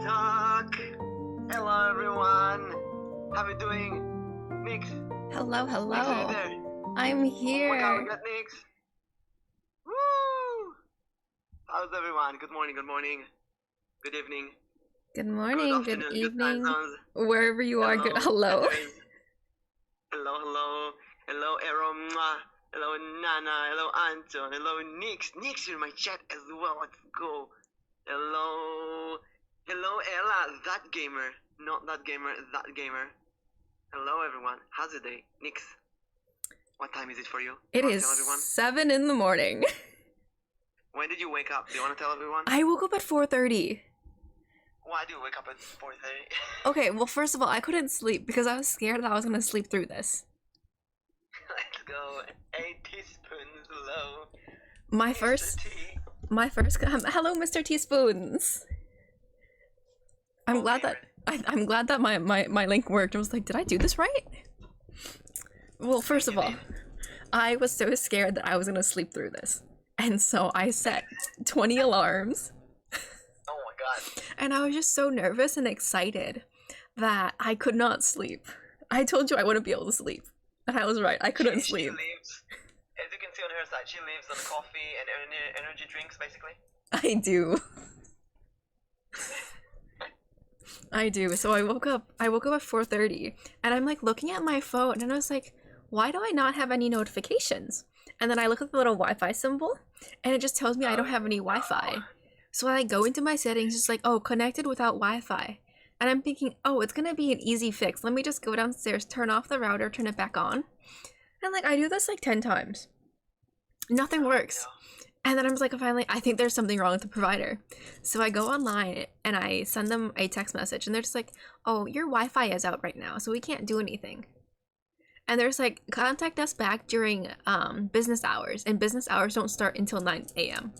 talk. Hello everyone. How are you doing? Nyx. Hello. Nyx, are you there? I'm here. Oh my god, we got Nyx. Woo! How's everyone? Good morning, good evening. Good morning, good afternoon, evening, good time zones. wherever you are. Good. Hello. Hello, Ero. Hello, Nana. Hello, Anton. Hello, Nyx. Nyx, you're in my chat as well. Let's go. Hello, Ella. That gamer. Not that gamer, that gamer. Hello, everyone. How's the day? Nyx, what time is it for you? It is tell everyone? 7 in the morning. When did you wake up? Do you want to tell everyone? I woke up at 4:30. Why do you wake up at 4:30? Okay, well, first of all, I couldn't sleep because I was scared that I was gonna sleep through this. Let's go. 8 teaspoons low. My Mr. first, T. hello, Mr. Teaspoons. I'm glad that my link worked. I was like, did I do this right? Well, first of all, I was so scared that I was gonna sleep through this, and so I set 20 alarms. Oh my god. And I was just so nervous and excited that I could not sleep. I told you I wouldn't be able to sleep. And I was right, I couldn't sleep. She lives, as you can see on her side, she lives on coffee and energy drinks, basically. I do. I do. So I woke up at 4:30 and I'm like looking at my phone and I was like, why do I not have any notifications? And then I look at the little Wi-Fi symbol and it just tells me I don't have any Wi-Fi. So I go into my settings, just like, oh, connected without Wi-Fi. And I'm thinking, oh, it's gonna be an easy fix. Let me just go downstairs, turn off the router, turn it back on. And like, I do this like 10 times. Nothing works. And then I was like, finally, I think there's something wrong with the provider. So I go online and I send them a text message and they're just like, oh, your Wi-Fi is out right now, so we can't do anything. And there's like, contact us back during business hours, and business hours don't start until 9 a.m.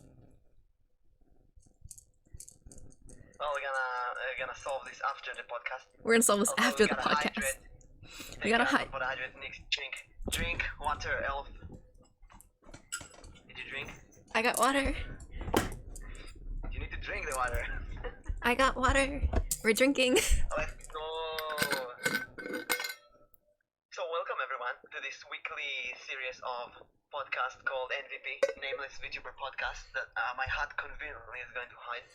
Well, we're gonna solve this after the podcast. We're gonna solve this after the podcast. We gotta hydrate. Nyx, drink water, elf. Did you drink? I got water. You need to drink the water. I got water. We're drinking. Let's go. So welcome everyone to this weekly series of podcast called MVP, Nameless Vtuber Podcast, that my hat conveniently is going to hide.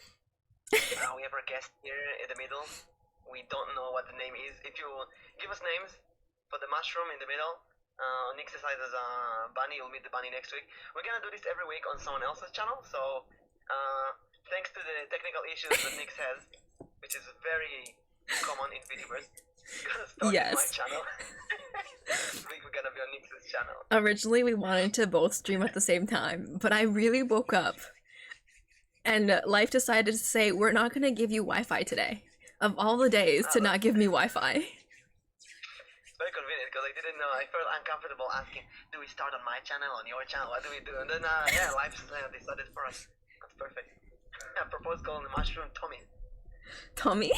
We have our guest here in the middle. We don't know what the name is. If you give us names for the mushroom in the middle, Nyx decides as a bunny, you'll meet the bunny next week. We're gonna do this every week on someone else's channel, so thanks to the technical issues that Nyx has, which is very common in VTubers, we're gonna start on my channel. This week we're gonna be on Nyx's channel. Originally we wanted to both stream at the same time, but I really woke up and life decided to say, we're not gonna give you Wi-Fi today. Of all the days to not give me Wi-Fi. It's very convenient because I didn't know. I felt uncomfortable asking, do we start on my channel, on your channel, what do we do? And then, life decided for us. That's perfect. I propose calling the mushroom Tommy. Tommy?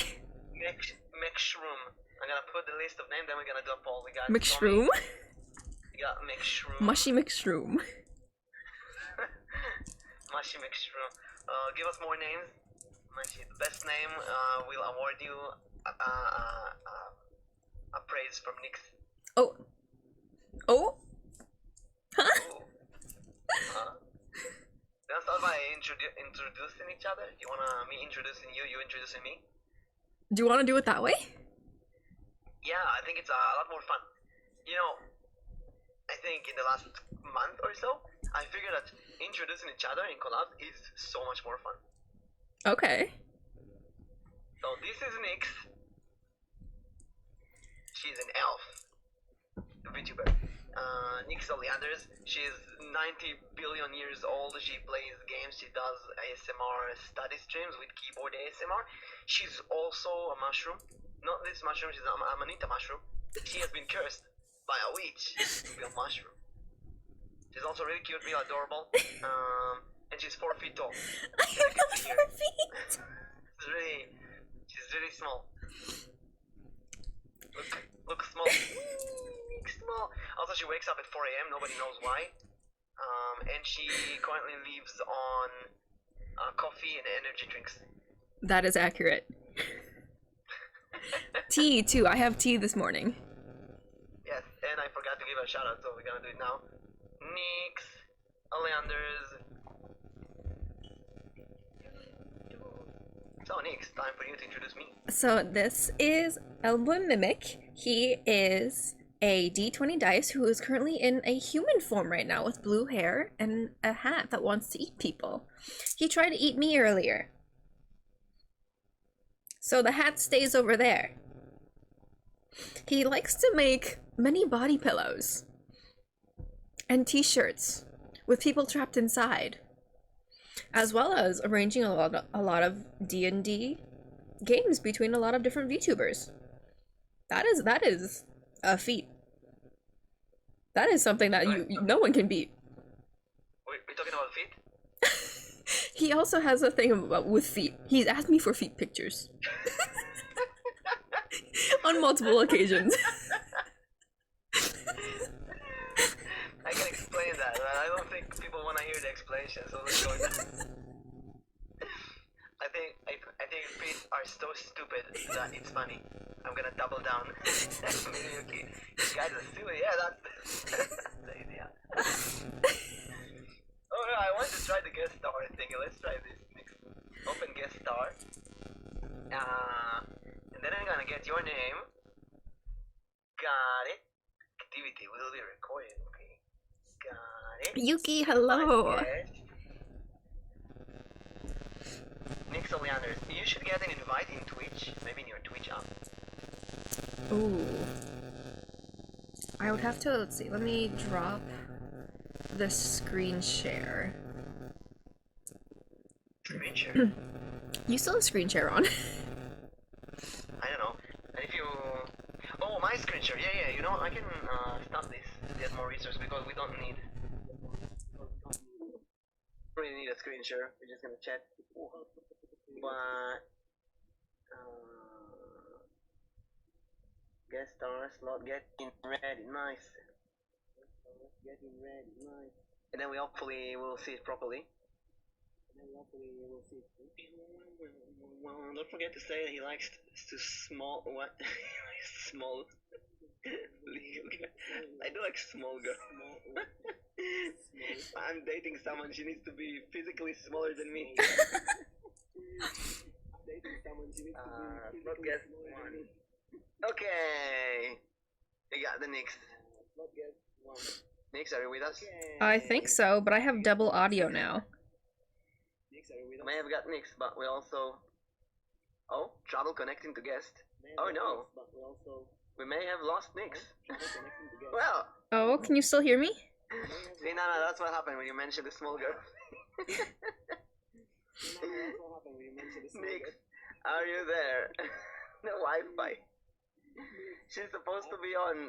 Mixroom. I'm gonna put the list of names, then we're gonna do a poll. We got Mixroom? We got Mixroom. Mushy Mixroom. Mushy Mixroom. Give us more names. Mushy. The best name, we'll award you a praise from Nyx. Oh. Oh? Huh? Let's start by introducing each other. You wanna me introducing you, you introducing me? Do you want to do it that way? Yeah, I think it's a lot more fun. You know, I think in the last month or so, I figured that introducing each other in collabs is so much more fun. Okay. So this is Nyx. She's an elf VTuber. Nyx Oleander. She's 90 billion years old. She plays games. She does ASMR study streams with keyboard ASMR. She's also a mushroom. Not this mushroom. She's a Amanita mushroom. She has been cursed by a witch to be a mushroom. She's also really cute, really adorable. And she's 4 feet tall. I am not 4 feet. She's really small. Look small. Small. Also, she wakes up at 4 a.m. Nobody knows why. And she currently lives on coffee and energy drinks. That is accurate. Tea, too. I have tea this morning. Yes, and I forgot to give a shout out, so we're gonna do it now. Nyx Oleander's. So Nyx, time for you to introduce me. So this is Elboim Mimic. He is a D20 dice who is currently in a human form right now with blue hair and a hat that wants to eat people. He tried to eat me earlier. So the hat stays over there. He likes to make many body pillows and t-shirts with people trapped inside, as well as arranging a lot of D&D games between a lot of different VTubers. That is a feat. That is something that no one can beat. We're talking about feet? He also has a thing about with feet. He's asked me for feet pictures. On multiple occasions. I can explain that, but I don't think people want to hear the explanation, so let's go with that. I think feet are so stupid that it's funny. I'm gonna double down. Okay. You guys are stupid. Yeah, that's the idea. Oh no, I want to try the guest star thing. Let's try this next. Open guest star. And then I'm gonna get your name. Got it. Activity will be recorded. Okay. Got it. Yuki, hello. Nyx Oleander, you should get an invite in Twitch, maybe in your Twitch app. Ooh. I would have to, let's see, let me drop the screen share. Screen share? You still have screen share on? I don't know. And if you... Oh, my screen share, yeah, you know, I can stop this to get more resources because we don't really need a screen share, we're just gonna chat. But... guest star slot getting ready, nice. And then we hopefully will see it properly. Well, don't forget to say that he likes to small what? Small. I do like small girl. If I'm dating someone, she needs to be physically smaller than me. Not guess one. Okay. We got the Nyx. Nyx, are you with us? I think so, but I have double audio now. We may have got Nyx, but we also... Oh, trouble connecting to guest. Oh no. We may have lost Nyx. Well. Oh, can you still hear me? See, no, that's what happened when you mentioned the small girl. Nyx, are you there? The Wi-Fi. She's supposed to be on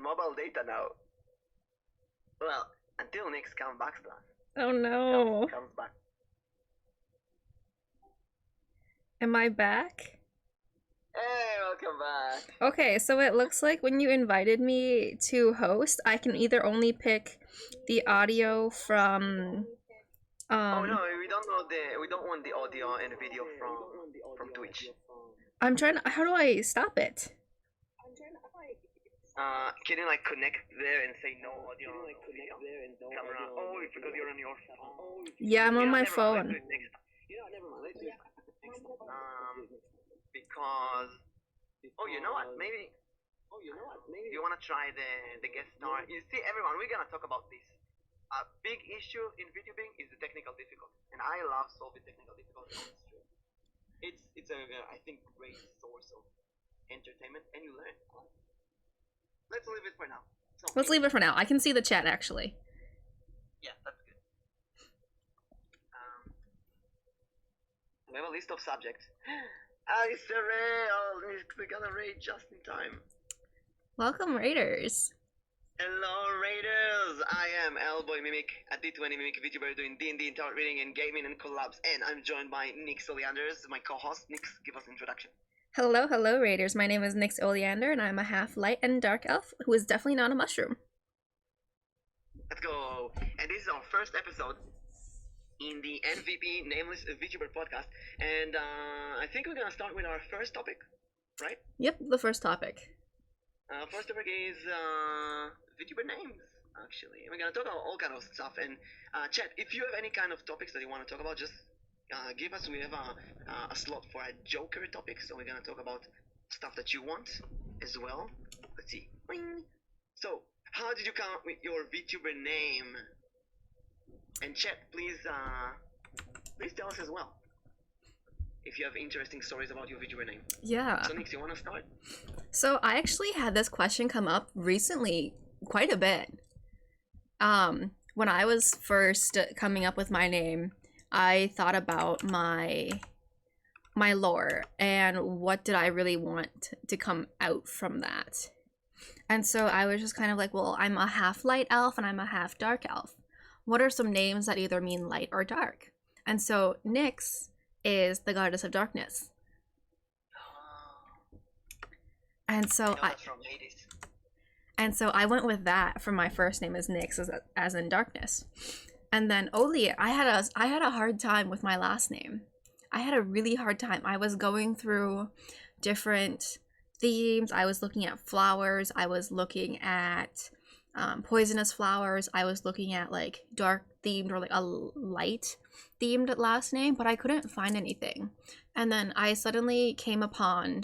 mobile data now. Well, until Nyx comes back to us. Oh no. Comes back. Am I back? Hey, welcome back. Okay, so it looks like when you invited me to host, I can either only pick the audio from oh no, we don't want the audio and video from Twitch. I'm trying to, how do I stop it? Can you like connect there and say no audio? Camera. Oh, it's because you're on your phone. Yeah, I'm on my phone. Let's do it next. Never mind. Let's do it next. Because you know what? Maybe you wanna try the guest star. You see, everyone, we're gonna talk about this. A big issue in VTubing is the technical difficulty, and I love solving technical difficulty on stream. It's a I think great source of entertainment, and you learn. Let's leave it for now. So, Let's leave it for now. I can see the chat actually. Yeah, that's good. We have a list of subjects. It's a raid! We got a raid just in time. Welcome, Raiders. Hello, Raiders! I am Elboim Mimic, a D20 Mimic VTuber doing D&D, tarot reading, and gaming and collabs, and I'm joined by Nyx Oleander, my co-host. Nyx, give us an introduction. Hello, hello, Raiders. My name is Nyx Oleander, and I'm a half light and dark elf who is definitely not a mushroom. Let's go! And this is our first episode in the MVP Nameless Vtuber Podcast. And I think we're gonna start with our first topic, right? Yep, the first topic. First topic is VTuber names. Actually, we're gonna talk about all kind of stuff. And chat, if you have any kind of topics that you want to talk about, just give us. We have a slot for a Joker topic, so we're gonna talk about stuff that you want as well. Let's see. Boing. So, how did you come up with your VTuber name? And chat, please tell us as well if you have interesting stories about your VTuber name. Yeah. So, Nyx, you want to start? So I actually had this question come up recently quite a bit. When I was first coming up with my name, I thought about my lore and what did I really want to come out from that. And so I was just kind of like, well, I'm a half light elf and I'm a half dark elf. What are some names that either mean light or dark? And so Nyx is the goddess of darkness. And so I went with that for my first name as Nyx, as in darkness. And then Oleander, I had a hard time with my last name. I had a really hard time. I was going through different themes. I was looking at flowers. I was looking at poisonous flowers. I was looking at like dark themed or like a light themed last name, but I couldn't find anything. And then I suddenly came upon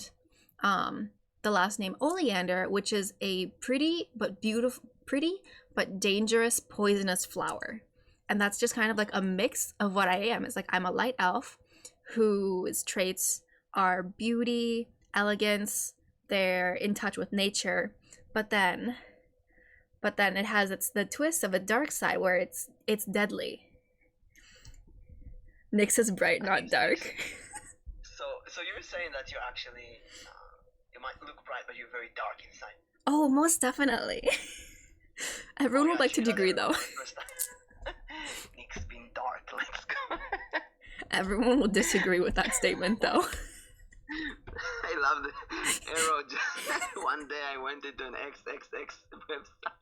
the last name Oleander, which is a pretty but dangerous poisonous flower. And that's just kind of like a mix of what I am. It's like I'm a light elf whose traits are beauty, elegance, they're in touch with nature, but then it has the twist of a dark side where it's deadly. Nyx is bright, not dark. So you're saying that you're actually you might look bright, but you're very dark inside. Oh, most definitely. Everyone would like to disagree, though. Nyx being dark, let's go. Everyone will disagree with that statement, though. I love the arrow. One day I went into an XXX website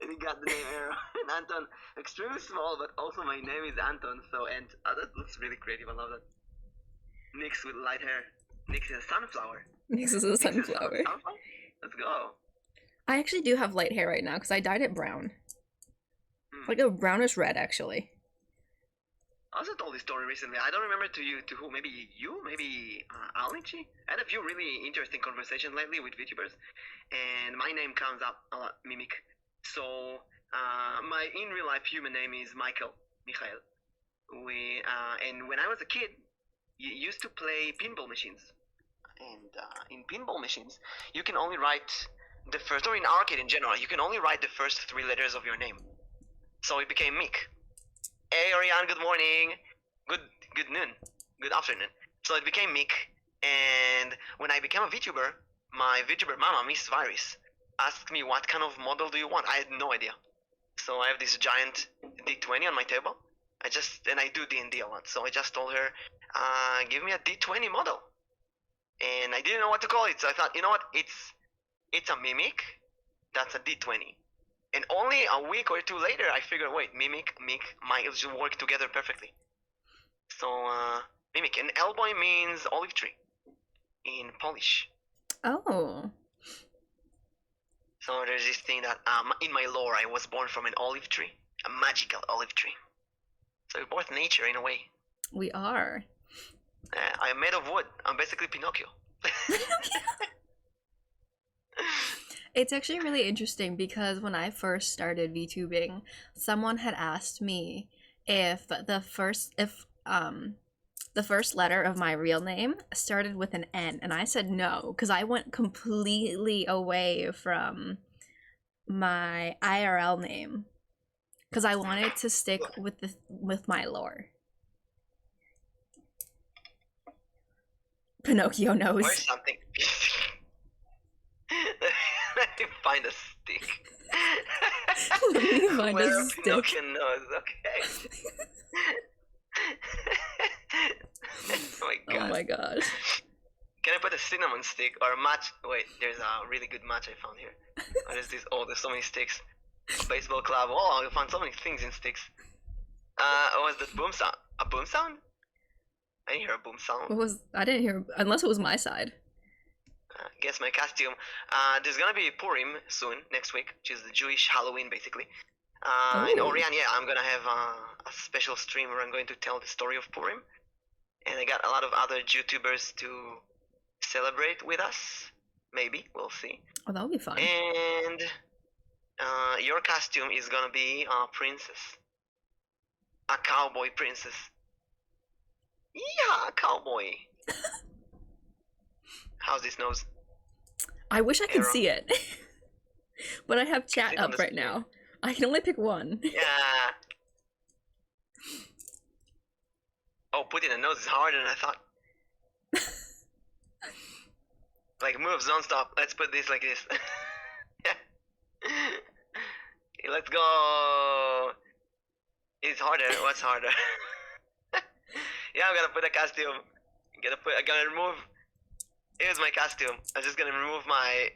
and he got the name Arrow. And Anton, extremely small, but also my name is Anton. So, and that looks really creative. I love that. Nyx with light hair. Nyx is a sunflower. Nyx is a sunflower. Let's go. I actually do have light hair right now because I dyed it brown. Like a brownish red, actually. I also told this story recently. I don't remember to who. Maybe Alichi. I had a few really interesting conversations lately with VTubers, and my name comes up a lot, Mimic. So my in real life human name is Michael. And when I was a kid, you used to play pinball machines, and in pinball machines, you can only write the first, or in arcade in general, you can only write the first 3 letters of your name. So it became Mick. Hey, Orion, good morning. Good noon. Good afternoon. So it became Mick, and when I became a VTuber, my VTuber mama, Miss Virus, asked me what kind of model do you want. I had no idea. So I have this giant D20 on my table. I do D&D a lot. So I just told her, give me a D20 model. And I didn't know what to call it. So I thought, you know what? It's a Mimic. That's a D20. And only a week or 2 later, I figured, wait, Mimic, Mick, might just work together perfectly. So, Mimic. And Elboim means olive tree in Polish. Oh. So there's this thing that, in my lore, I was born from an olive tree. A magical olive tree. So we're both nature in a way. We are. I'm made of wood. I'm basically Pinocchio. It's actually really interesting because when I first started VTubing, someone had asked me if the first letter of my real name started with an N, and I said no because I went completely away from my IRL name because I wanted to stick with my lore. Pinocchio knows. Or something. Let me find a stick. Let me find a stick. Pinocchio knows, okay. Oh my gosh. Can I put a cinnamon stick or a match? Wait, there's a really good match I found here. What is this? Oh, there's so many sticks. A baseball club. Oh, I found so many things in sticks. Was that boom sound? A boom sound? I didn't hear a boom sound. I didn't hear, unless it was my side. Guess my costume. There's gonna be Purim soon, next week, which is the Jewish Halloween, basically. In Oh. Orion, I'm gonna have a special stream where I'm going to tell the story of Purim. And I got a lot of other YouTubers to celebrate with us. Maybe, we'll see. Oh, that would be fun. And your costume is gonna be a princess. A cowboy princess. Yeah, a cowboy. How's this nose? I wish I could Arrow. see it. But I have chat See it on up the right screen. now. I can only pick one. Yeah. Oh, putting a nose is harder than I thought. Like moves non-stop. Let's put this like this. Let's go. It's harder. What's harder? Yeah, I'm gonna put a costume. I'm gonna remove. Here's my costume. I'm just gonna remove my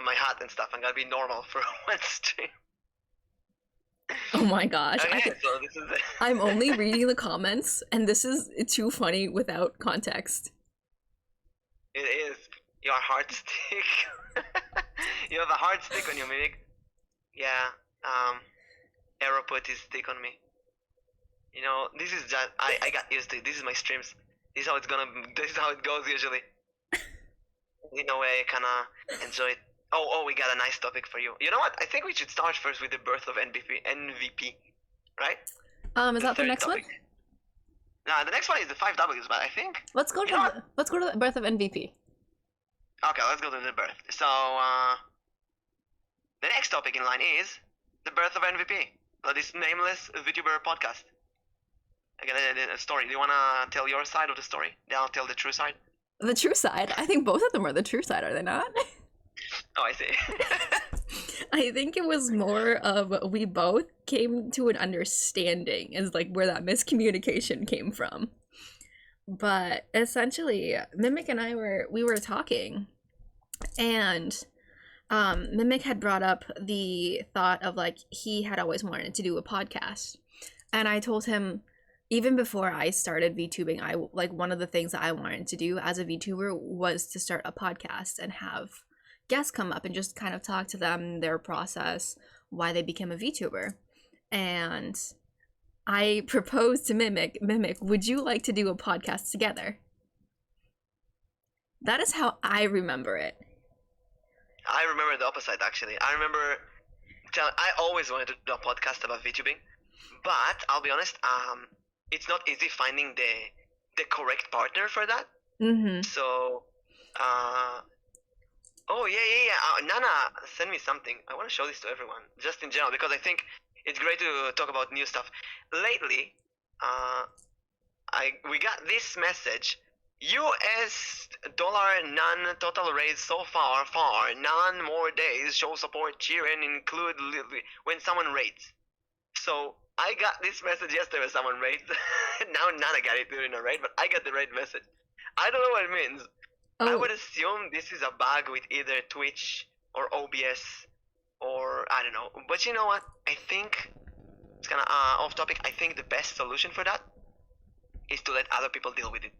my hat and stuff. I'm gonna be normal for one stream. Oh my gosh. Okay, so this is I'm only reading the comments, and this is too funny without context. It is your heart stick. You have a heart stick on your mimic. Yeah. Arrow put his stick on me. You know, this is just I got used to it. This is my streams. This is how it goes usually. In a way, I kinda enjoy it. Oh, we got a nice topic for you. You know what? I think we should start first with the birth of MVP, right? Is that the third next topic. one? No, the next one is the 5Ws, but I think. Let's go You know to the birth of MVP. Okay, let's go to the birth. So, the next topic in line is the birth of MVP. So this Nameless Vtuber Podcast. I got a story. Do you wanna tell your side of the story? Then I'll tell the true side. The true side. I think both of them are the true side, are they not? Oh, I see. I think it was more of we both came to an understanding is like where that miscommunication came from. But essentially, Mimic and I were talking, and Mimic had brought up the thought of like he had always wanted to do a podcast, and I told him even before I started VTubing, I like one of the things that I wanted to do as a VTuber was to start a podcast and have guests come up and just kind of talk to them, their process, why they became a VTuber. And I proposed to Mimic, would you like to do a podcast together? That is how I remember it. I remember the opposite, actually. I always wanted to do a podcast about VTubing, but I'll be honest, it's not easy finding the correct partner for that. Mm-hmm. So, oh yeah. Nana, send me something. I want to show this to everyone, just in general, because I think it's great to talk about new stuff. Lately, we got this message. US dollar none total raise so far, none more days. Show support, cheer, and include when someone rates. So I got this message yesterday when someone rates. Now Nana got it during a raid, but I got the raid message. I don't know what it means. I would assume this is a bug with either Twitch or OBS or I don't know. But you know what? I think it's kind of off topic. I think the best solution for that is to let other people deal with it.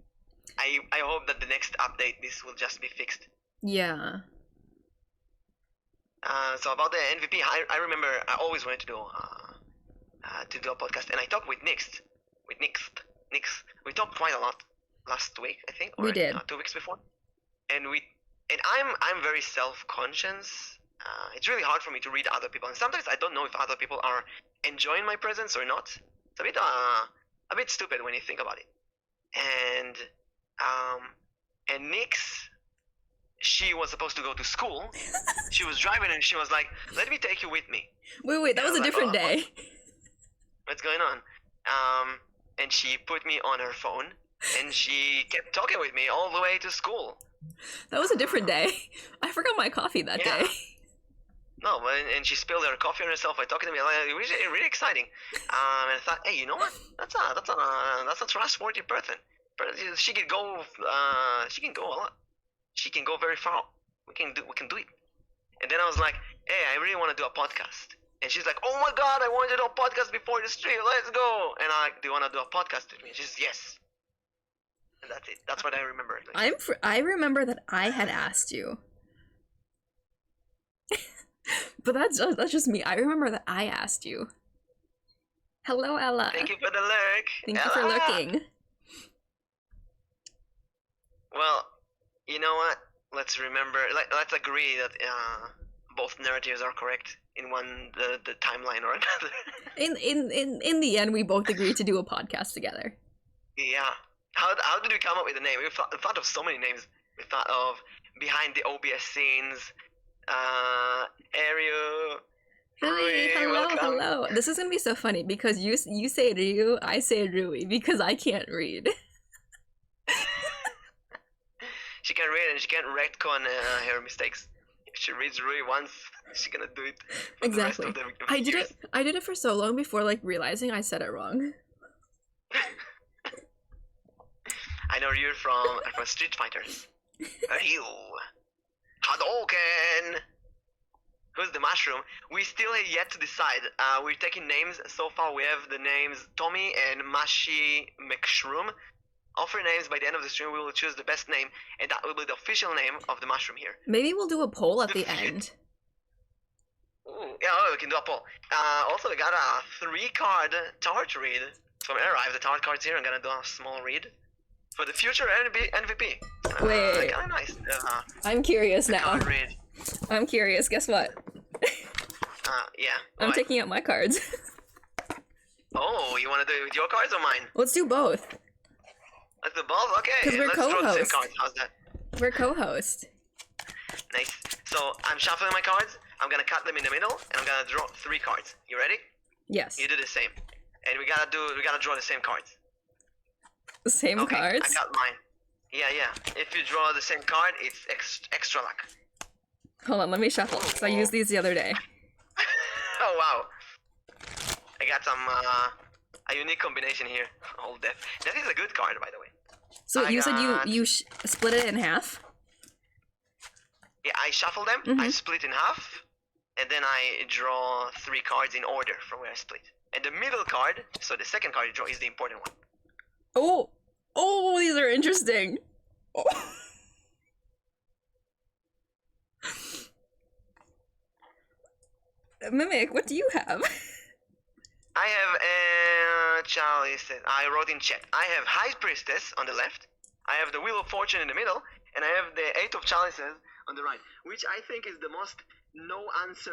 I hope that the next update this will just be fixed. Yeah. So about the MVP, I remember I always wanted to do a podcast, and I talked with Nyx. We talked quite a lot last week, I think, or We did. 2 weeks before. And I'm very self-conscious. It's really hard for me to read other people, and sometimes I don't know if other people are enjoying my presence or not. It's a bit stupid when you think about it. And Nyx, she was supposed to go to school. She was driving and she was like, "Let me take you with me." Wait, that was a different day. What's going on? And she put me on her phone and she kept talking with me all the way to school. That was a different day. I forgot my coffee that day. No, and she spilled her coffee on herself by talking to me. Like, really exciting. And I thought, hey, you know what? That's a trustworthy person. She can go. She can go a lot. She can go very far. We can do it. And then I was like, hey, I really want to do a podcast. And she's like, "Oh my god, I wanted to do a podcast before the stream. Let's go!" And I'm like, "Do you want to do a podcast with me?" And she's yes. And that's it. That's what I remember. Like, I remember that I had asked you. But that's just me. I remember that I asked you. Hello, Ella. thank you for the lurk. Thank you for lurking. Well, you know what? Let's remember. Let's agree that both narratives are correct in the timeline or another. In the end, we both agreed to do a podcast together. Yeah. How did we come up with the name? We thought of so many names. We thought of behind the OBS scenes, Ariel. Hi, hello. This is gonna be so funny because you say Ryu, I say Rui because I can't read. She can read and she can retcon her mistakes. If she reads Rui once, she's gonna do it. For Exactly. The rest of the years. I did it for so long before like realizing I said it wrong. I know you're from Street Fighters. Ryu. Hadouken. Who's the mushroom? We still have yet to decide. We're taking names. So far we have the names Tommy and Mashi McShroom. Offer names. By the end of the stream we will choose the best name, and that will be the official name of the mushroom here. Maybe we'll do a poll at the end. Ooh, yeah, we can do a poll. Also we got a 3-card tarot read from Era. I have the tarot cards here. I'm gonna do a small read for the future MVP. Wait. Kinda nice. I'm curious now. Card read. I'm curious. Guess what? Yeah. I'm What? taking out my cards. Oh, you want to do it with your cards or mine? Let's do both. Let's do both? Okay. 'Cause we're Let's draw the same co-hosts. cards. How's that? We're co-host. Nice. So I'm shuffling my cards. I'm gonna cut them in the middle, and I'm gonna draw 3 cards. You ready? Yes. You do the same, and we gotta draw the same cards. The same Okay. cards. I got mine. Yeah. If you draw the same card, it's extra luck. Hold on, let me shuffle. So I used these the other day. Oh wow. I got some a unique combination here. Old Death. That is a good card, by the way. So I you said got- you split it in half? Yeah, I shuffle them. I split in half, and then I draw 3 cards in order from where I split. And the middle card, so the second card you draw, is the important one. Oh, these are interesting. Oh. Mimic, what do you have? I have Chalice. I wrote in chat. I have High Priestess on the left. I have the Wheel of Fortune in the middle, and I have the 8 of Chalices on the right, which I think is the most no answer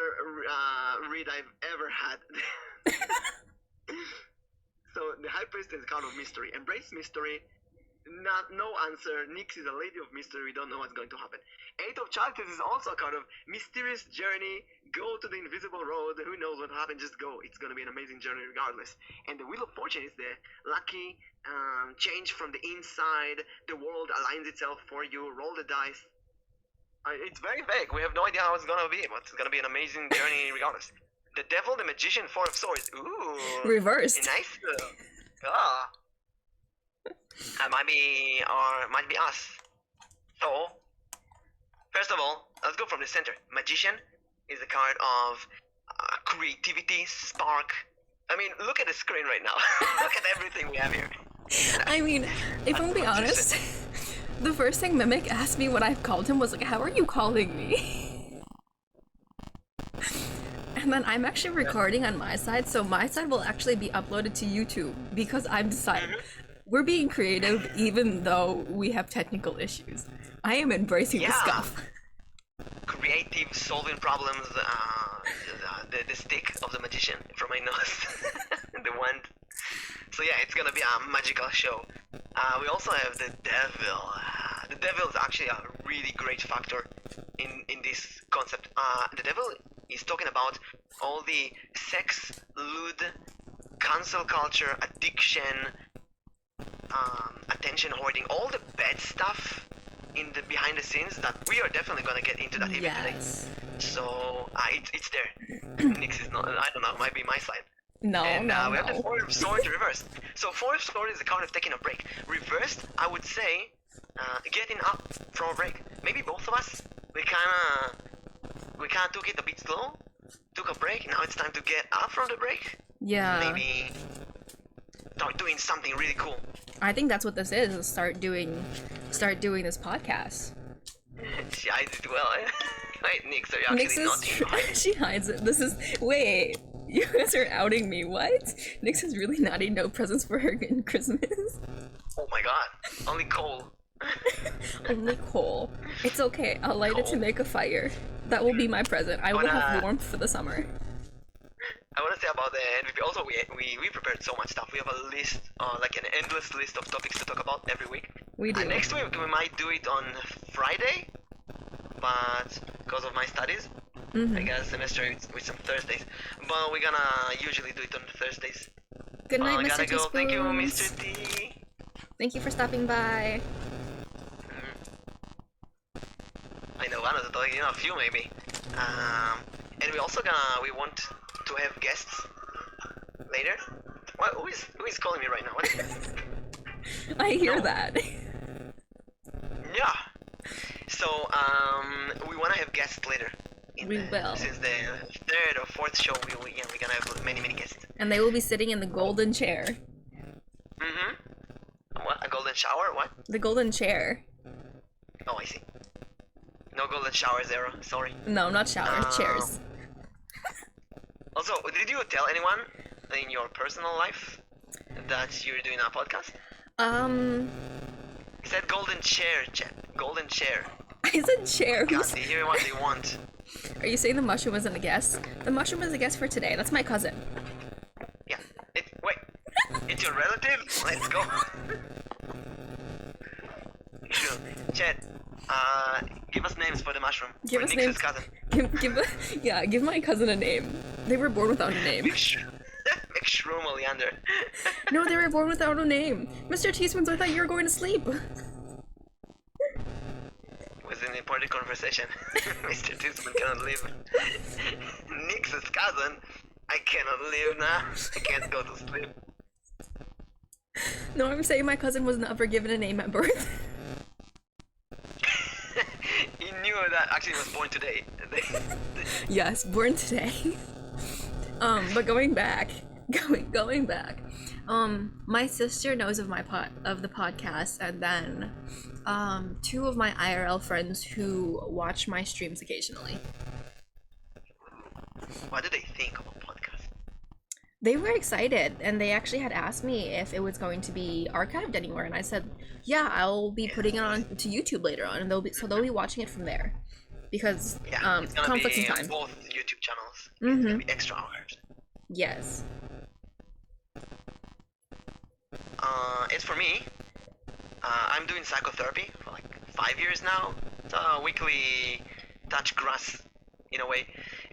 read I've ever had. So the High Priestess is a card of mystery. Embrace mystery. No answer. Nyx is a lady of mystery. We don't know what's going to happen. 8 of Chalices is also a card of mysterious journey. Go to the invisible road. Who knows what happened? Just go. It's going to be an amazing journey regardless. And the Wheel of Fortune is the lucky change from the inside. The world aligns itself for you. Roll the dice. It's very vague. We have no idea how it's going to be, but it's going to be an amazing journey regardless. The Devil, the Magician, 4 of Swords. Ooh. Reversed. Nice. Might be us. So, first of all, let's go from the center. Magician is a card of creativity, spark. I mean, look at the screen right now. Look at everything we have here. I mean, if I'm being honest, the first thing Mimic asked me when I called him was like, how are you calling me? And then I'm actually recording on my side, so my side will actually be uploaded to YouTube because I've decided we're being creative even though we have technical issues. I am embracing the scuff. Creative, solving problems, the stick of the magician from my nose. The wand. So yeah, it's gonna be a magical show. We also have the devil. The devil is actually a really great factor in this concept. The devil is talking about all the sex, lewd, cancel culture, addiction, attention hoarding, all the bad stuff in the behind the scenes that we are definitely gonna get into that even today. So it's there. Nyx is not. I don't know. Might be my side. No, And no, we have no. the 4 of Swords reversed. So 4 of Swords is a card of taking a break. Reversed, I would say, getting up from a break. Maybe both of us, we kinda took it a bit slow. Took took a break. Now it's time to get up from the break. Yeah. Maybe start doing something really cool. I think that's what this is start doing this podcast. She hides it well. Wait, Nyx, are you actually not? She hides it. This is wait. You guys are outing me. What? Nyx is really naughty. No presents for her in Christmas. Oh my god. Only coal. Only coal. It's okay. I'll light it to make a fire. That will be my present. I will have warmth for the summer. I want to say about the MVP. Also, we prepared so much stuff. We have a list, like an endless list of topics to talk about every week. We do. Next week we might do it on Friday, but because of my studies, I got a semester with some Thursdays. But we're gonna usually do it on Thursdays. Good night, Mr. Gotta go. Teaspoons. Thank you, Mr. T. Thank you for stopping by. I know, I don't know, a few maybe. And we also we want to have guests later. What? Who is calling me right now? What is that? I hear that. Yeah. So we want to have guests later. We will. Since the third or fourth show, we're gonna have many guests. And they will be sitting in the golden chair. What? A golden shower? What? The golden chair. Oh, I see. No golden shower, Zero. Sorry. No, not shower. Chairs. Also, did you tell anyone in your personal life that you're doing a podcast? It said golden chair, chat. Golden chair. I said chair. God, they hear what they want. Are you saying the mushroom wasn't a guest? The mushroom was a guest for today. That's my cousin. Yeah. Wait. It's your relative? Let's go. Sure. Chat. Give us names for the mushroom. Give us names. Cousin. Give my cousin a name. They were born without a name. Nyx Oleander. No, they were born without a name. Mr. Teaspoons, I thought you were going to sleep. It was an important conversation. Mr. Teaspoon cannot live. Nyx's cousin. I cannot live now. I can't go to sleep. No, I'm saying my cousin was never given a name at birth. He knew that actually he was born today. Yes, born today. But going back, my sister knows of the podcast, and then, two of my IRL friends who watch my streams occasionally. What do they think about podcasts? They were excited, and they actually had asked me if it was going to be archived anywhere, and I said, "Yeah, I'll be putting it on to YouTube later on, and they'll be watching it from there, because it's gonna conflicts be in time." Both YouTube channels. It's gonna be extra hours. Yes. As for me, I'm doing psychotherapy for like 5 years now. It's a weekly touch grass in a way,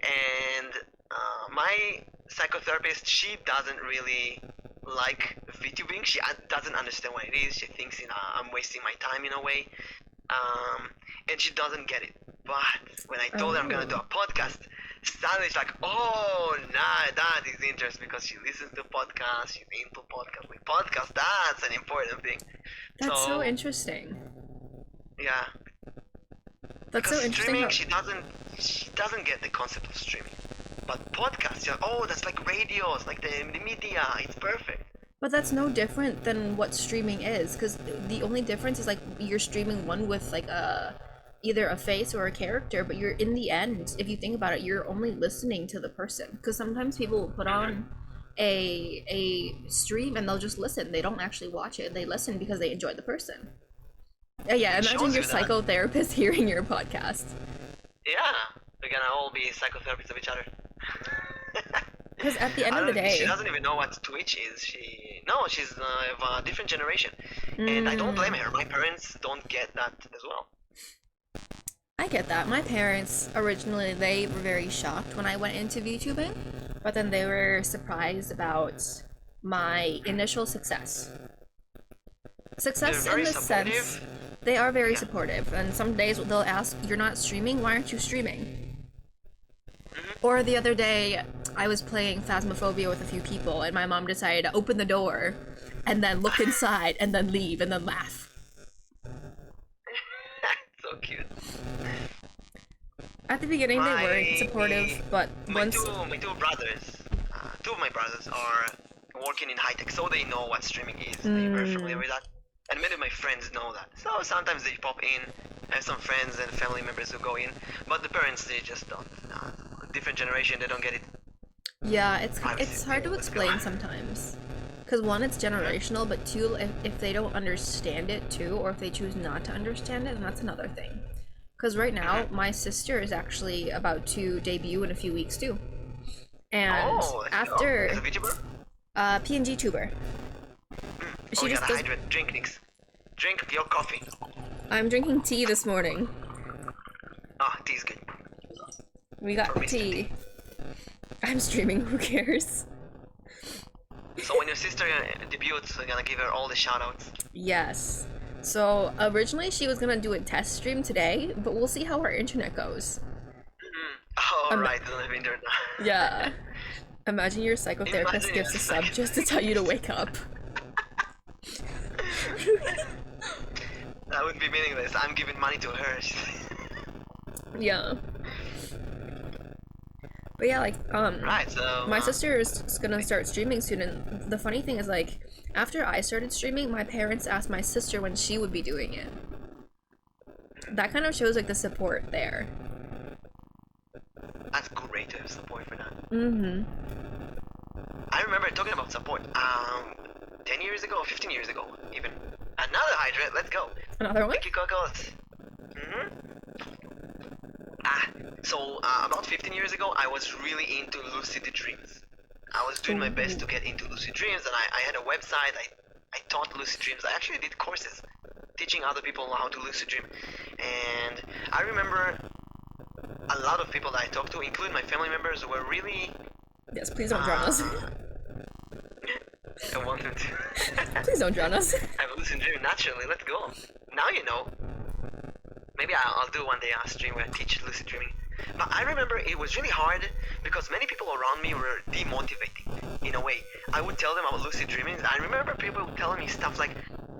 and my psychotherapist, she doesn't really like VTubing. She doesn't understand what it is. She thinks I'm wasting my time in a way, and she doesn't get it. But when I told her I'm gonna do a podcast, suddenly she's like, "Oh, nah, that is interesting because she listens to podcasts. She's into podcasts. Like podcast, that's an important thing." That's so interesting. Yeah. That's so interesting. Streaming, she doesn't get the concept of streaming. But podcasts, that's like radio, it's like the media, it's perfect. But that's no different than what streaming is, because the only difference is like you're streaming one with like either a face or a character, but you're in the end, if you think about it, you're only listening to the person. Because sometimes people will put on a stream and they'll just listen. They don't actually watch it. They listen because they enjoy the person. Yeah, imagine your psychotherapist hearing your podcast. Yeah, we're gonna all be psychotherapists of each other. Because at the end of the day, she doesn't even know what Twitch is. She's of a different generation, and I don't blame her. My parents don't get that as well. I get that. My parents originally, they were very shocked when I went into VTubing, but then they were surprised about my initial success. Success in the sense, they are very supportive, and some days they'll ask, "You're not streaming? Why aren't you streaming?" Or the other day, I was playing Phasmophobia with a few people, and my mom decided to open the door, and then look inside, and then leave, and then laugh. So cute. At the beginning, they weren't supportive, but once... My two brothers, two of my brothers are working in high tech, so they know what streaming is. They're very familiar with that. And many of my friends know that. So sometimes they pop in. I have some friends and family members who go in, but the parents, they just don't. Different generation, they don't get it. Yeah, it's hard to explain sometimes. Because one, it's generational, but two, if they don't understand it too, or if they choose not to understand it, then that's another thing. Because right now, my sister is actually about to debut in a few weeks too. And after... As a VTuber? PNG tuber. She just does... hydrate. Drink, Nyx. Drink your coffee. I'm drinking tea this morning. Ah, tea's good. We got tea. I'm streaming, who cares? So when your sister debuts, we're gonna give her all the shoutouts. Yes. So originally she was gonna do a test stream today, but we'll see how our internet goes. Oh, right, don't have internet. Yeah. Imagine your psychotherapist gives a sub just to tell you to wake up. That would be meaningless. I'm giving money to her. Yeah. But yeah, like, right, so, my sister is gonna start streaming soon, and the funny thing is, like, after I started streaming, my parents asked my sister when she would be doing it. That kind of shows, like, the support there. That's great to have support for that. Mm-hmm. I remember talking about support, 10 years ago, 15 years ago, even. Another hydrate, let's go. Another one? Thank you, Cocos. So about 15 years ago, I was really into lucid dreams. I was doing my best to get into lucid dreams, and I had a website. I taught lucid dreams. I actually did courses teaching other people how to lucid dream. And I remember a lot of people that I talked to, including my family members, were really... Yes, please don't drown us. I want them to. Please don't drown us. I have a lucid dream naturally. Let's go. Now you know. Maybe I'll do one day a stream where I teach lucid dreaming. But I remember it was really hard because many people around me were demotivating, in a way. I would tell them about lucid dreaming. I remember people telling me stuff like,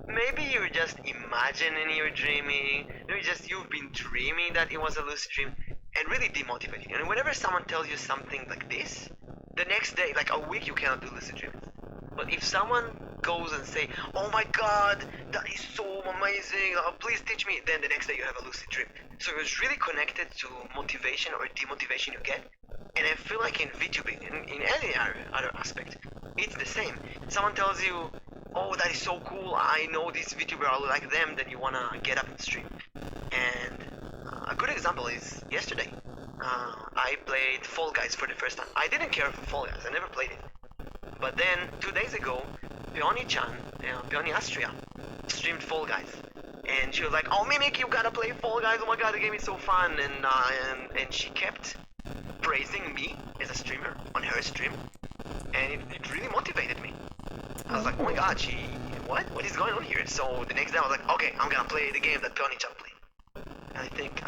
maybe you're just imagining you're dreaming, maybe just you've been dreaming that it was a lucid dream, and really demotivating. And whenever someone tells you something like this, the next day, like a week, you cannot do lucid dreaming. But if someone goes and say, oh my god, that is so amazing, please teach me, then the next day you have a lucid dream. So it was really connected to motivation or demotivation you get. And I feel like in VTubing, in any other aspect, it's the same. Someone tells you, oh, that is so cool, I know this VTuber, I like them, then you wanna get up and stream. And a good example is yesterday. I played Fall Guys for the first time. I didn't care for Fall Guys, I never played it. But then, 2 days ago, Peony-chan, Peony Astria, streamed Fall Guys. And she was like, oh Mimic, you gotta play Fall Guys, oh my god, the game is so fun. And she kept praising me as a streamer on her stream. And it really motivated me. I was like, oh my god, what is going on here? So the next day I was like, okay, I'm gonna play the game that Peony-chan played. And I think,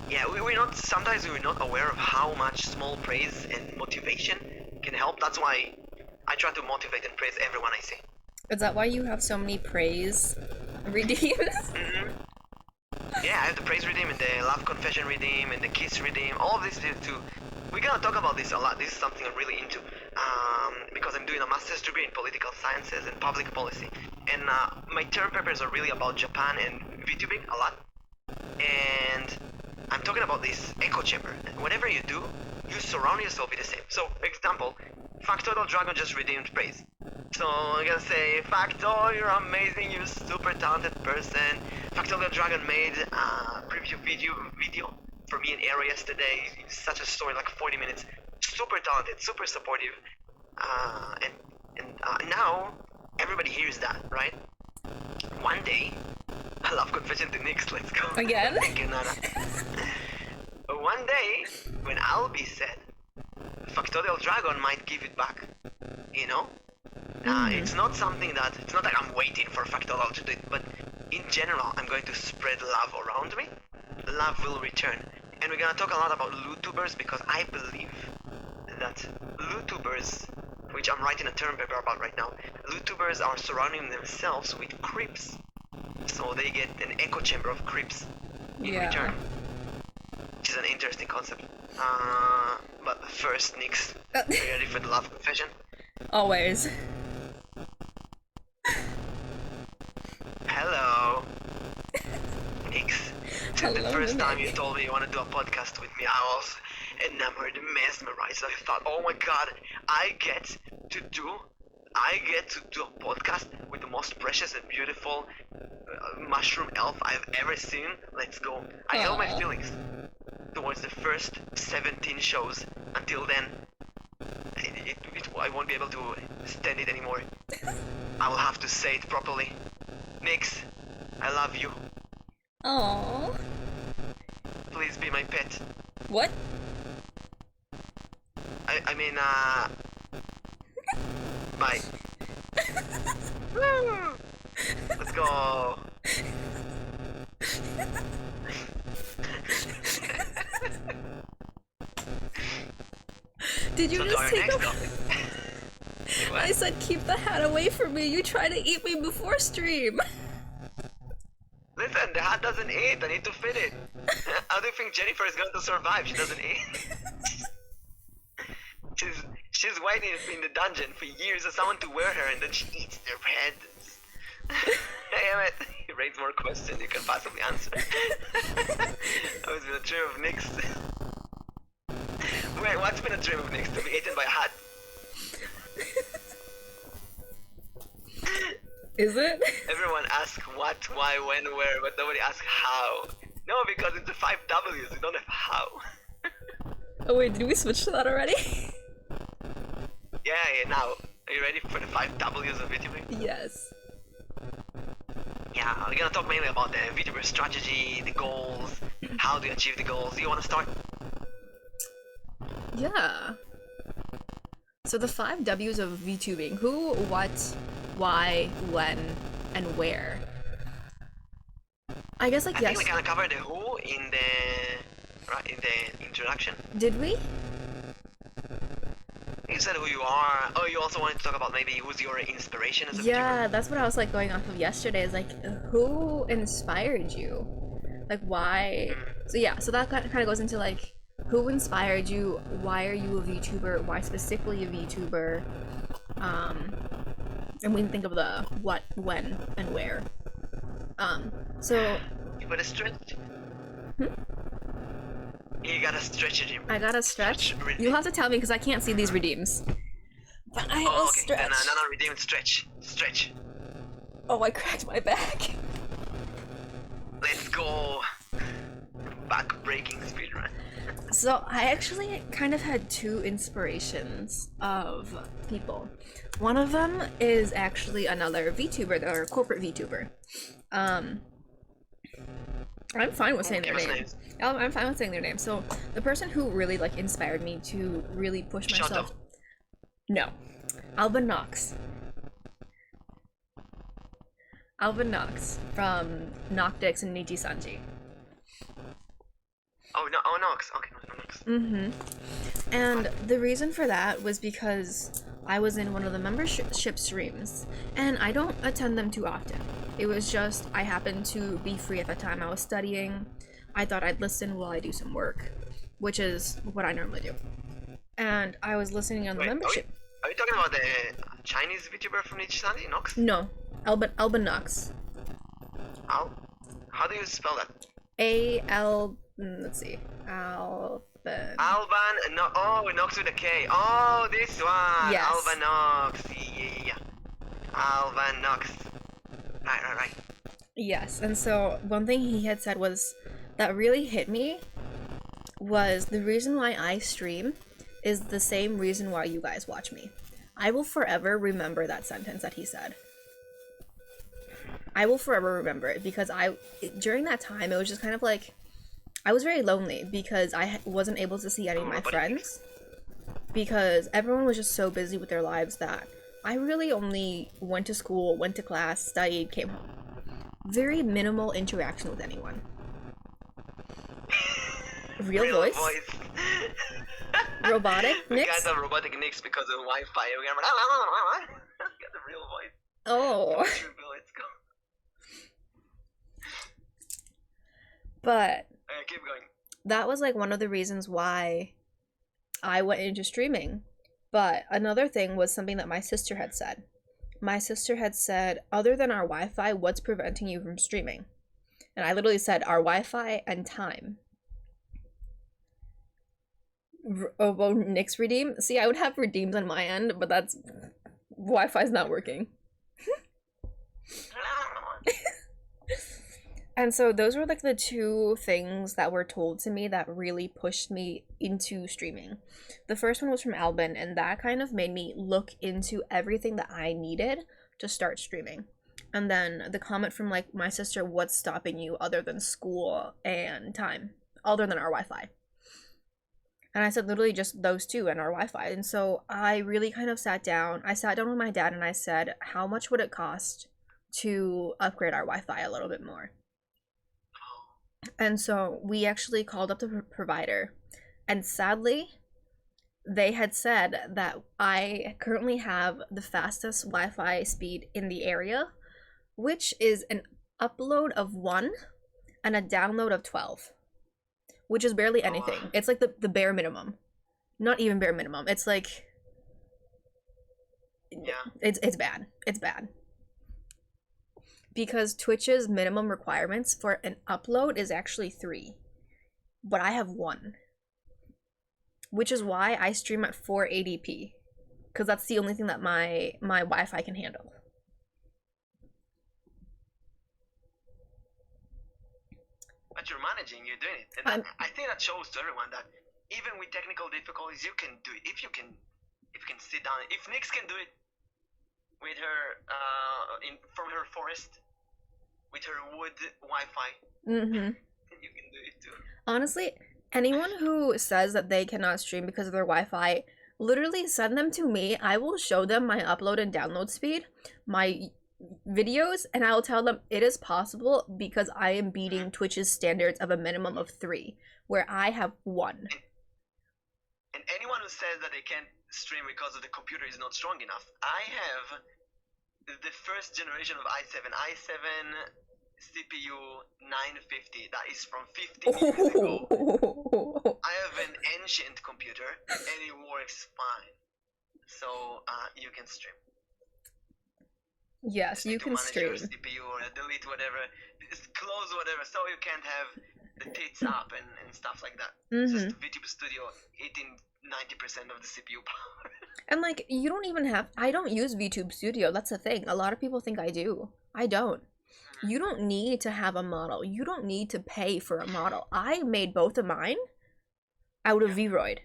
yeah, sometimes we're not aware of how much small praise and motivation can help. That's why I try to motivate and praise everyone I see. Is that why you have so many praise redeems? Yeah, I have the praise redeem and the love confession redeem and the kiss redeem, all of this too. We're gonna talk about this a lot. This is something I'm really into because I'm doing a master's degree in political sciences and public policy. And my term papers are really about Japan and VTubing a lot. And I'm talking about this echo chamber. Whatever you do, you surround yourself with the same. So, example, Factoidal Dragon just redeemed praise. So I'm gonna say, Factor, you're amazing, you're a super talented person. Factoidal Dragon made a preview video for me in Aero yesterday. It's such a story, like 40 minutes. Super talented, super supportive. And now, everybody hears that, right? One day, I love confession to Nyx, let's go. Again? Thank you, Nana. One day, when I'll be sad, Factorial Dragon might give it back, you know? It's not something that, it's not like I'm waiting for Factorial to do it, but in general, I'm going to spread love around me. Love will return. And we're gonna talk a lot about lootubers because I believe that lootubers, which I'm writing a term paper about right now, lootubers are surrounding themselves with creeps. So they get an echo chamber of creeps in return. which is an interesting concept. But first, Nyx, are you ready for the love confession? Always. Hello, Nyx. Since the Hello, first time Nick. you told me you want to do a podcast with me, I was enamored, mesmerized. I thought, oh my god, I get to do a podcast with the most precious and beautiful mushroom elf I've ever seen. Let's go. I held my feelings towards the first 17 shows. Until then, I won't be able to stand it anymore. I will have to say it properly. Nyx, I love you. Aww. Please be my pet. What? I mean, bye. Let's go. Did you So to just our take next a... topic. I said keep the hat away from me. You tried to eat me before stream. Listen, the hat doesn't eat. I need to fit it. How do you think Jennifer is going to survive? She doesn't eat. She's waiting in the dungeon for years for someone to wear her, and then she eats their head. Damn it! You raise more questions you can possibly answer. That was been a dream of Nyx. Wait, what's been a dream of Nyx? To be eaten by a hat? Is it? Everyone asks what, why, when, where, but nobody asks how. No, because it's the 5 W's, we don't have how. Oh wait, did we switch to that already? Yeah, now. Are you ready for the 5 W's of VTuber? Yes. Yeah, we're gonna talk mainly about the VTuber strategy, the goals, how to achieve the goals. Do you wanna start? Yeah. So the 5 W's of VTubing. Who, what, why, when, and where. I guess like I yes. think we kinda covered the who in the introduction. Did we? You said who you are. Oh, you also wanted to talk about maybe who's your inspiration as a Yeah, VTuber? that's what I was like going off of yesterday. Is like who inspired you? Like why? So yeah, so that kind of goes into like who inspired you? Why are you a VTuber? Why specifically a VTuber? And we can think of the what, when, and where. So You gotta stretch. You gotta stretch it. I gotta stretch. Redeem. You'll have to tell me because I can't see these redeems. But I will Oh, okay. stretch. Then no, redeem. Stretch. Stretch. Oh, I cracked my back. Let's go. Back-breaking speedrun. So I actually kind of had two inspirations of people. One of them is actually another VTuber, or corporate VTuber. I'm fine with saying their name. I'm fine with saying their name. So the person who really like inspired me to really push myself. No, Alban Knox. Alban Knox from Noctix and Nichi Sanji. Oh no! Oh Nox. Okay, Nox. Mm-hmm. And the reason for that was because I was in one of the membership streams, and I don't attend them too often. It was just I happened to be free at the time. I was studying. I thought I'd listen while I do some work, which is what I normally do. And I was listening on the membership. Are you talking about the Chinese VTuber from Nichishani, Nox? No, Alban Knox. How do you spell that? Let's see. Alban. Alban. No. Oh, Nox with a K. Oh, this one. Yes. Alban Nox. Yeah. Alban Nox. Right. Yes, and so one thing he had said was that really hit me was the reason why I stream is the same reason why you guys watch me. I will forever remember that sentence that he said. I will forever remember it because during that time it was just kind of like I was very lonely because I wasn't able to see any of my friends because everyone was just so busy with their lives that I really only went to school, went to class, studied, came home. Very minimal interaction with anyone. Real voice? Robotic We Nyx? got the robotic Nyx because of Wi-Fi. We got the real voice. Oh. Let's go. But Keep going. that was like one of the reasons why I went into streaming. But another thing was something that my sister had said. My sister had said, other than our Wi-Fi, what's preventing you from streaming? And I literally said, our Wi-Fi and time. Oh, well, Nyx redeem? See, I would have redeems on my end, but that's... Wi-Fi's not working. And so those were like the two things that were told to me that really pushed me into streaming. The first one was from Elboim, and that kind of made me look into everything that I needed to start streaming. And then the comment from like my sister, what's stopping you other than school and time, other than our Wi-Fi? And I said literally just those two and our Wi-Fi. And so I really kind of sat down with my dad and I said, how much would it cost to upgrade our Wi-Fi a little bit more? And so we actually called up the provider, and sadly, they had said that I currently have the fastest Wi-Fi speed in the area, which is an upload of 1 and a download of 12, which is barely anything. It's like the bare minimum. Not even bare minimum. It's like... Yeah. It's bad. It's bad. Because Twitch's minimum requirements for an upload is actually 3, but I have 1, which is why I stream at 480p, because that's the only thing that my Wi-Fi can handle. But you're managing, you're doing it, and I think that shows to everyone that even with technical difficulties, you can do it. If you can sit down, if Nyx can do it with her from her forest with her wood Wi-Fi, you can do it too. Honestly, anyone who says that they cannot stream because of their Wi-Fi, literally send them to me. I will show them my upload and download speed, my videos, and I will tell them it is possible because I am beating Twitch's standards of a minimum of 3, where I have 1. And anyone who says that they can't stream because of the computer is not strong enough, I have the first generation of i7 CPU 950 that is from 15 years ago. I have an ancient computer and it works fine, so you can stream. Yes, you can stream. Your CPU or delete whatever, just close whatever, so you can't have the tits up and stuff like that. Just VTuber Studio eating 90% of the CPU power. And like, you don't even have... I don't use VTube Studio. That's the thing. A lot of people think I do. I don't. You don't need to have a model. You don't need to pay for a model. I made both of mine out of Vroid.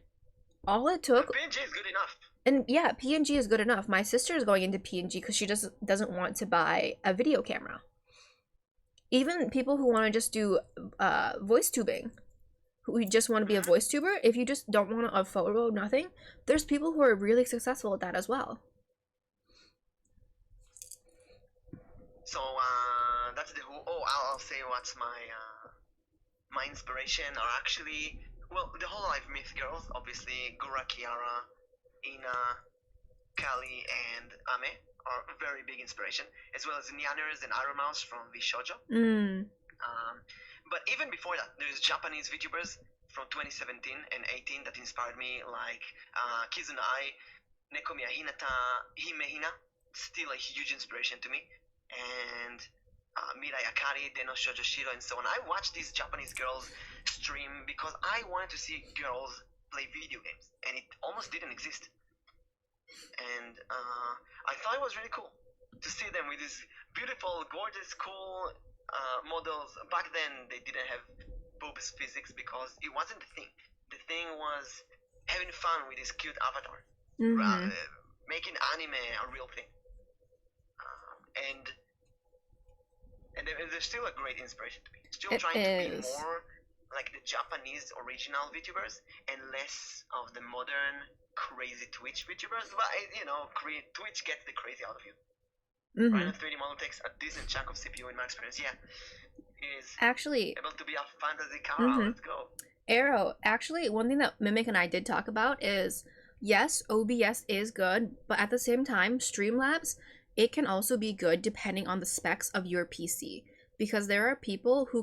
All it took... PNG is good enough. And yeah, PNG is good enough. My sister is going into PNG because she just doesn't want to buy a video camera. Even people who want to just do voice tubing, who just want to be a voice tuber, if you just don't want a photo, nothing, there's people who are really successful at that as well. So that's the whole... Oh, I'll say what's my inspiration are actually... Well, the whole Life Myth girls, obviously, Gura, Kiara, Ina, Kali, and Ame are a very big inspiration, as well as Nyanners and Iron Mouse from Vishojo. But even before that, there's Japanese VTubers from 2017 and 18 that inspired me, like Kizunai, Nekomiya Hinata, Hime Hina, still a huge inspiration to me, and Mirai Akari, Deno Shoujo, and so on. I watched these Japanese girls stream because I wanted to see girls play video games, and it almost didn't exist. And I thought it was really cool to see them with these beautiful, gorgeous, cool models. Back then, they didn't have boobs physics because it wasn't the thing. The thing was having fun with this cute avatar, making anime a real thing. And they're still a great inspiration to me. Still trying to be more like the Japanese original VTubers and less of the modern crazy Twitch VTubers. But you know, Twitch gets the crazy out of you. Right? A 3D model takes a decent chunk of CPU in my experience. Yeah, is actually able to be a fantasy car. Let's go. Arrow. Actually, one thing that Mimic and I did talk about is, yes, OBS is good, but at the same time, Streamlabs, it can also be good depending on the specs of your PC. because there are people who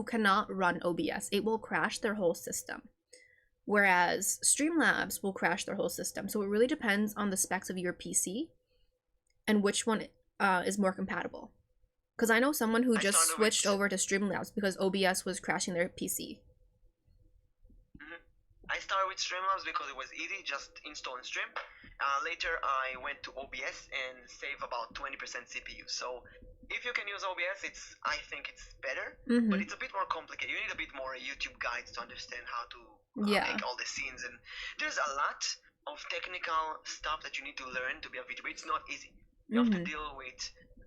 cannot run OBS. It will crash their whole system. Whereas Streamlabs will crash their whole system. So it really depends on the specs of your PC and which one is more compatible. Because I know someone who just switched over to Streamlabs because OBS was crashing their PC. I started with Streamlabs because it was easy, just install and stream. Later I went to OBS and save about 20% CPU. So if you can use OBS, I think it's better, but it's a bit more complicated. You need a bit more YouTube guides to understand how to make all the scenes, and there's a lot of technical stuff that you need to learn to be a VTuber. It's not easy. You have to deal with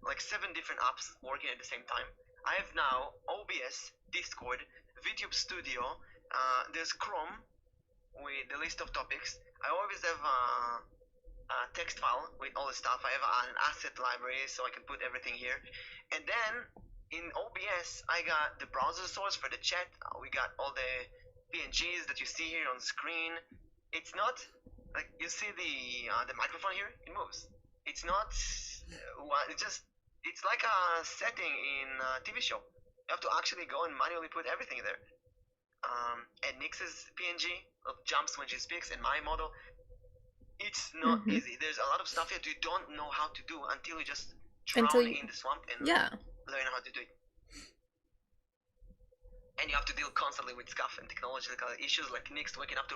like 7 different apps working at the same time. I have now OBS, Discord, VTube Studio, there's Chrome with the list of topics. I always have a text file with all the stuff. I have an asset library so I can put everything here. And then in OBS, I got the browser source for the chat. We got all the PNGs that you see here on screen. It's not like you see the microphone here. It moves. It's not. It's like a setting in a TV show. You have to actually go and manually put everything there. And Nyx's PNG jumps when she speaks, and my model. It's not easy. There's a lot of stuff that you don't know how to do until you just drown in the swamp and learn how to do it. And you have to deal constantly with stuff and technological issues like Nyx waking up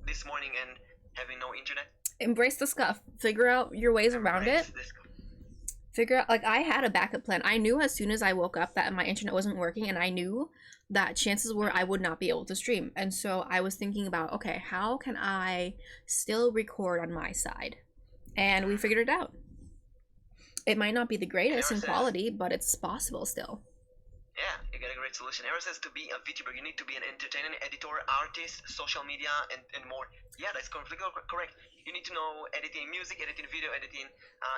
this morning and having no internet. Embrace the scuff. Figure out your ways around it. Figure out, like, I had a backup plan. I knew as soon as I woke up that my internet wasn't working, and I knew that chances were I would not be able to stream. And so I was thinking about, okay, how can I still record on my side? And we figured it out. It might not be the greatest in quality, but it's possible still. Yeah, you got a great solution. Ever says to be a VTuber, you need to be an entertainer, editor, artist, social media, and more. Yeah, that's completely correct. You need to know editing music, editing video, editing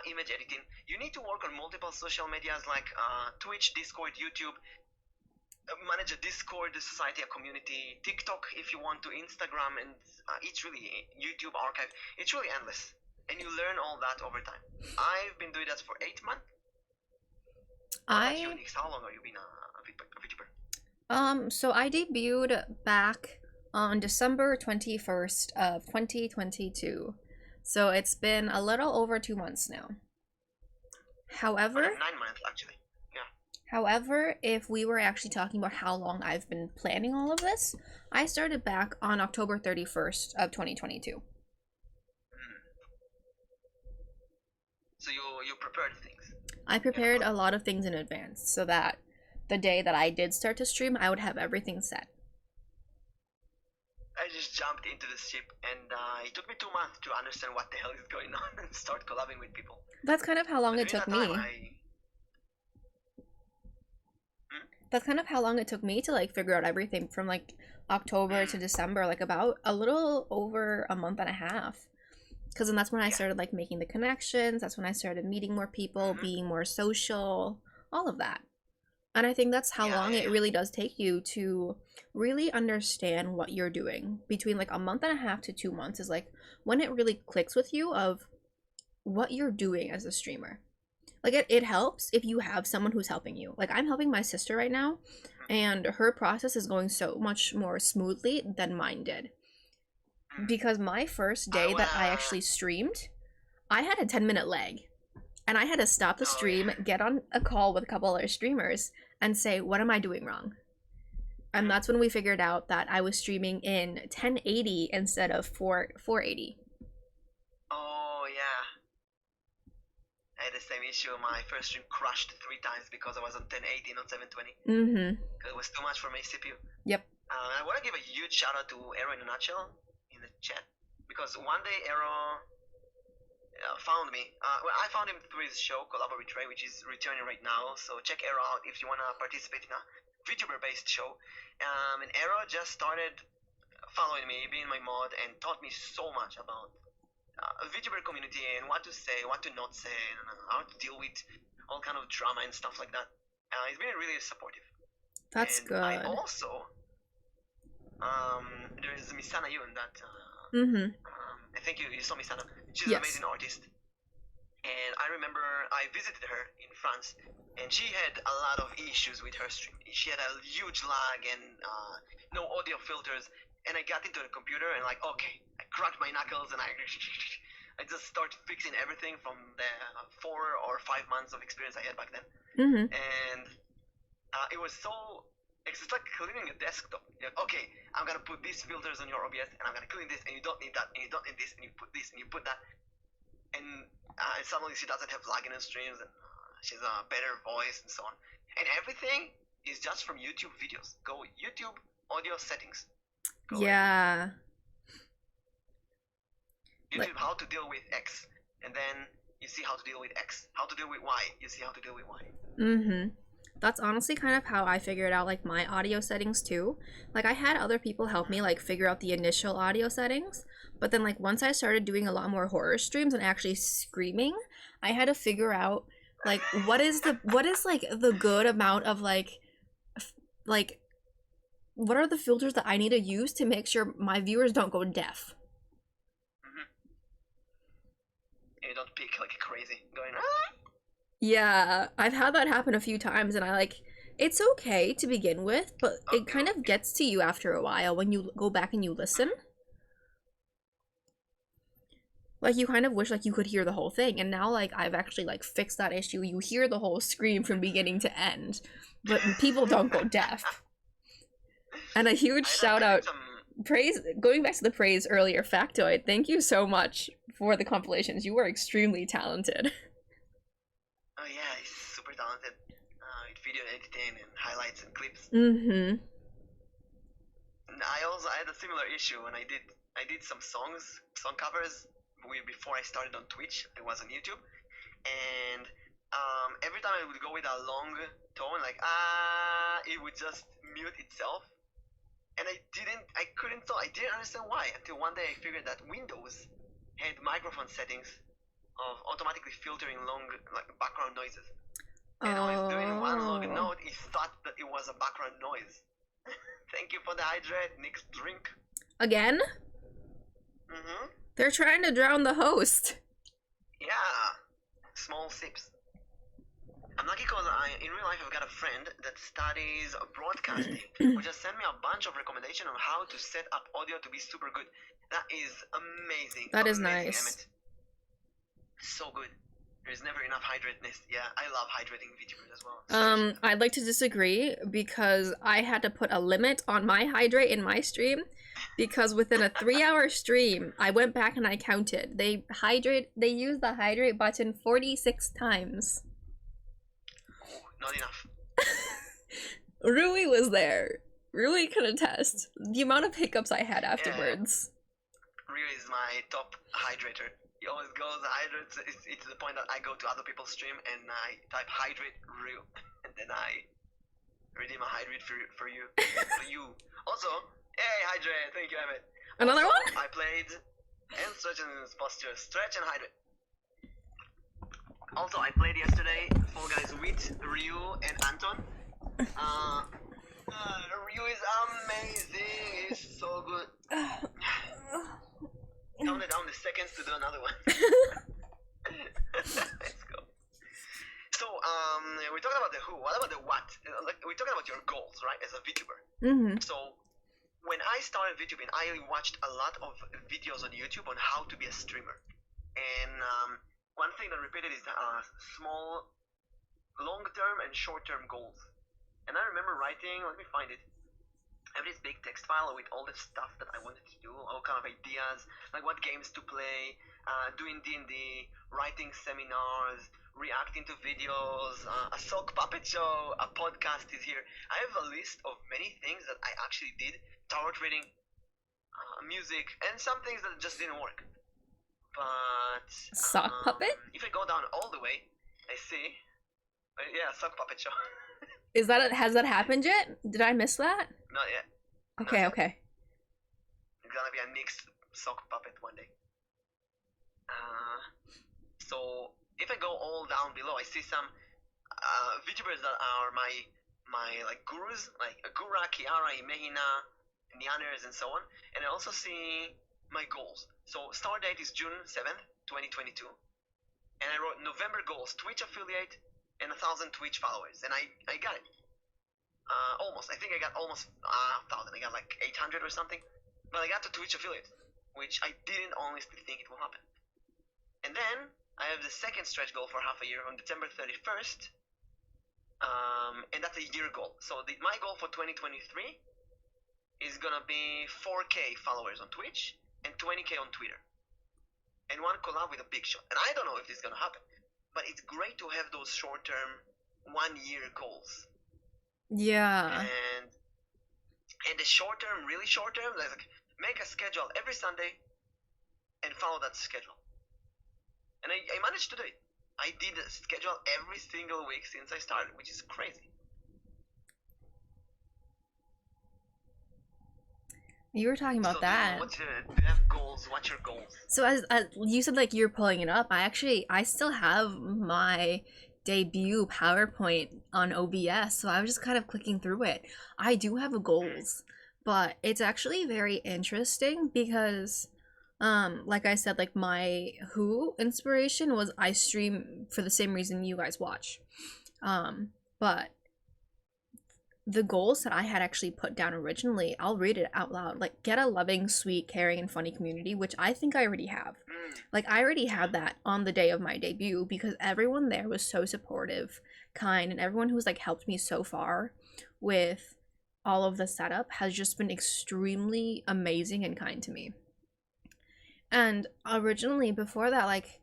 image editing. You need to work on multiple social medias like Twitch, Discord, YouTube. Manage a Discord, a society, a community, TikTok if you want to, Instagram, and it's really YouTube archive. It's really endless, and you learn all that over time. I've been doing that for 8 months. How long have you been a VTuber? So I debuted back on December 21st of 2022. So it's been a little over 2 months now. However, 9 months actually. However, if we were actually talking about how long I've been planning all of this, I started back on October 31st of 2022. So you prepared things? I prepared a lot of things in advance so that the day that I did start to stream, I would have everything set. I just jumped into the ship, and it took me 2 months to understand what the hell is going on and start collabing with people. That's kind of how long it took me. That's kind of how long it took me to like figure out everything from like October to December, like about a little over a month and a half. Because then that's when I started like making the connections. That's when I started meeting more people, being more social, all of that. And I think that's how long it really does take you to really understand what you're doing. Between like a month and a half to 2 months is like when it really clicks with you of what you're doing as a streamer. Like, it helps if you have someone who's helping you. Like, I'm helping my sister right now, and her process is going so much more smoothly than mine did. Because my first day that I actually streamed, I had a 10-minute lag. And I had to stop the stream, get on a call with a couple other streamers, and say, what am I doing wrong? And that's when we figured out that I was streaming in 1080 instead of 480. Oh, yeah. I had the same issue. My first stream crashed 3 times because I was on 1080, not 720. It was too much for my CPU. Yep. I want to give a huge shout out to Arrow in a nutshell in the chat, because one day Arrow found me. Well, I found him through his show Collaborate with Ray, which is returning right now. So check Arrow out if you want to participate in a VTuber-based show. And Arrow just started following me, being my mod, and taught me so much about a VTuber community and what to say, what to not say, and how to deal with all kind of drama and stuff like that. He's been really supportive. That's and good. I also, there is Misana Yun that, I think you saw Misana. She's an amazing artist. And I remember I visited her in France and she had a lot of issues with her stream. She had a huge lag and no audio filters. And I got into the computer and like, okay, I cracked my knuckles and I just started fixing everything from the 4 or 5 months of experience I had back then. Mm-hmm. And it was so, it's like cleaning a desktop. You're like, okay, I'm gonna put these filters on your OBS and I'm gonna clean this and you don't need that and you don't need this and you put this and you put that. And suddenly she doesn't have lag in her streams and she's a better voice and so on. And everything is just from YouTube videos. Go YouTube audio settings. Yeah. YouTube, how to deal with X, and then you see how to deal with X. How to deal with Y, you see how to deal with Y. Mm-hmm. That's honestly kind of how I figured out like my audio settings too. Like I had other people help me like figure out the initial audio settings, but then like once I started doing a lot more horror streams and actually screaming, I had to figure out like what is like the good amount of like what are the filters that I need to use to make sure my viewers don't go deaf? Mm-hmm. And you don't peak like crazy, going. Yeah, I've had that happen a few times, and it's okay to begin with, but it kind of gets to you after a while when you go back and you listen. Like, you kind of wish, like, you could hear the whole thing, and now, like, I've actually, like, fixed that issue. You hear the whole scream from beginning to end, but people don't go deaf. And a huge shout out, going back to the praise earlier, Factoid, thank you so much for the compilations. You were extremely talented. Oh yeah, he's super talented. With video editing and highlights and clips. Mm-hmm. And I had a similar issue when I did some song covers before I started on Twitch. It was on YouTube, and every time I would go with a long tone, like it would just mute itself, and I didn't understand why until one day I figured that Windows had microphone settings of automatically filtering long like background noises. And I was doing one long note, it thought that it was a background noise. Thank you for the hydrate, Nyx drink. Again? Mm-hmm. They're trying to drown the host. Yeah. Small sips. I'm lucky because in real life I've got a friend that studies broadcasting who just sent me a bunch of recommendations on how to set up audio to be super good. That is amazing. That is amazing, nice. Emmett. So good. There's never enough hydrateness. Yeah, I love hydrating VTubers as well. I'd like to disagree because I had to put a limit on my hydrate in my stream because within a 3-hour stream, I went back and I counted. They used the hydrate button 46 times. Not enough. Rui was there. Rui can attest. The amount of hiccups I had afterwards. Yeah. Rui is my top hydrator. He always goes hydrates. It's to the point that I go to other people's stream and I type hydrate Rui, and then I redeem a hydrate for you. For you. Also, hey hydrate, thank you, Emmett. Another also, one? I played and stretch and posture, stretch and hydrate. Also, I played yesterday Fall Guys with Ryu and Anton. Ryu is amazing. He's so good. Counted down the seconds to do another one. Let's go. So, we're talking about the who. What about the what? We're talking about your goals, right? As a VTuber. Mm-hmm. So, when I started VTubing, I watched a lot of videos on YouTube on how to be a streamer. And one thing that repeated is small, long-term and short-term goals. And I remember writing, let me find it. I have this big text file with all the stuff that I wanted to do, all kind of ideas, like what games to play, doing D&D, writing seminars, reacting to videos, a sock puppet show, a podcast is here. I have a list of many things that I actually did, tarot reading, music, and some things that just didn't work. But sock puppet? If I go down all the way, I see, yeah, sock puppet show. Has that happened yet? Did I miss that? Not yet. Okay, okay. It's gonna be a Nyx sock puppet one day. So if I go all down below, I see some VTubers that are my like gurus, like Agura, Kiara, Imehina, Nyanners, and so on. And I also see my goals. So start date is June 7th, 2022. And I wrote November goals, Twitch affiliate, and 1,000 Twitch followers, and I got it. Almost. I think I got almost 1,000. I got like 800 or something. But I got the Twitch affiliate, which I didn't honestly think it will happen. And then I have the second stretch goal for half a year on December 31st. And that's a year goal. So my goal for 2023 is gonna be 4K followers on Twitch and 20K on Twitter. And one collab with a big shot. And I don't know if this is gonna happen, but it's great to have those short-term, 1-year goals. Yeah. And the short-term, really short-term, like make a schedule every Sunday and follow that schedule. And I managed to do it. I did a schedule every single week since I started, which is crazy. You were talking about that. Do you have goals? What's your goals? So as you said, like you're pulling it up. I still have my debut PowerPoint on OBS, so I was just kind of clicking through it. I do have goals, but it's actually very interesting because like I said, like my Who inspiration was I stream for the same reason you guys watch. But the goals that I had actually put down originally, I'll read it out loud. Like, get a loving, sweet, caring, and funny community, which I think I already have. Like, I already had that on the day of my debut because everyone there was so supportive, kind, and everyone who's like helped me so far with all of the setup has just been extremely amazing and kind to me. And originally, before that, like,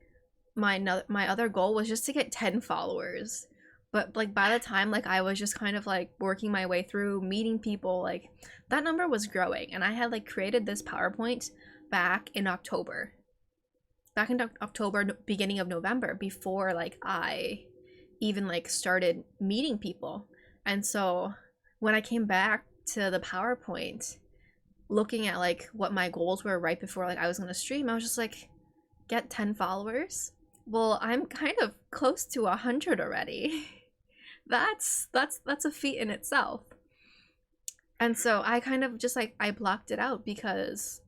my other goal was just to get 10 followers. But like by the time like I was just kind of like working my way through meeting people, like that number was growing, and I had like created this PowerPoint back in October, beginning of November, before like I even like started meeting people. And so when I came back to the PowerPoint, looking at like what my goals were right before like I was gonna stream, I was just like, get 10 followers. Well, I'm kind of close to 100 already. That's a feat in itself. And so I kind of just like I blocked it out because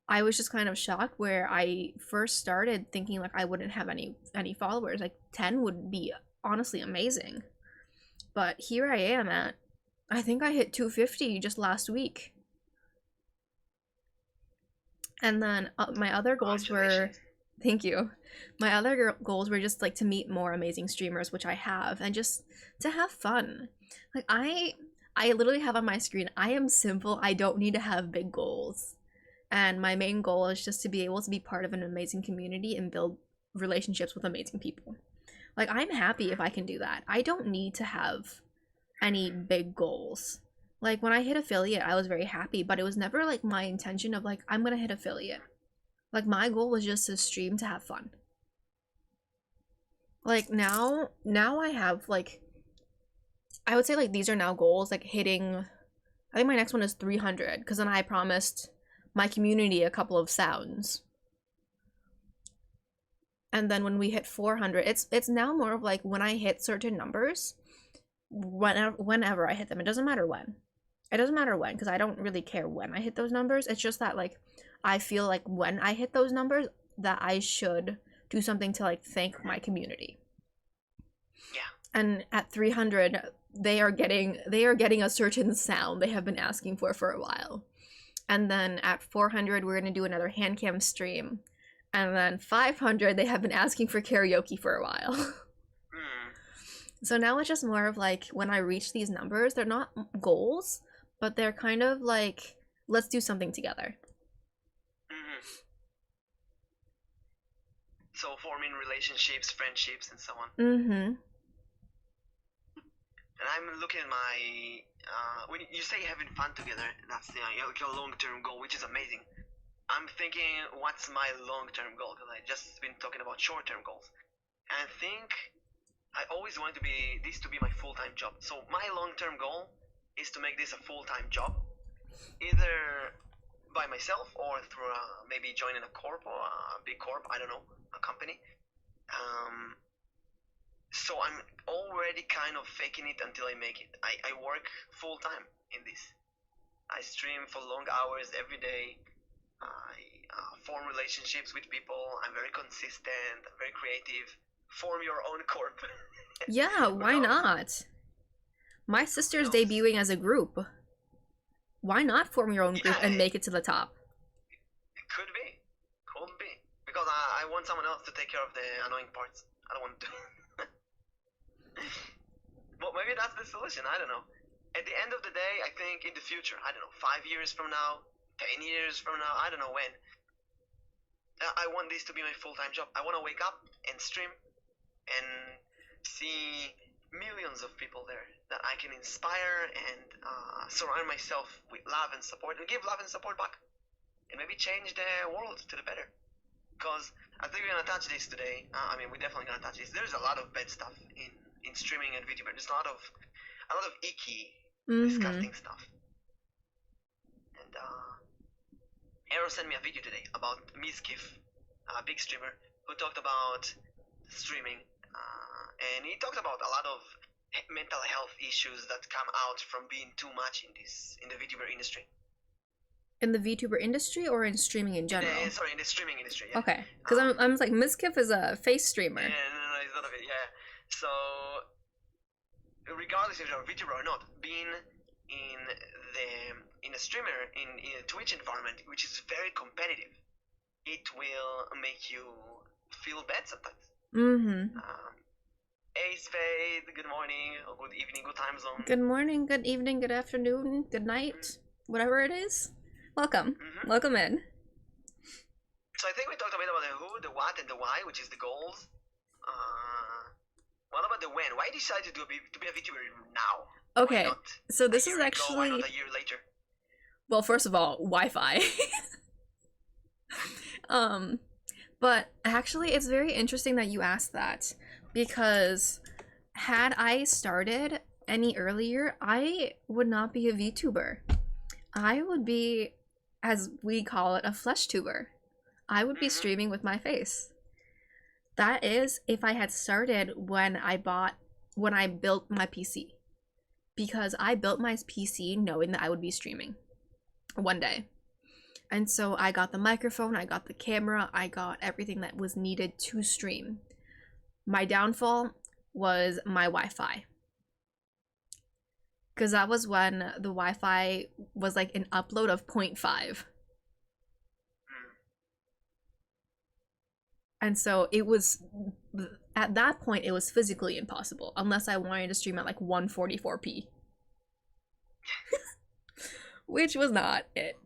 I was just kind of shocked where I first started thinking like I wouldn't have any followers. Like 10 would be honestly amazing. But here I am at, I think I hit 250 just last week. And then my other goals were, thank you. My other goals were just like to meet more amazing streamers, which I have, and just to have fun. Like I literally have on my screen, I am simple. I don't need to have big goals. And my main goal is just to be able to be part of an amazing community and build relationships with amazing people. Like I'm happy if I can do that. I don't need to have any big goals. Like when I hit affiliate, I was very happy, but it was never like my intention of like, I'm gonna hit affiliate. Like my goal was just to stream to have fun. Like now I have like, I would say like these are now goals, like hitting, I think my next one is 300, because then I promised my community a couple of sounds. And then when we hit 400, it's now more of like when I hit certain numbers, whenever I hit them, it doesn't matter when. It doesn't matter when, because I don't really care when I hit those numbers. It's just that like I feel like when I hit those numbers that I should do something to like thank my community. Yeah. And at 300, they are getting a certain sound they have been asking for a while. And then at 400, we're going to do another hand cam stream. And then 500, they have been asking for karaoke for a while. So now it's just more of like, when I reach these numbers, they're not goals, but they're kind of like, let's do something together. So forming relationships, friendships, and so on. And I'm looking at my, when you say having fun together, that's like your long-term goal, which is amazing. I'm thinking, what's my long-term goal? Because I just been talking about short-term goals. And I think I always want this to be my full-time job. So my long-term goal is to make this a full-time job, either by myself or through maybe joining a corp or a big corp, I don't know, a company. So I'm already kind of faking it until I make it. I work full-time in this. I stream for long hours every day. I form relationships with people. I'm very consistent, very creative, form your own corp. Yeah, why not? My sister's debuting as a group. Why not form your own group and make it to the top? Could be. Because I want someone else to take care of the annoying parts. I don't want to. But maybe that's the solution. I don't know. At the end of the day, I think in the future, I don't know, 5 years from now, 10 years from now, I don't know when, I want this to be my full-time job. I want to wake up and stream and see millions of people there that I can inspire and surround myself with love and support and give love and support back. And maybe change the world to the better. Because I think we're going to touch this today. We're definitely going to touch this. There's a lot of bad stuff in streaming and VTuber. There's a lot of icky, disgusting stuff. And Arrow sent me a video today about Mizkif, a big streamer, who talked about streaming. And he talked about a lot of mental health issues that come out from being too much in the VTuber industry. In the VTuber industry or in streaming in general? In the streaming industry, yeah. Okay, because I'm like, Mizkif is a face streamer. Yeah, no, he's not a bit, yeah. So, regardless if you're a VTuber or not, being in a streamer, in a Twitch environment, which is very competitive, it will make you feel bad sometimes. Hey, Spade, good morning, or good evening, good time zone. Good morning, good evening, good afternoon, good night, whatever it is. Welcome. Welcome in. So I think we talked a bit about the who, the what, and the why, which is the goals. What about the when? Why decide to be a VTuber now? Okay, so this is actually... Why not a year later? Well, first of all, Wi-Fi. But actually, it's very interesting that you asked that, because had I started any earlier, I would not be a VTuber. I would be, as we call it, a flesh tuber. I would be streaming with my face. That is if I had started when I built my PC. Because I built my PC knowing that I would be streaming one day. And so I got the microphone, I got the camera, I got everything that was needed to stream. My downfall was my Wi-Fi. Because that was when the Wi-Fi was like an upload of 0.5. And so it was, at that point, it was physically impossible. Unless I wanted to stream at like 144p. Which was not it.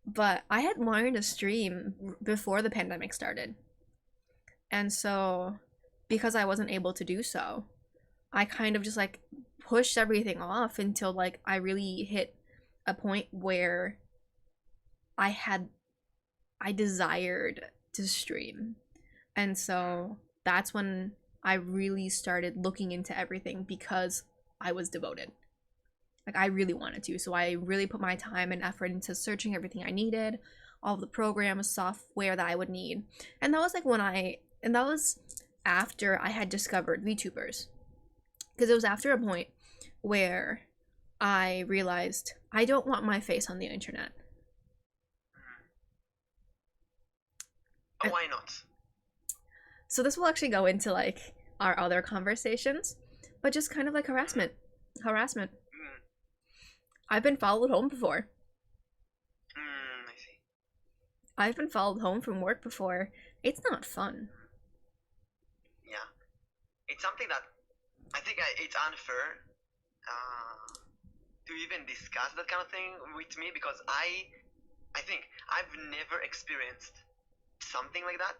But I had wanted to stream before the pandemic started. And so, because I wasn't able to do so, I kind of just like pushed everything off until like I really hit a point where I desired to stream. And so that's when I really started looking into everything, because I was devoted. Like, I really wanted to. So I really put my time and effort into searching everything I needed, all the programs, software that I would need. And that was like that was after I had discovered VTubers. Because it was after a point where I realized I don't want my face on the internet. Why not? So this will actually go into like our other conversations, but just kind of like harassment. I've been followed home before. I see. I've been followed home from work before. It's not fun. Yeah. It's something that I think it's unfair to even discuss that kind of thing with me, because I think I've never experienced something like that,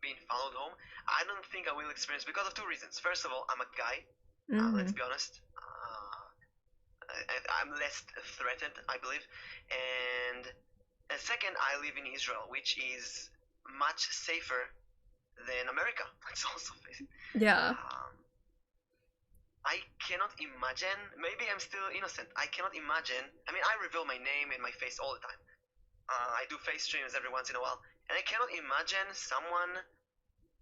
being followed home. I don't think I will experience, because of two reasons. First of all, I'm a guy. Let's be honest. I'm less threatened, I believe. And second, I live in Israel, which is much safer than America. Let's also face it. Yeah. I cannot imagine, maybe I'm still innocent, I cannot imagine, I mean, I reveal my name and my face all the time. I do face streams every once in a while, and I cannot imagine someone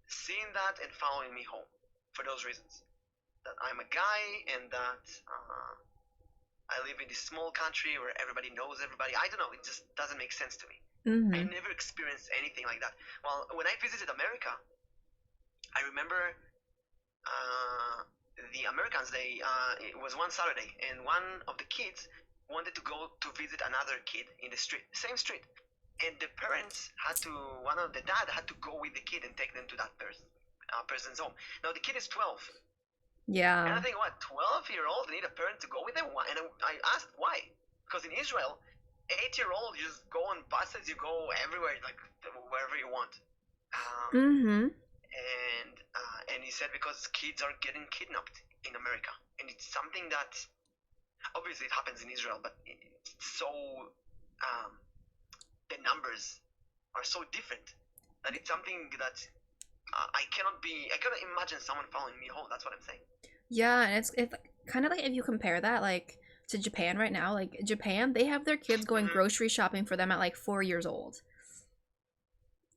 seeing that and following me home for those reasons. That I'm a guy, and that I live in this small country where everybody knows everybody. I don't know, it just doesn't make sense to me. I never experienced anything like that. Well, when I visited America, I remember the Americans. It was one Saturday, and one of the kids wanted to go to visit another kid in the street, same street, and the parents the dad had to go with the kid and take them to that person's home. Now the kid is 12. Yeah. And I think, what, 12-year-old need a parent to go with them? Why? And I asked why. Because in Israel, 8-year-old, you just go on buses, you go everywhere, like wherever you want. And he said because kids are getting kidnapped in America, and it's something that obviously it happens in Israel, but it's so the numbers are so different that it's something that I cannot imagine someone following me home. That's what I'm saying. Yeah, and it's kind of like if you compare that like to Japan right now, like Japan, they have their kids going grocery shopping for them at like 4 years old.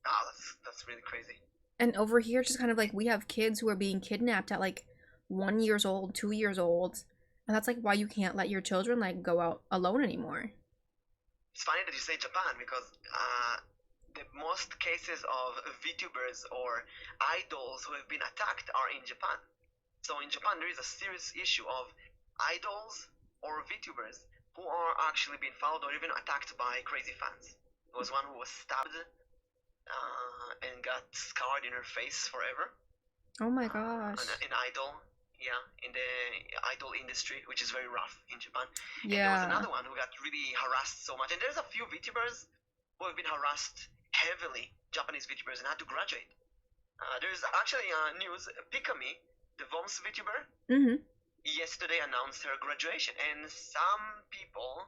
Oh, that's really crazy. And over here, just kind of like we have kids who are being kidnapped at like 1 years old, 2 years old, and that's like why you can't let your children like go out alone anymore. It's funny that you say Japan because the most cases of VTubers or idols who have been attacked are in Japan. So in Japan, there is a serious issue of idols or VTubers who are actually being followed or even attacked by crazy fans. There was one who was stabbed and got scarred in her face forever. Oh my gosh. An idol, in the idol industry, which is very rough in Japan. Yeah. And there was another one who got really harassed so much. And there's a few VTubers who have been harassed heavily, Japanese VTubers, and had to graduate. There's actually news, Pikami, the Voms VTuber, yesterday announced her graduation, and some people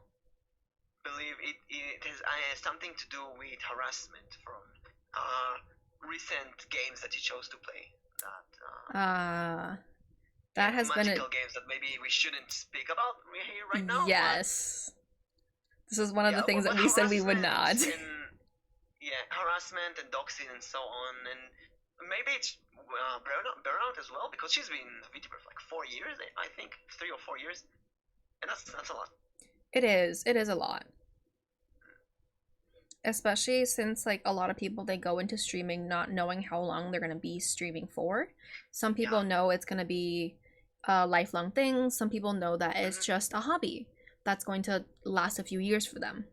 believe it has something to do with harassment from recent games that she chose to play. That has been magical games that maybe we shouldn't speak about here right now. Yes. This is one of the things that we said we would not. Harassment and doxing and so on, and maybe it's burnout as well, because she's been a VTuber for like 4 years, I think 3 or 4 years, and that's a lot. It is a lot, especially since like a lot of people, they go into streaming not knowing how long they're gonna be streaming for. Some people know it's gonna be a lifelong thing. Some people know that it's just a hobby that's going to last a few years for them.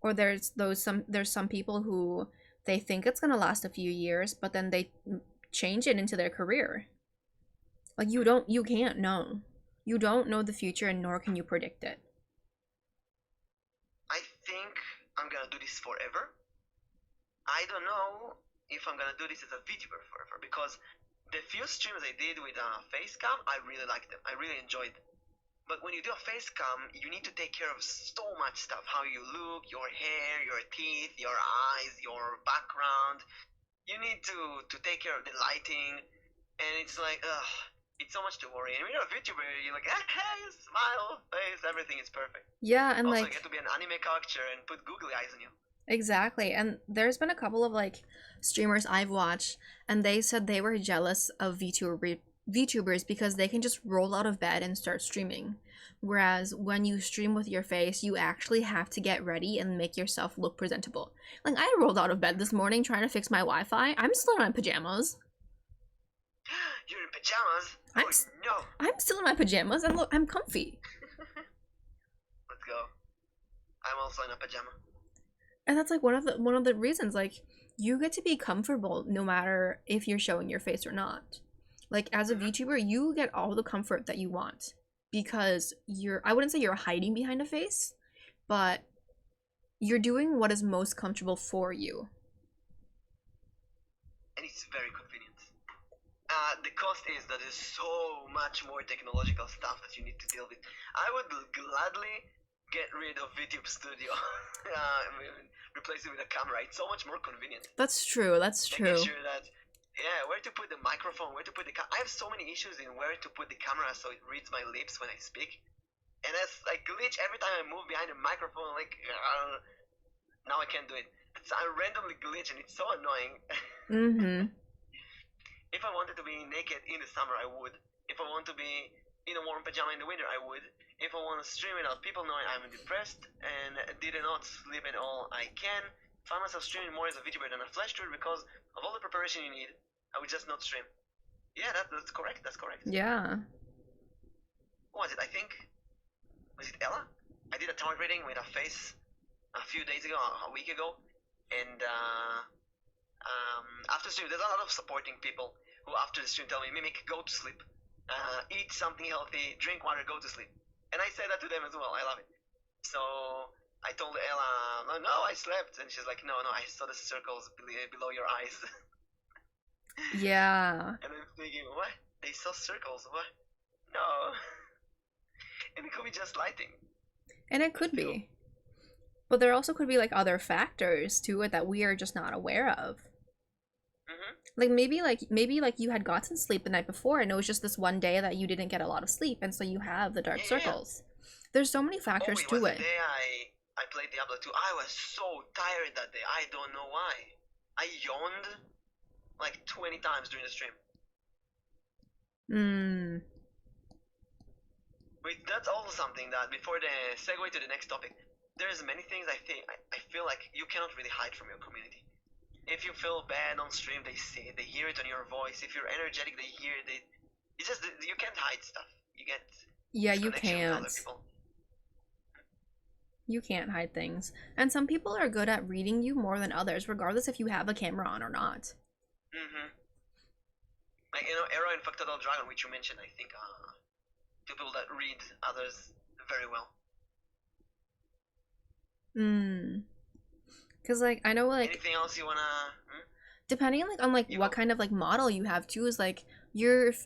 Or there's some people who they think it's gonna last a few years, but then they change it into their career. Like you can't know. You don't know the future, and nor can you predict it. I think I'm gonna do this forever. I don't know if I'm gonna do this as a VTuber forever, because the few streams I did with face cam, I really liked them. I really enjoyed them. But when you do a face cam, you need to take care of so much stuff. How you look, your hair, your teeth, your eyes, your background. You need to take care of the lighting. And it's like, it's so much to worry. And when you're a VTuber, you're like, hey, smile, face, everything is perfect. Yeah, and also, like... you get to be an anime character and put googly eyes on you. Exactly. And there's been a couple of like streamers I've watched, and they said they were jealous of VTubers because they can just roll out of bed and start streaming. Whereas when you stream with your face, you actually have to get ready and make yourself look presentable. Like, I rolled out of bed this morning trying to fix my Wi-Fi. I'm still in my pajamas. You're in pajamas? No. I'm still in my pajamas, and look, I'm comfy. Let's go. I'm also in a pajama. And that's like one of the reasons, like, you get to be comfortable no matter if you're showing your face or not. Like, as a VTuber, you get all the comfort that you want, because I wouldn't say you're hiding behind a face, but you're doing what is most comfortable for you. And it's very convenient. The cost is that there's so much more technological stuff that you need to deal with. I would gladly get rid of VTube Studio, replace it with a camera. It's so much more convenient. That's true. Making sure that, where to put the microphone, where to put the I have so many issues in where to put the camera so it reads my lips when I speak. And that's like glitch every time I move behind a microphone, like, now I can't do it. I randomly glitch and it's so annoying. If I wanted to be naked in the summer, I would. If I want to be in a warm pajama in the winter, I would. If I want to stream without people knowing I'm depressed and did not sleep at all, I can. Find myself streaming more as a VTuber than a Flash tour because of all the preparation you need. I would just not stream. Yeah, that's correct. That's correct. Yeah. What was it? I think was it Ella? I did a tarot reading with a face a few days ago, a week ago, and after stream, there's a lot of supporting people who after the stream tell me, Mimic, go to sleep, eat something healthy, drink water, go to sleep, and I say that to them as well. I love it. So I told Ella, no, I slept, and she's like, no, I saw the circles below your eyes. Yeah. And I'm thinking, what? They saw circles? What? No. And it could be just lighting. And it could be. But there also could be like other factors to it that we are just not aware of. Like maybe you had gotten sleep the night before and it was just this one day that you didn't get a lot of sleep and so you have the dark circles. There's so many factors to it. The day I played Diablo 2, I was so tired that day. I don't know why. I yawned like 20 times during the stream. Wait, that's also something that before the segue to the next topic, there's many things I feel like you cannot really hide from your community. If you feel bad on stream, they see it, they hear it on your voice. If you're energetic, they hear it. It's just you can't hide stuff. You get you can't. You can't hide things. And some people are good at reading you more than others, regardless if you have a camera on or not. Like Arrow and Factadal Dragon, which you mentioned, I think two people that read others very well. Cause like I know like anything else you wanna depending on what kind of like model you have too is like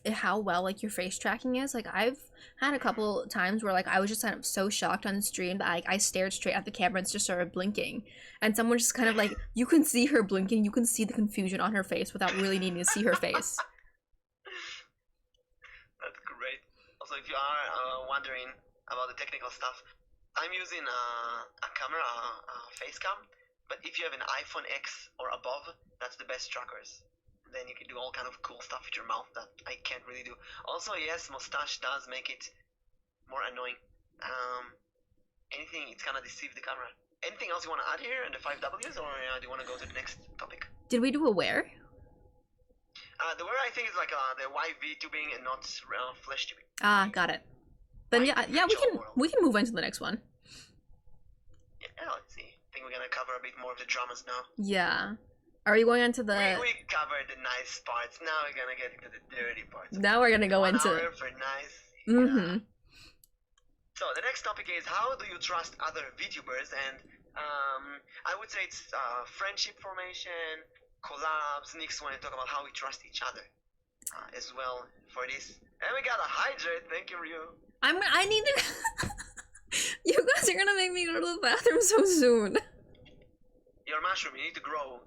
how well like your face tracking is. Like I've had a couple times where like I was just kind of so shocked on stream that like I stared straight at the camera and just started blinking, and someone just kind of like you can see her blinking, you can see the confusion on her face without really needing to see her face. That's great. Also, if you are wondering about the technical stuff, I'm using a camera, a face cam. But if you have an iPhone X or above, that's the best trackers. Then you can do all kind of cool stuff with your mouth that I can't really do. Also, yes, mustache does make it more annoying. Anything, it's gonna deceive the camera. Anything else you want to add here in the 5Ws, or do you want to go to the next topic? Did we do a where? The where I think is like the Vtubing and not flesh tubing. Got it. Then yeah, we can move on to the next one. Yeah, let's see. I think we're gonna cover a bit more of the dramas now. Yeah. Are we going into the... We covered the nice parts. Now we're gonna get into the dirty parts. Now we're gonna go into... 1 hour for nice. So the next topic is how do you trust other VTubers? And I would say it's friendship formation, collabs. Nyx want to talk about how we trust each other as well for this. And we got a hydrate. Thank you, Ryu. I need to... You guys are gonna make me go to the bathroom so soon. Your mushroom, you need to grow.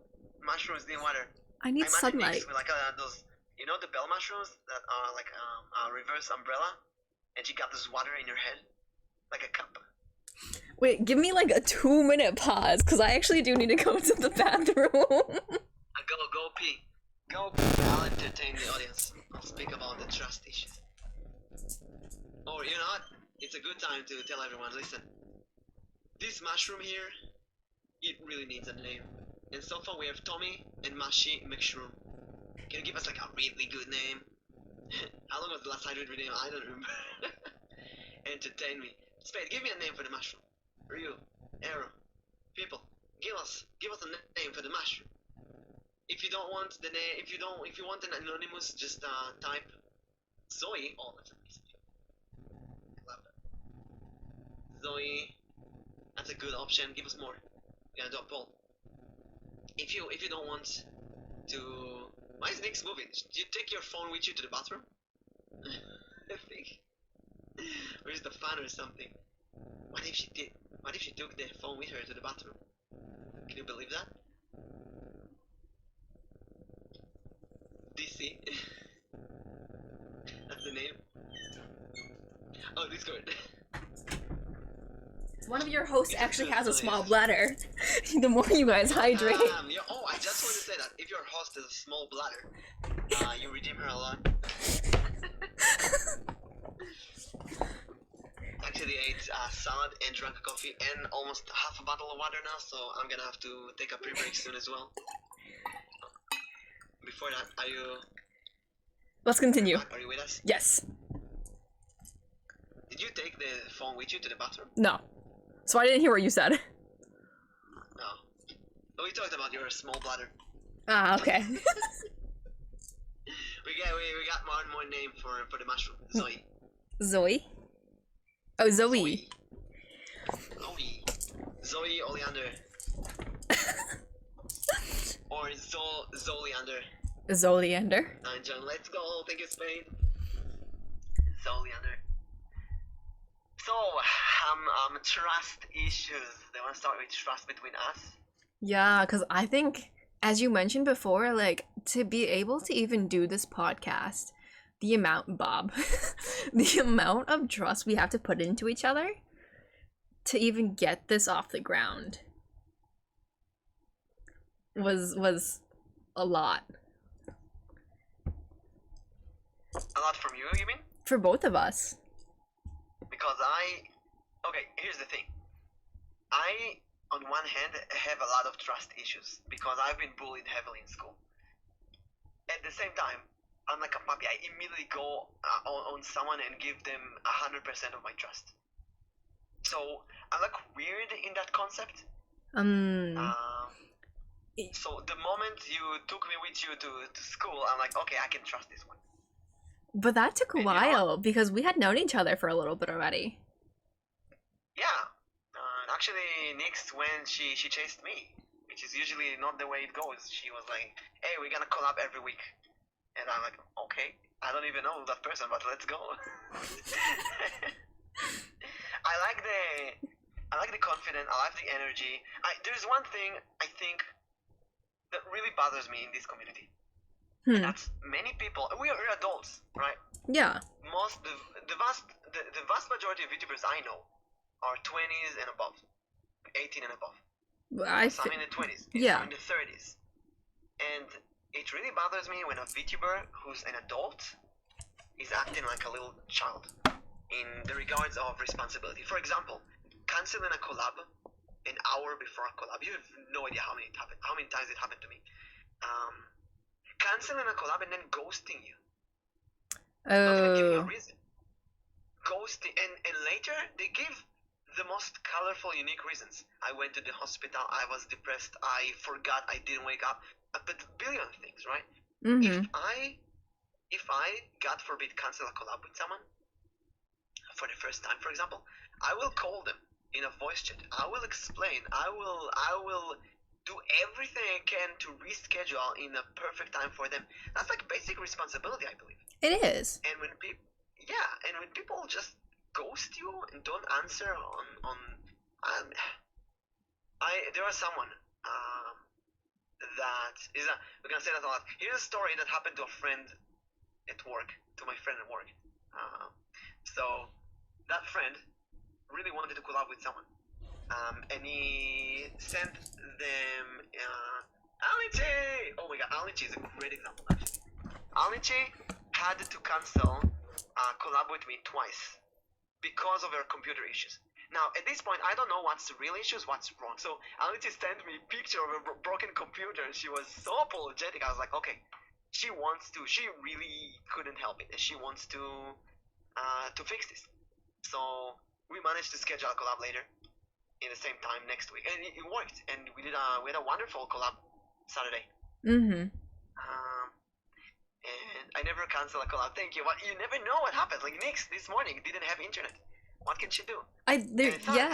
Mushrooms need water. I need sunlight. Like those, you know, the bell mushrooms that are like a reverse umbrella, and you got this water in your head, like a cup. Wait, give me like a 2-minute pause, because I actually do need to go to the bathroom. Go pee. Go pee. I'll entertain the audience. I'll speak about the trust issue. Or you know what? It's a good time to tell everyone, listen, this mushroom here, it really needs a name. And so far we have Tommy and Mashi Mushroom. Can you give us like a really good name? How long was the last hydrate video? I don't remember. Entertain me. Spade, give me a name for the mushroom. Ryu, Arrow, people, give us a name for the mushroom. If you don't want the name, if you want an anonymous, just type Zoe. Oh, that's amazing. Zoe, that's a good option. Give us more. We're gonna do a poll. If you don't want to, why is Nyx moving? Did you take your phone with you to the bathroom? I think. Where's the fan or something? What if she did? What if she took the phone with her to the bathroom? Can you believe that? DC. That's the name. Oh, Discord. One of your hosts actually has a small bladder. The more you guys hydrate. I just want to say that if your host has a small bladder, you redeem her a lot. Actually ate salad and drank coffee and almost half a bottle of water now, so I'm gonna have to take a pre-break soon as well. before that, are you Let's continue. back? Are you with us? Yes. Did you take the phone with you to the bathroom? No. So I didn't hear what you said. No. Oh, we talked about your small bladder. Ah, okay. We got one more name for the mushroom. Zoe. Zoe? Oh, Zoe. Zoe Oleander. Or Zoleander. Zoleander. And John, let's go. Thank you, Spain. Zoleander. So, trust issues. They want to start with trust between us. Yeah, because I think, as you mentioned before, like, to be able to even do this podcast, the amount, Bob, the amount of trust we have to put into each other to even get this off the ground was a lot. A lot from you mean? For both of us. Because okay, here's the thing. I, on one hand, have a lot of trust issues because I've been bullied heavily in school. At the same time, I'm like a puppy. I immediately go on someone and give them 100% of my trust. So I'm like weird in that concept. So the moment you took me with you to school, I'm like, okay, I can trust this one. But that took a while because we had known each other for a little bit already. Yeah. Actually, Nyx, when she chased me, which is usually not the way it goes, she was like, hey, we're gonna collab every week. And I'm like, okay, I don't even know that person, but let's go. I like the confidence, I like the energy. There's one thing I think that really bothers me in this community. And that's many people. We are adults, right? Yeah. The vast majority of YouTubers I know are 20s and above, 18 and above. Some in the 20s, some in the 30s, and it really bothers me when a VTuber who's an adult is acting like a little child in the regards of responsibility. For example, canceling a collab an hour before a collab. You have no idea how many times it happened to me. Canceling a collab and then ghosting you. Not even giving a reason. Ghosting, and later they give the most colorful, unique reasons. I went to the hospital, I was depressed, I forgot, I didn't wake up. But a billion things, right? Mm-hmm. If I, God forbid, cancel a collab with someone for the first time, for example, I will call them in a voice chat. I will explain. I will do everything I can to reschedule in a perfect time for them. That's like basic responsibility, I believe. It is. And when people just ghost you and don't answer there was someone that is we're gonna say that a lot. Here's a story that happened to a friend at work, to my friend at work. So that friend really wanted to collab with someone. And he sent them Alichi! Oh my god, Alichi is a great example actually. Alichi had to cancel collab with me twice because of her computer issues. Now, at this point, I don't know what's the real issues, what's wrong. So Alichi sent me a picture of a broken computer and she was so apologetic. I was like, okay, she really couldn't help it. And she wants to fix this. So we managed to schedule a collab later in the same time next week, and it worked. And we had a wonderful collab Saturday. Mm-hmm. And I never cancel a collab. Thank you. But you never know what happens. Like Nyx this morning didn't have internet. What can she do? Is Nyx gonna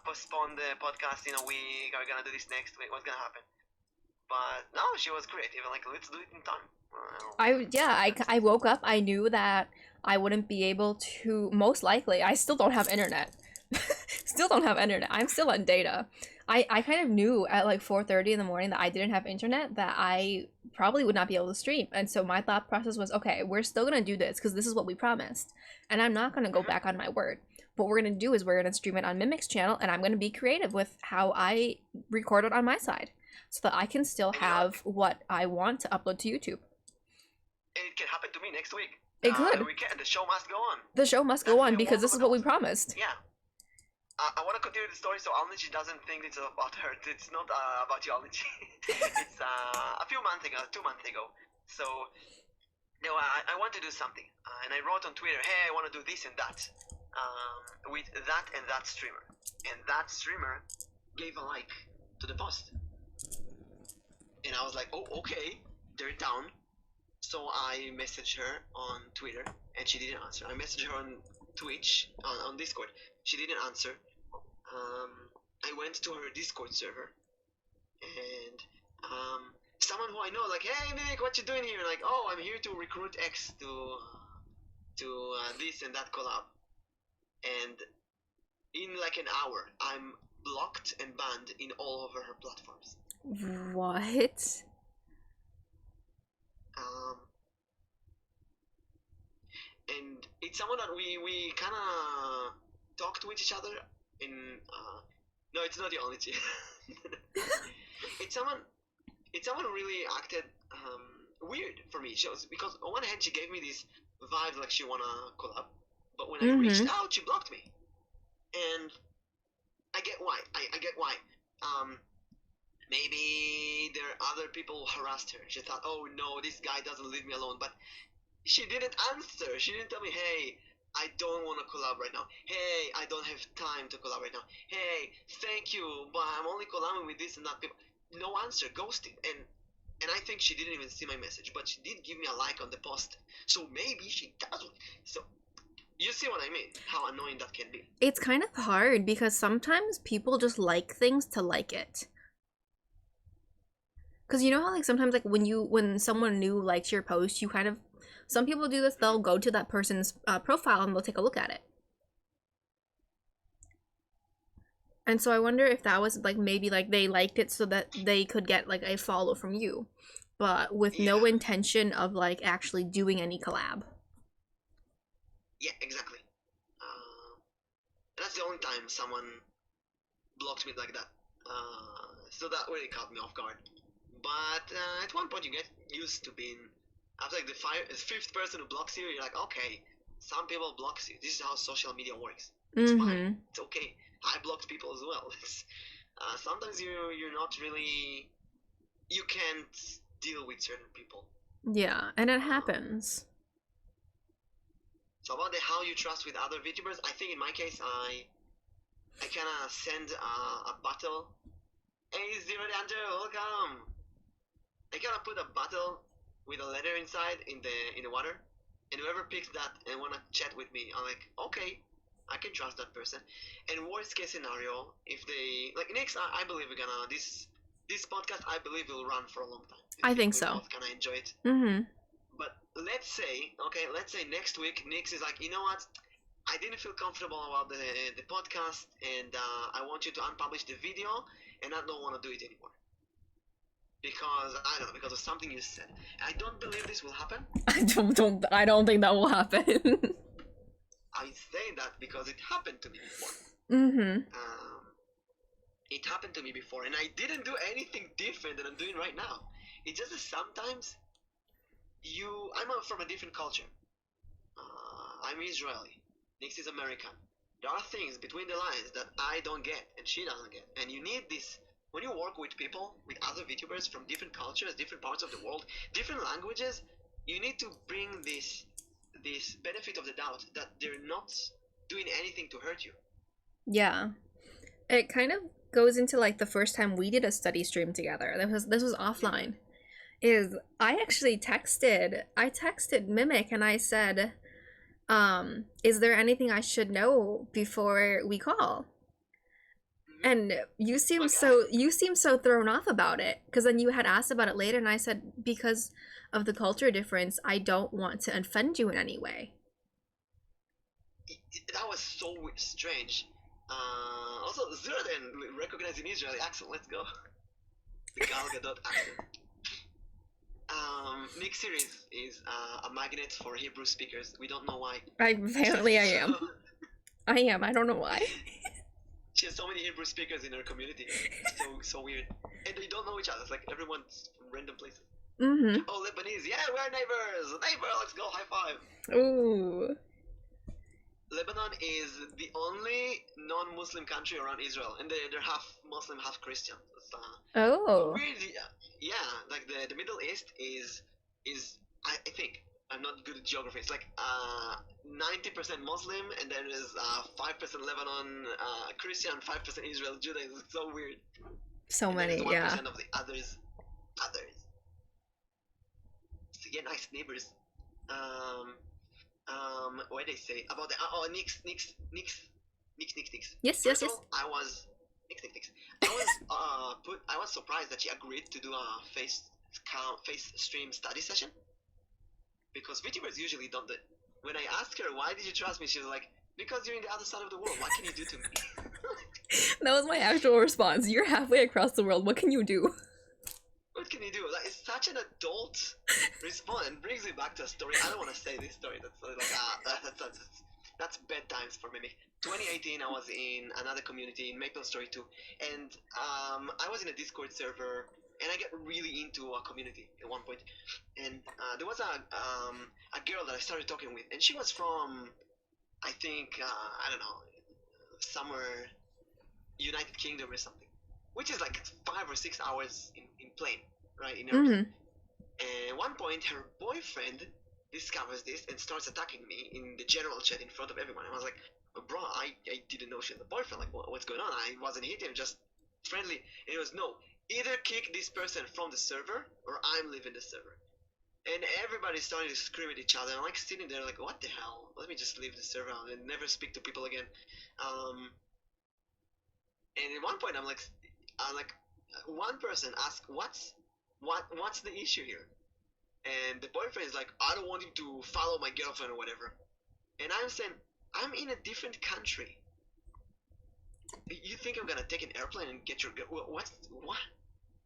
postpone the podcast in a week? Are we gonna do this next week? What's gonna happen? But no, she was creative. Like, let's do it in time. I woke up. I knew that I wouldn't be able to. Most likely, I still don't have internet. I'm still on data. I kind of knew at like 4:30 in the morning that I didn't have internet, that I probably would not be able to stream. And so my thought process was, okay, we're still gonna do this because this is what we promised, and I'm not gonna go back on my word. What we're gonna do is we're gonna stream it on Mimic's channel, and I'm gonna be creative with how I record it on my side, so that I can still have what I want to upload to YouTube. It can happen to me next week. It could. We can. The show must go on. The show must go on because this is what we promised. Yeah. I want to continue the story so Alnichi doesn't think it's about her. It's not about you, Alnichi. It's a few months ago, 2 months ago. So, no, I want to do something. And I wrote on Twitter, hey, I want to do this and that. With that and that streamer. And that streamer gave a like to the post. And I was like, oh, okay, they're down. So I messaged her on Twitter, and she didn't answer. I messaged her on Twitch, on Discord. She didn't answer. I went to her Discord server, and someone who I know, like, hey, Nick, what you doing here? Like, oh, I'm here to recruit X to this and that collab. And in like an hour, I'm blocked and banned in all over her platforms. What? And it's someone that we kind of talked with each other in no, it's not the only team. it's someone who really acted weird for me. Because on one hand she gave me this vibe like she wanna collab, but when I reached out, she blocked me. And I get why. I get why. Maybe there are other people who harassed her. She thought, oh no, this guy doesn't leave me alone. But she didn't answer. She didn't tell me, hey, I don't want to collab right now. Hey, I don't have time to collab right now. Hey, thank you, but I'm only collabing with this and that people. No answer, ghosting. And I think she didn't even see my message, but she did give me a like on the post. So maybe she does. So you see what I mean? How annoying that can be. It's kind of hard because sometimes people just like things to like it. Because you know how like sometimes like when someone new likes your post, you kind of, some people do this, they'll go to that person's profile and they'll take a look at it. And so I wonder if that was like maybe like they liked it so that they could get like a follow from you, but with no intention of like actually doing any collab. Yeah, exactly. That's the only time someone blocked me like that. So that really caught me off guard. But at one point you get used to being, after like the fifth person who blocks you, you're like, okay, some people blocks you. This is how social media works. It's fine. It's okay. I blocked people as well. Sometimes you're not really, you can't deal with certain people. Yeah, and it happens. So about how you trust with other VTubers, I think in my case, I kind of send a battle. Hey, Nyx Oleander, welcome. I kind of put a battle with a letter inside in the water, and whoever picks that and wanna chat with me, I'm like, okay, I can trust that person. And worst case scenario, if they like Nyx, I believe we're gonna this podcast. I believe will run for a long time. I think so. Both gonna enjoy it. But let's say next week Nyx is like, you know what? I didn't feel comfortable about the podcast, and I want you to unpublish the video, and I don't want to do it anymore. Because I don't know, because of something you said. I don't believe this will happen. I don't think that will happen. I say that because it happened to me before. It happened to me before, and I didn't do anything different than I'm doing right now. It's just that sometimes I'm from a different culture. I'm Israeli. Nyx is American. There are things between the lines that I don't get and she doesn't get, and you need this. When you work with people, with other VTubers from different cultures, different parts of the world, different languages, you need to bring this benefit of the doubt that they're not doing anything to hurt you. Yeah. It kind of goes into like the first time we did a study stream together. This was offline. I texted Mimic and I said, is there anything I should know before we call? And you seem so thrown off about it, because then you had asked about it later, and I said, because of the culture difference, I don't want to offend you in any way. That was so strange. Also, Zuraden recognizing Israeli accent. Let's go. The Gal Gadot accent. Nyx series is a magnet for Hebrew speakers. We don't know why. Apparently I am. I am. I don't know why. She has so many Hebrew speakers in her community. It's so weird. And they don't know each other. It's like everyone's from random places. Oh, Lebanese. Yeah, we're neighbors. Neighbor, let's go. High five. Ooh. Lebanon is the only non-Muslim country around Israel, and they're half Muslim, half Christian. It's, Oh. weird, yeah. Like the Middle East is I think I'm not good at geography. It's like 90% Muslim, and then there's 5% Lebanon Christian, 5% Israel Judaism. It's so weird. So And then many, there's yeah. 1% of the others. So yeah, nice neighbors. What did they say about the Nyx. Yes, First yes, of yes. all, I was Nyx. I was surprised that she agreed to do a face stream study session, because VTubers usually don't do it. When I asked her why did you trust me, she was like, because you're in the other side of the world. What can you do to me? That was my actual response. You're halfway across the world. What can you do? What can you do? Like, it's such an adult response. And brings me back to a story. I don't want to say this story. That's like that's bad times for me. 2018, I was in another community in Maple Story 2, and I was in a Discord server, and I get really into a community at one point. And there was a girl that I started talking with, and she was from, I think, I don't know, somewhere United Kingdom or something, which is like 5 or 6 hours in plane, right? In airplane. And at one point, her boyfriend discovers this and starts attacking me in the general chat in front of everyone. I was like, bro, I didn't know she had a boyfriend. Like, what's going on? I wasn't hitting him, just friendly. And it was, no, either kick this person from the server or I'm leaving the server. And everybody started to scream at each other. I'm like sitting there like, what the hell? Let me just leave the server and never speak to people again. And at one point, I'm like, one person asked, what's the issue here? And the boyfriend is like, I don't want him to follow my girlfriend or whatever. And I'm saying, I'm in a different country. You think I'm gonna take an airplane and get your girl? What?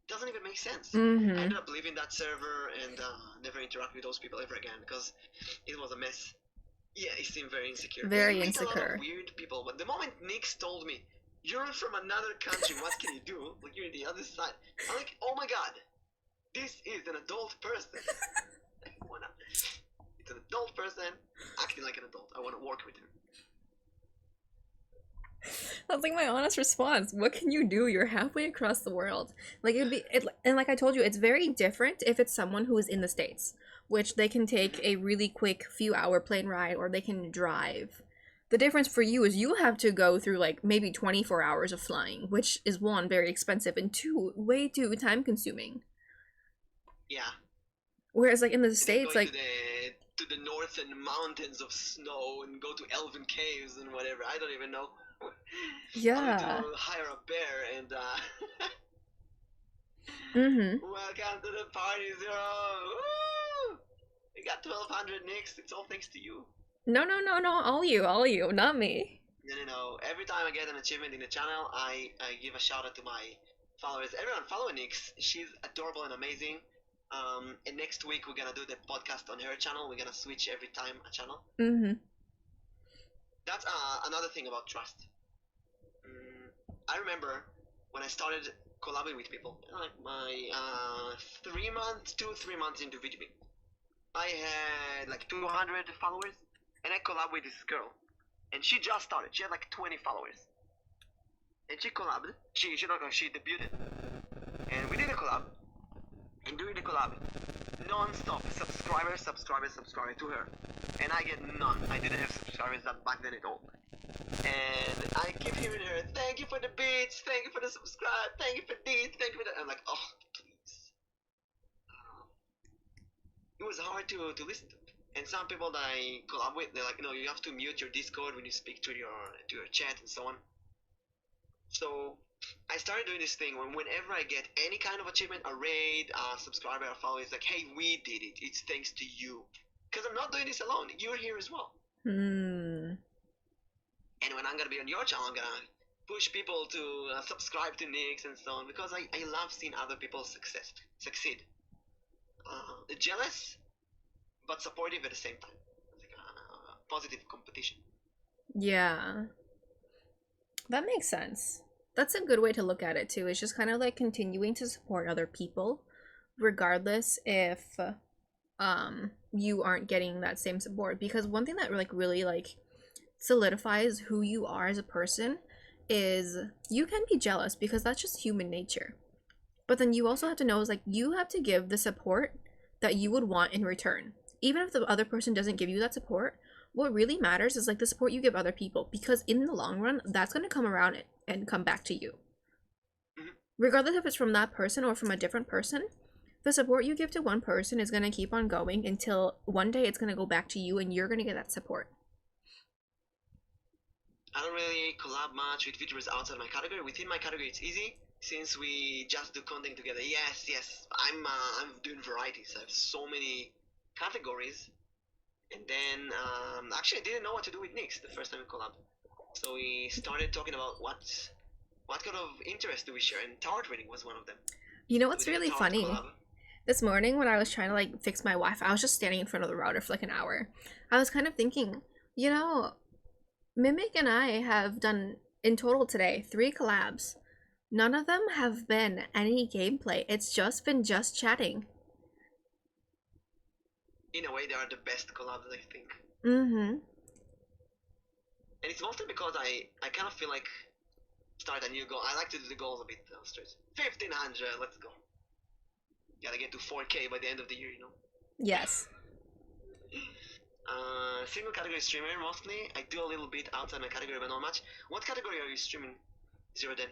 Doesn't even make sense. I ended up leaving that server and never interact with those people ever again because it was a mess. Yeah, he seemed very insecure. Very a insecure. lot of weird people. But the moment Nyx told me, you're from another country, what can you do? Like, you're in the other side. I'm like, oh my god, this is an adult person. It's an adult person acting like an adult. I want to work with him. That's like my honest response. What can you do? You're halfway across the world. Like and like I told you, it's very different if it's someone who is in the States, which they can take a really quick few-hour plane ride or they can drive. The difference for you is you have to go through like maybe 24 hours of flying, which is one, very expensive, and two, way too time consuming. Yeah. Whereas like in the States, like to the northern mountains of snow and go to elven caves and whatever. I don't even know. Yeah. To hire a bear and welcome to the party, Zero. Woo! We got 1200 Nyx. It's all thanks to you. No, all you, not me. No. Every time I get an achievement in the channel, I give a shout out to my followers. Everyone follow Nyx. She's adorable and amazing. And next week we're gonna do the podcast on her channel. We're gonna switch every time a channel. That's another thing about trust. I remember when I started collabing with people, like my 3 months, 2-3 months into VTubing, I had like 200 followers, and I collabed with this girl, and she just started. She had like 20 followers, and she collabed. She debuted, and we did a collab. And during the collab, non-stop subscribers to her, and I get none. I didn't have subscribers back then at all. And I keep hearing her, thank you for the beats, thank you for the subscribe, thank you for this, thank you for that. I'm like, oh, please. It was hard to listen to. And some people that I collab with, they're like, no, you have to mute your Discord when you speak to your chat and so on. So I started doing this thing whenever I get any kind of achievement, a raid, a subscriber, a follower, it's like, hey, we did it. It's thanks to you. Because I'm not doing this alone. You're here as well. And when I'm going to be on your channel, I'm going to push people to subscribe to Nyx and so on, because I love seeing other people succeed. Jealous, but supportive at the same time. It's like a positive competition. Yeah. That makes sense. That's a good way to look at it too. It's just kind of like continuing to support other people, regardless if you aren't getting that same support. Because one thing that like really like solidifies who you are as a person is you can be jealous because that's just human nature. But then you also have to know is like you have to give the support that you would want in return. Even if the other person doesn't give you that support, what really matters is like the support you give other people, because in the long run, that's going to come around and come back to you. Regardless if it's from that person or from a different person, the support you give to one person is going to keep on going until one day it's going to go back to you and you're going to get that support. I don't really collab much with VTubers outside my category. Within my category, it's easy since we just do content together. Yes, I'm doing varieties. I have so many categories, and then actually I didn't know what to do with Nyx the first time we collabed. So we started talking about what kind of interest do we share, and tower trading was one of them. You know what's really funny? Collab. This morning when I was trying to like fix my Wi-Fi, I was just standing in front of the router for like an hour. I was kind of thinking, you know, Mimic and I have done in total today 3 collabs. None of them have been any gameplay. It's just been chatting. In a way, they are the best collabs, I think. And it's mostly because I kind of feel like start a new goal. I like to do the goals a bit straight. 1500, let's go. Gotta get to 4K by the end of the year, you know? Yes. Single category streamer mostly. I do a little bit outside my category, but not much. What category are you streaming, Zero Den?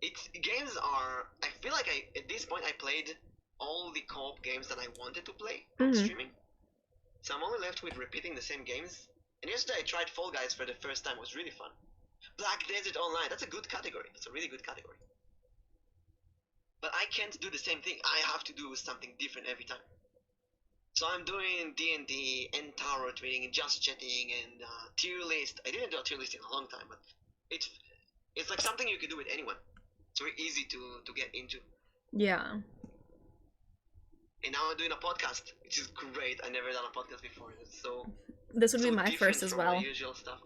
It's games are. I feel like at this point I played all the co-op games that I wanted to play on streaming. So I'm only left with repeating the same games. And yesterday I tried Fall Guys for the first time. It was really fun. Black Desert Online. That's a good category. That's a really good category. But I can't do the same thing. I have to do something different every time. So I'm doing D&D and tarot trading and just chatting and tier list. I didn't do a tier list in a long time, but it's like something you can do with anyone. It's very easy to get into. Yeah. And now I'm doing a podcast, which is great. I never done a podcast before. So this would be my first as well. Usual stuff.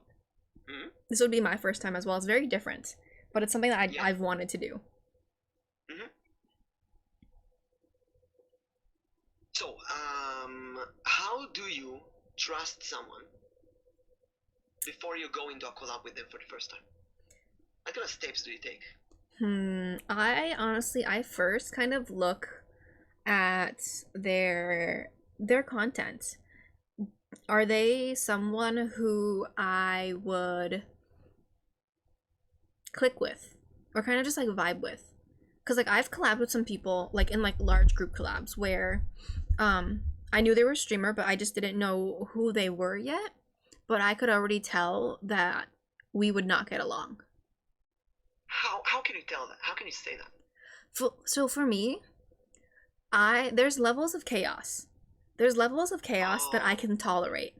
This would be my first time as well. It's very different, but it's something that I've wanted to do. So, how do you trust someone before you go into a collab with them for the first time? What kind of steps do you take? I first kind of look at their content. Are they someone who I would click with or kind of just like vibe with? Because like I've collabed with some people like in like large group collabs where I knew they were a streamer, but I just didn't know who they were yet. But I could already tell that we would not get along. How can you tell that? How can you say that? So for me, there's levels of chaos. There's levels of chaos that I can tolerate.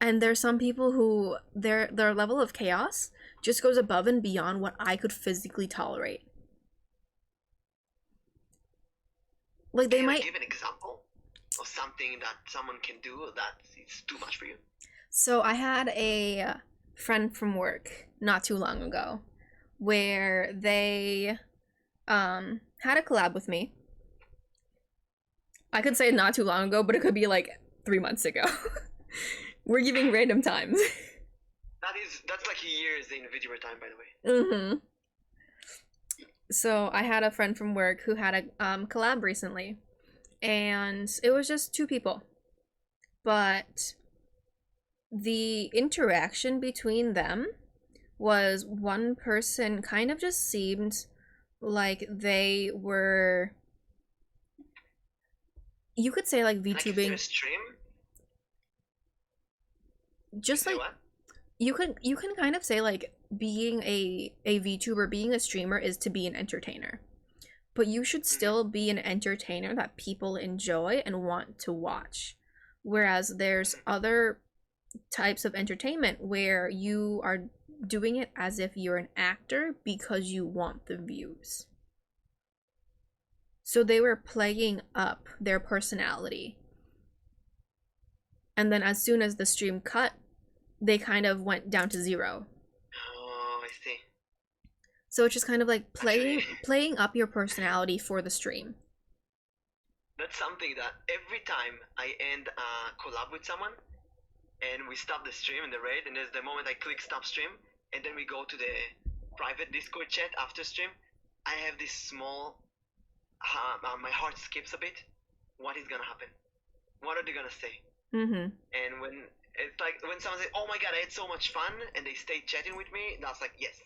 And there's some people who their level of chaos just goes above and beyond what I could physically tolerate. Like they might give an example of something that someone can do that is too much for you. So I had a friend from work not too long ago where they had a collab with me. I could say not too long ago, but it could be like 3 months ago. We're giving random times. That's like years in VTuber time, by the way. So I had a friend from work who had a collab recently, and it was just 2 people. But the interaction between them was one person kind of just seemed like they were, you could say like VTubing. Like stream? Just like what? you can kind of say like being a VTuber, being a streamer is to be an entertainer. But you should still be an entertainer that people enjoy and want to watch. Whereas there's other types of entertainment where you are doing it as if you're an actor because you want the views. So they were playing up their personality. And then as soon as the stream cut, they kind of went down to 0. Oh, I see. So it's just kind of like playing up your personality for the stream. That's something that every time I end a collab with someone and we stop the stream in the raid, and there's the moment I click stop stream, and then we go to the private Discord chat after stream, I have this small, my heart skips a bit. What is gonna happen? What are they gonna say? Mm-hmm. And when it's like when someone says, "Oh my god, I had so much fun," and they stay chatting with me, that's like yes.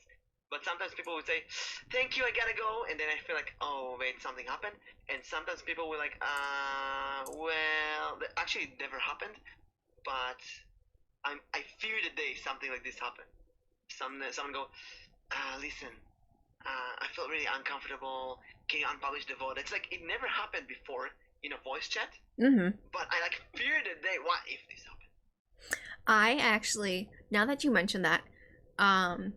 But sometimes people would say, "Thank you, I gotta go," and then I feel like, "Oh wait, something happened." And sometimes people will like, well, that actually never happened, but I fear the day something like this happened. Someone go, listen, I felt really uncomfortable. Can you unpublish the vote? It's like it never happened before in a voice chat, Mm-hmm. but I like fear the day. What if this happened? I actually, now that you mentioned that, I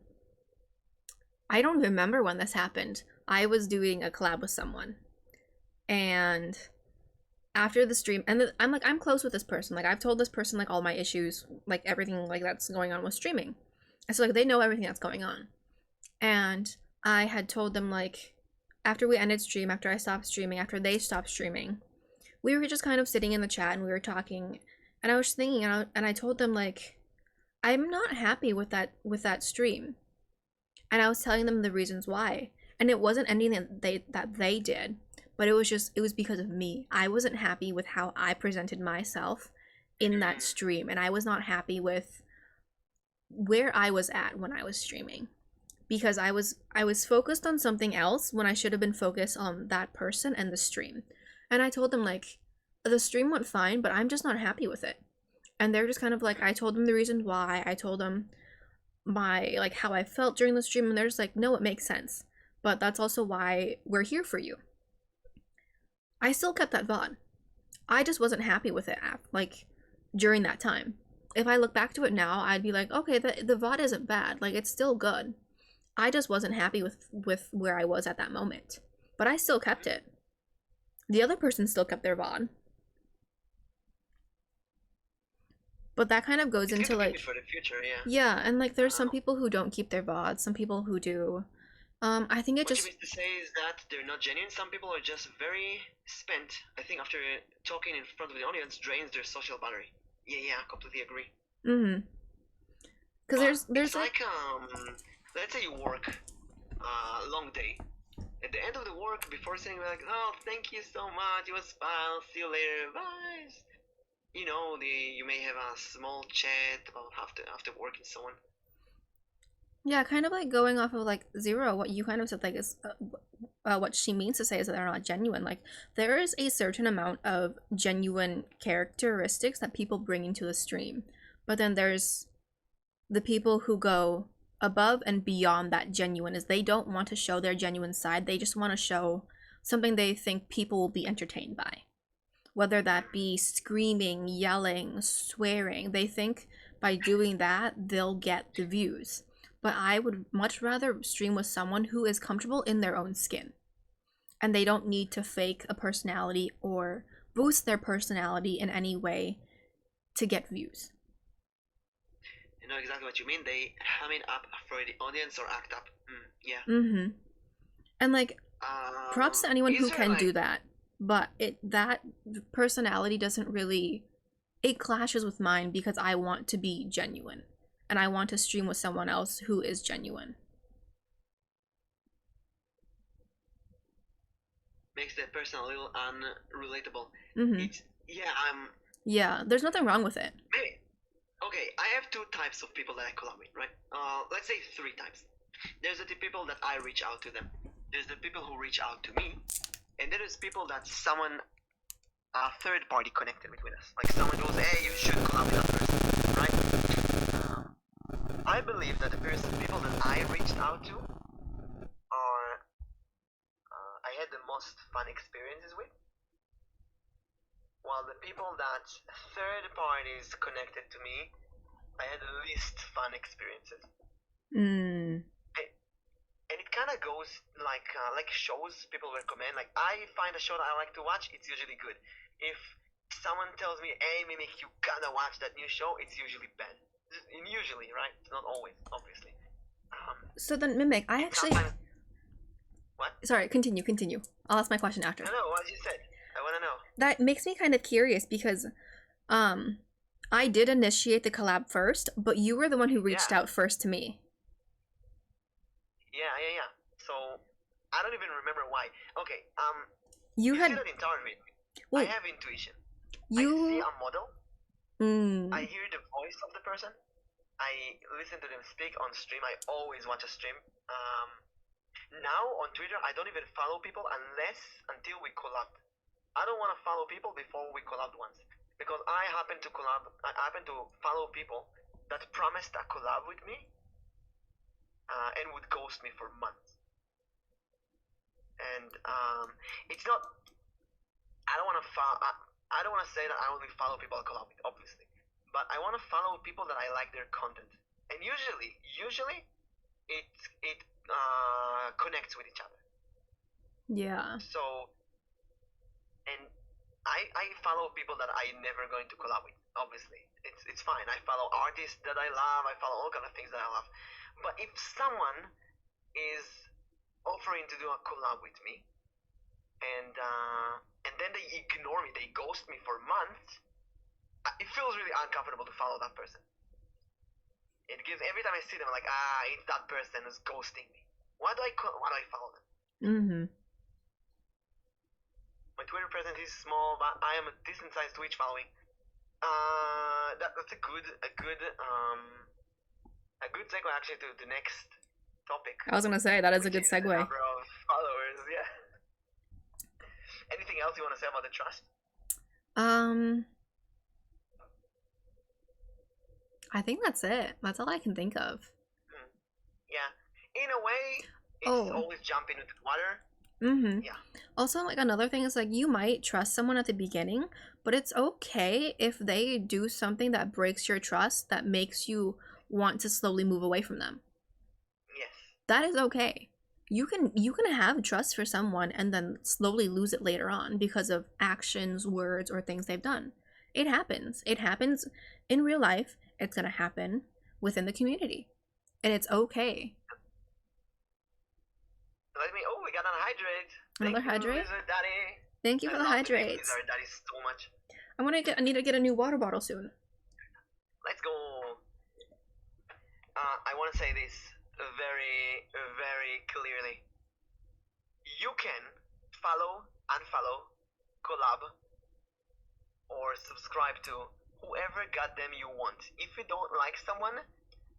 don't remember when this happened. I was doing a collab with someone, and after the stream, and I'm close with this person. Like, I've told this person like all my issues, like everything like that's going on with streaming, and so like they know everything that's going on. And I had told them like after we ended stream, after I stopped streaming, after they stopped streaming, we were just kind of sitting in the chat and we were talking, and I was thinking, and I told them like I'm not happy with that stream. And I was telling them the reasons why. And it wasn't anything that they did, but it was because of me. I wasn't happy with how I presented myself in that stream, and I was not happy with where I was at when I was streaming, because I was focused on something else when I should have been focused on that person and the stream. And I told them like the stream went fine, but I'm just not happy with it. And they're just kind of like, I told them the reasons why. I told them my like how I felt during the stream, and they're just like, no, it makes sense, but that's also why we're here for you. I still kept that VOD. I just wasn't happy with it like during that time. If I look back to it now, I'd be like, okay, the VOD isn't bad, like it's still good. I just wasn't happy with where I was at that moment, but I still kept it. The other person still kept their VOD. But that kind of goes into like for the future, yeah. Yeah, and like there's some people who don't keep their VODs, some people who do. I think it What just you mean to say is that they're not genuine. Some people are just very spent. I think after talking in front of the audience drains their social battery. Yeah, completely agree. Mm-hmm. Because there's it's like let's say you work a long day. At the end of the work, before saying like, "Oh, thank you so much, it was fun. See you later, bye." You know, you may have a small chat about after work and so on. Yeah, kind of like going off of like Zero, what you kind of said, like is what she means to say is that they're not genuine. Like there is a certain amount of genuine characteristics that people bring into the stream, but then there's the people who go above and beyond that genuine, is they don't want to show their genuine side. They just want to show something they think people will be entertained by. Whether that be screaming, yelling, swearing, they think by doing that they'll get the views. But I would much rather stream with someone who is comfortable in their own skin, and they don't need to fake a personality or boost their personality in any way to get views. You know exactly what you mean. They ham it up for the audience or act up. Yeah. Mm-hmm. And like, props to anyone who can do that. But that personality doesn't really, it clashes with mine because I want to be genuine. And I want to stream with someone else who is genuine. Makes that person a little unrelatable. Mm-hmm. Yeah, there's nothing wrong with it. Maybe. Okay, I have two types of people that I collab with, right? Let's say three types. There's the people that I reach out to them. There's the people who reach out to me. And then there's people that someone, a third party connected between us. Like someone goes, hey, you should collab with that person, right? I believe that the people that I reached out to are, I had the most fun experiences with. While the people that third parties connected to me, I had the least fun experiences. And it kind of goes like shows people recommend. Like I find a show that I like to watch, it's usually good. If someone tells me, "Hey, Mimic, you gotta watch that new show," it's usually bad. Usually, right? It's not always, obviously. So then, Mimic, I actually. What? Sorry, continue. I'll ask my question after. No, what you said. I wanna know. that makes me kind of curious because I did initiate the collab first, but you were the one who reached out first to me. Yeah. So I don't even remember why. Okay, you see had that entire video. well, I have intuition. I you see a model. I hear the voice of the person. I listen to them speak on stream. I always watch a stream. Now on Twitter, I don't even follow people until we collab. I don't want to follow people before we collab once, because I happen to follow people that promised a collab with me, and would ghost me for months. And it's not. I don't want to follow. I don't want to say that I only follow people I collab with, obviously, but I want to follow people that I like their content, and usually it connects with each other. Yeah. So, and I follow people that I never going to collab with. Obviously, it's fine. I follow artists that I love. I follow all kind of things that I love. But if someone is offering to do a collab with me, and then they ignore me, they ghost me for months, it feels really uncomfortable to follow that person. It gives, every time I see them, I'm like, it's that person who's ghosting me. Why do I follow them? Mm-hmm. My Twitter presence is small, but I am a decent sized Twitch following. That's a good segue actually to the next topic. I was gonna say that is a good segue. The number of followers, yeah. Anything else you want to say about the trust? I think that's it. That's all I can think of. Yeah. In a way, it's always jumping into the water. Mm-hmm. Yeah. Also, like, another thing is, like, you might trust someone at the beginning, but it's okay if they do something that breaks your trust, that makes you want to slowly move away from them. Yes. That is okay. You can have trust for someone and then slowly lose it later on because of actions, words, or things they've done. It happens. It happens in real life. It's gonna happen within the community, and it's okay. We got an hydrate. Another hydrate. Daddy. Thank you for the hydrates. Daddy so much. I need to get a new water bottle soon. Let's go. I want to say this very, very clearly. You can follow, unfollow, collab, or subscribe to whoever goddamn you want. If you don't like someone,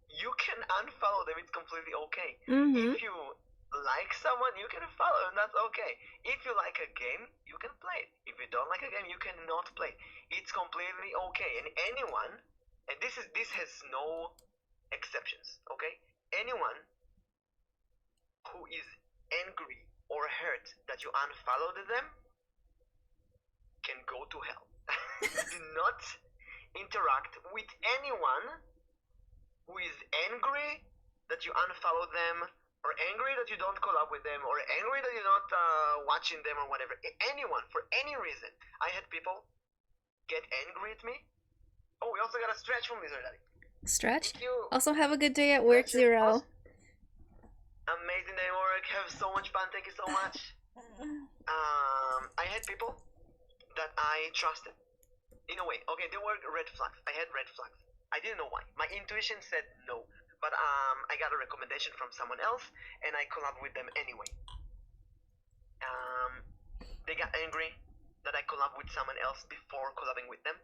you can unfollow them. It's completely okay. Mm-hmm. If you like someone, you can follow, and that's okay. If you like a game, you can play it. If you don't like a game, you cannot play. It's completely okay. And anyone, and this has no exceptions, okay? Anyone who is angry or hurt that you unfollowed them can go to hell. Do not interact with anyone who is angry that you unfollow them, or angry that you don't collab with them, or angry that you're not watching them, or whatever. Anyone, for any reason. I had people get angry at me. Oh, we also got a stretch from Lizard Daddy. Stretch? Also, have a good day at work, Zero. Amazing day at work. Have so much fun. Thank you so much. I had people that I trusted. In a way. Okay, there were red flags. I had red flags. I didn't know why. My intuition said no. But I got a recommendation from someone else, and I collab with them anyway. They got angry that I collab with someone else before collabing with them.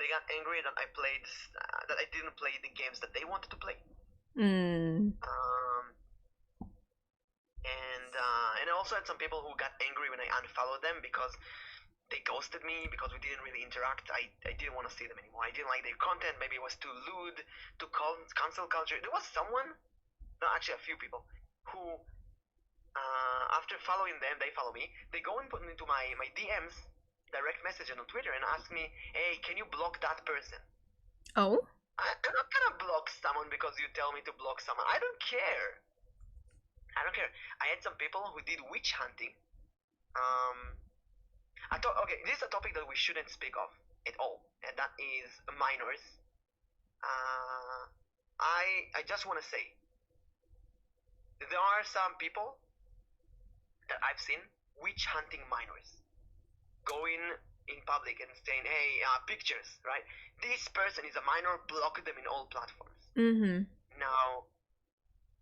They got angry that that I didn't play the games that they wanted to play. And I also had some people who got angry when I unfollowed them because they ghosted me, because we didn't really interact. I didn't want to see them anymore. I didn't like their content. Maybe it was too lewd, too cancel culture. There was someone, no, actually a few people, who after following them, they follow me. They go and put into my DMs, direct message on Twitter, and ask me, hey, can you block that person? Oh? I'm not gonna block someone because you tell me to block someone. I don't care. I had some people who did witch hunting. Okay, this is a topic that we shouldn't speak of at all, and that is minors. I just want to say, there are some people that I've seen witch hunting minors. going in public and saying, hey, pictures, right? This person is a minor, block them in all platforms. Mm-hmm. Now,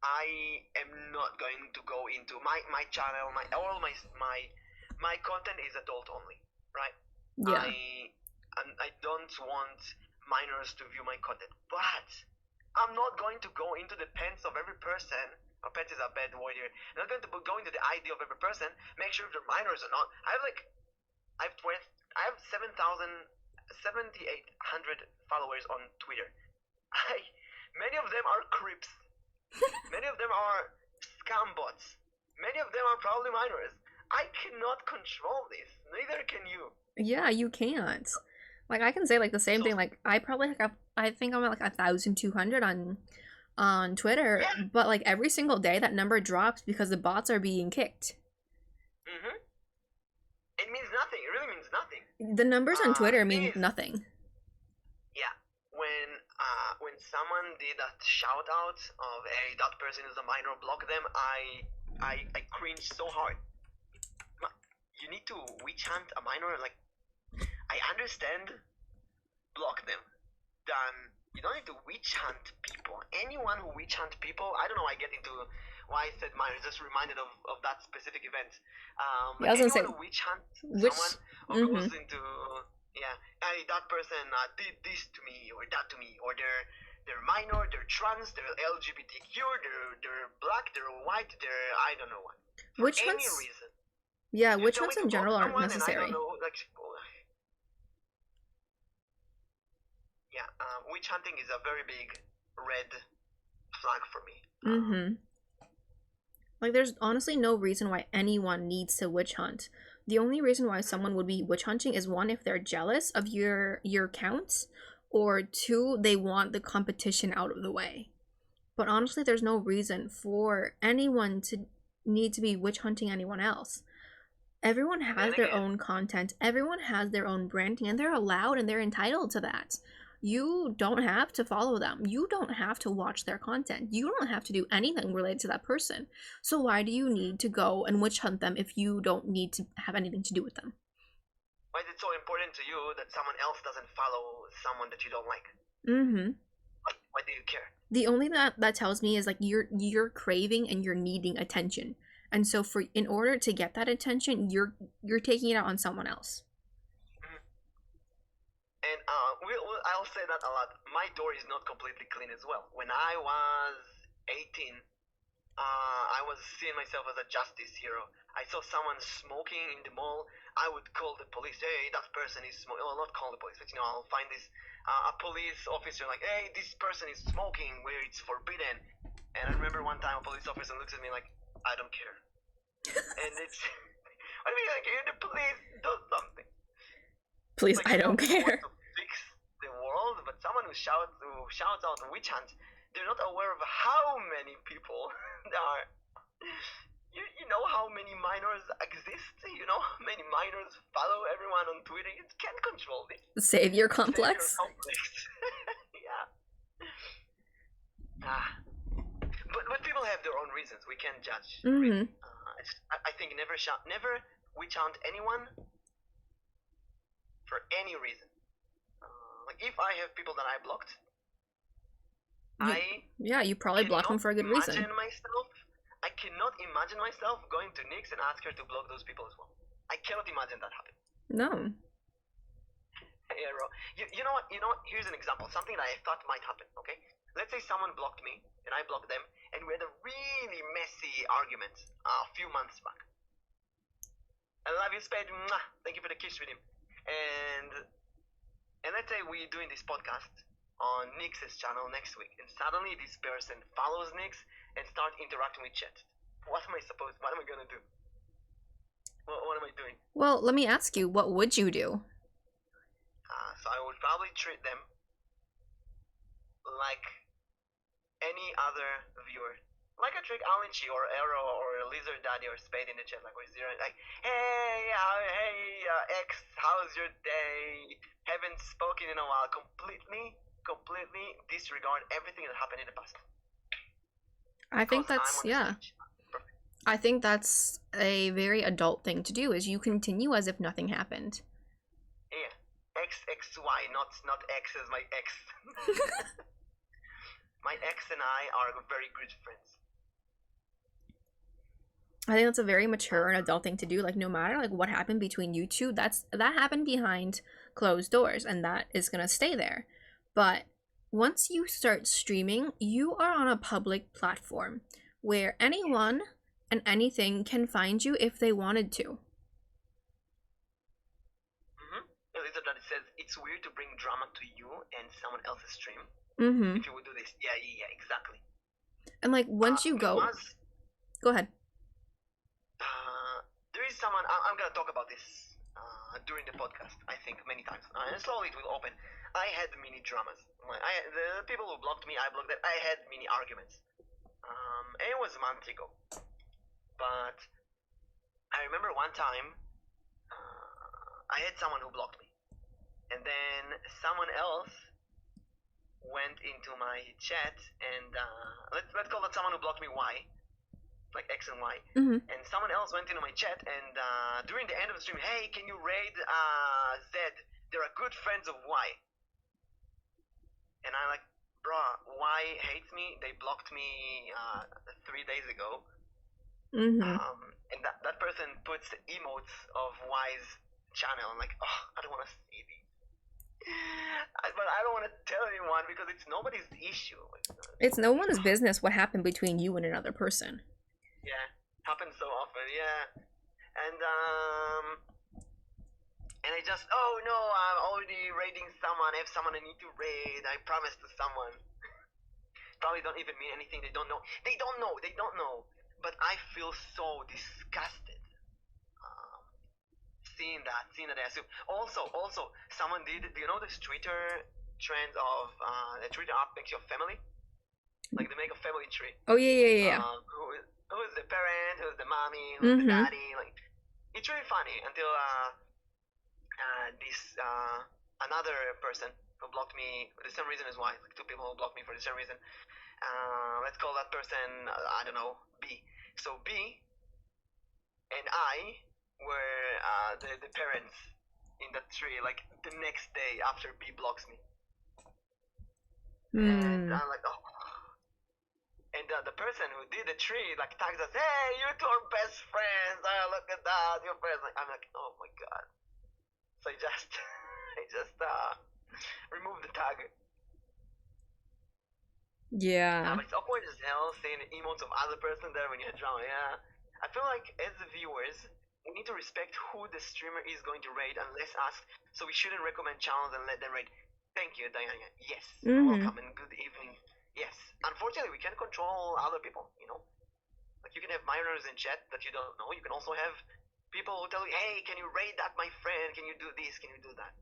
I am not going to go into my channel, my content is adult only, right? Yeah. I don't want minors to view my content, but I'm not going to go into the pants of every person. Or pants is a bad word here. I'm not going to go into the idea of every person, make sure if they're minors or not. I have 7,800 followers on Twitter. Many of them are creeps. Many of them are scam bots. Many of them are probably minors. I cannot control this. Neither can you. Yeah, you can't. Like, I can say like the same So- thing. Like, I think I'm at like 1,200 on Twitter, Yeah. but like every single day that number drops because the bots are being kicked. Mm-hmm. It means nothing. It really means nothing. The numbers on Twitter mean Yes. nothing. Yeah. When someone did that shout out of hey, that person is a minor, block them, I cringed so hard. You need to witch hunt a minor, like I understand block them. Then you don't need to witch hunt people. Anyone who witch hunt people, I don't know why I get into why I said minor, just reminded of that specific event. Yeah, I was gonna say, anyone who witch hunts which- someone or mhm. goes into hey, that person did this to me or that to me, or they're minor, they're trans, they're LGBTQ, they're black, they're white, they're I don't know what. For Witch any hunts? reason. Yeah, You witch tell hunts me in to block general aren't someone and I necessary. don't know, like, witch hunting is a very big red flag for me. Mm-hmm. Like, there's honestly no reason why anyone needs to witch hunt. The only reason why someone would be witch hunting is one, if they're jealous of your counts, or two, they want the competition out of the way. But honestly, there's no reason for anyone to need to be witch hunting anyone else. Everyone has their own content, everyone has their own branding, and they're allowed and they're entitled to that. You don't have to follow them. You don't have to watch their content. You don't have to do anything related to that person. So why do you need to go and witch hunt them if you don't need to have anything to do with them? Why is it so important to you that someone else doesn't follow someone that you don't like? Mm-hmm. Why do you care? The only that tells me is like you're craving and you're needing attention. And so in order to get that attention, you're taking it out on someone else. And I'll say that a lot. My door is not completely clean as well. When I was 18, I was seeing myself as a justice hero. I saw someone smoking in the mall. I would call the police. Hey, that person is smoking. Well, not call the police, but I'll find this a police officer like, hey, this person is smoking where it's forbidden. And I remember one time a police officer looks at me like, I don't care. And it's, I mean, like, the police does something. Please, Like, I don't someone who care. wants to fix the world, but someone who shouts out witch hunt, they're not aware of how many people there are. You know how many minors exist? You know how many minors follow everyone on Twitter? You can't control this. Savior complex. Savior complex. Yeah. But people have their own reasons. We can't judge. Mm-hmm. I think never witch hunt anyone for any reason. Like if I have people that I blocked, You probably blocked them for a good reason. I cannot imagine myself going to Nyx and ask her to block those people as well. I cannot imagine that happening. No. Yeah, bro. You know what? Here's an example. Something that I thought might happen. Okay. Let's say someone blocked me and I blocked them, and we had a really messy argument a few months back. I love you, Spade. Mwah. Thank you for the kiss with him. And let's say we're doing this podcast on Nyx's channel next week, and suddenly this person follows Nyx and start interacting with chat. What am I gonna do? What am I doing? Well, let me ask you, what would you do? So I would probably treat them like any other viewer. Like I treat Alinchi or Arrow or Lizard Daddy or Spade in the chat, like we're zero, like, hey, X, how's your day? Haven't spoken in a while. Completely disregard everything that happened in the past. I think Because that's, I'm on the stage. Perfect. I think that's a very adult thing to do, is you continue as if nothing happened. Yeah, XXY, not X as my ex. My ex and I are very good friends. I think that's a very mature and adult thing to do. Like, no matter like what happened between you two, that happened behind closed doors, and that is gonna stay there. But once you start streaming, you are on a public platform where anyone and anything can find you if they wanted to. Elisa that says it's weird to bring drama to you and someone else's stream. Mm-hmm. If you would do this, yeah, exactly. And like once you go ahead. There is someone I'm gonna talk about this during the podcast. I think many times, and slowly it will open. I had mini dramas. The people who blocked me, I blocked them. I had mini arguments. And it was a month ago, but I remember one time I had someone who blocked me, and then someone else went into my chat, and let's call that someone who blocked me Y, like X and Y. Mm-hmm. And someone else went into my chat, and during the end of the stream, hey, can you raid Z? They're good friends of Y. And I'm like, bruh, Y hates me. They blocked me 3 days ago. Mm-hmm. And that person puts the emotes of Y's channel. I'm like, oh, I don't want to see these. But I don't want to tell anyone because it's nobody's issue. It's no one's business what happened between you and another person. Yeah, happens so often. Yeah, and I just, oh no, I'm already raiding someone. I have someone I need to raid. I promised to someone. Probably don't even mean anything. They don't know. They don't know. But I feel so disgusted. Seeing that I assume. Also, someone did. Do you know this Twitter trend of the Twitter app makes your family? Like they make a family tree. Oh yeah. Who's the parent? Who's the mommy? Who's the daddy? Like, it's really funny until this another person who blocked me for the same reason as Y. Like two people who blocked me for the same reason. Let's call that person I don't know, B. So B and I were the parents in that tree, like the next day after B blocks me. And I'm like, oh. And the person who did the tree like tags us, hey, you two are best friends. Look at that, your friends. Like, I'm like, oh my god. So I just remove the tag. Yeah. But it's awkward as hell seeing the emotes of other person there when you have drama. Yeah. I feel like as the viewers, we need to respect who the streamer is going to raid unless asked. So we shouldn't recommend channels and let them raid. Thank you, Diana. Yes. Welcome and good evening. Yes. Unfortunately, we can't control other people, you know? Like, you can have minors in chat that you don't know. You can also have people who tell you, hey, can you raid that, my friend? Can you do this? Can you do that?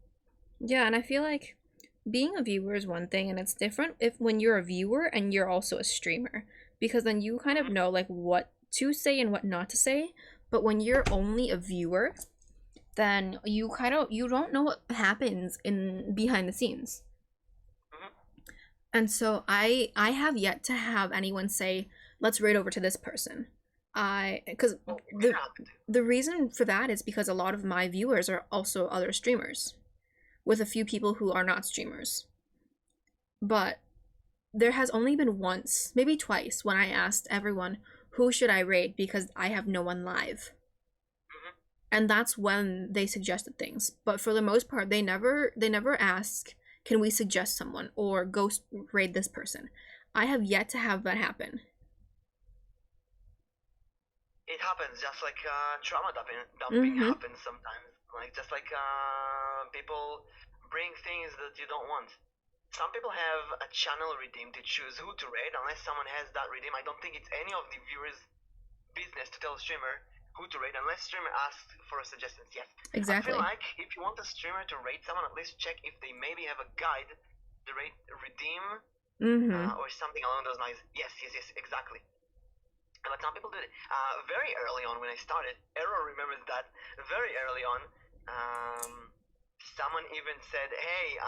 Yeah, and I feel like being a viewer is one thing, and it's different when you're a viewer and you're also a streamer. Because then you kind of know, like, what to say and what not to say. But when you're only a viewer, then you don't know what happens in behind the scenes. And so I have yet to have anyone say, let's raid over to this person. Because the reason for that is because a lot of my viewers are also other streamers, with a few people who are not streamers. But there has only been once, maybe twice, when I asked everyone, who should I raid because I have no one live. And that's when they suggested things. But for the most part, they never ask, can we suggest someone or go raid this person? I have yet to have that happen. It happens just like trauma dumping happens sometimes. Like just like people bring things that you don't want. Some people have a channel redeem to choose who to raid. Unless someone has that redeem, I don't think it's any of the viewers' business to tell a streamer who to raid unless streamer asks for a suggestion. Yes. Exactly. I feel like if you want a streamer to raid someone, at least check if they maybe have a guide, the raid redeem, or something along those lines. Yes, exactly. But some people did it. Very early on when I started, Arrow remembers that very early on, someone even said, hey,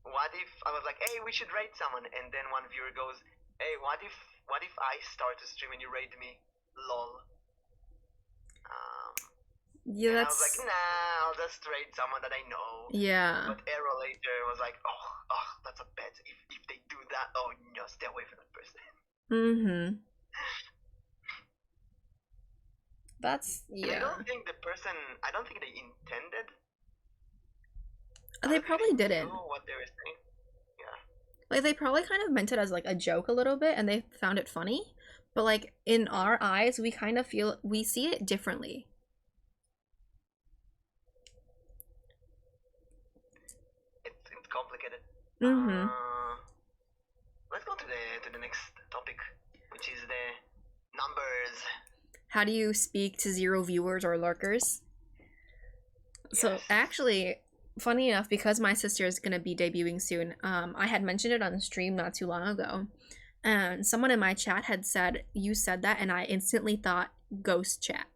what if, I was like, hey, we should raid someone, and then one viewer goes, hey, what if I start to stream and you raid me? lol. Yeah, And I was like, nah, I'll just trade someone that I know. yeah. But Arrow later was like, oh, that's a bet. If they do that, oh no, stay away from that person. Mm-hmm. That's, And I yeah. don't think they intended. They probably didn't. Know what they were saying. Yeah. Like, they probably kind of meant it as, like, a joke a little bit, and they found it funny. But, like, in our eyes, we kind of we see it differently. It's complicated. Mm-hmm. Let's go to the next topic, which is the numbers. How do you speak to 0 viewers or lurkers? So, Yes. actually, funny enough, because my sister is going to be debuting soon, I had mentioned it on the stream not too long ago. And someone in my chat had said, you said that, and I instantly thought ghost chat.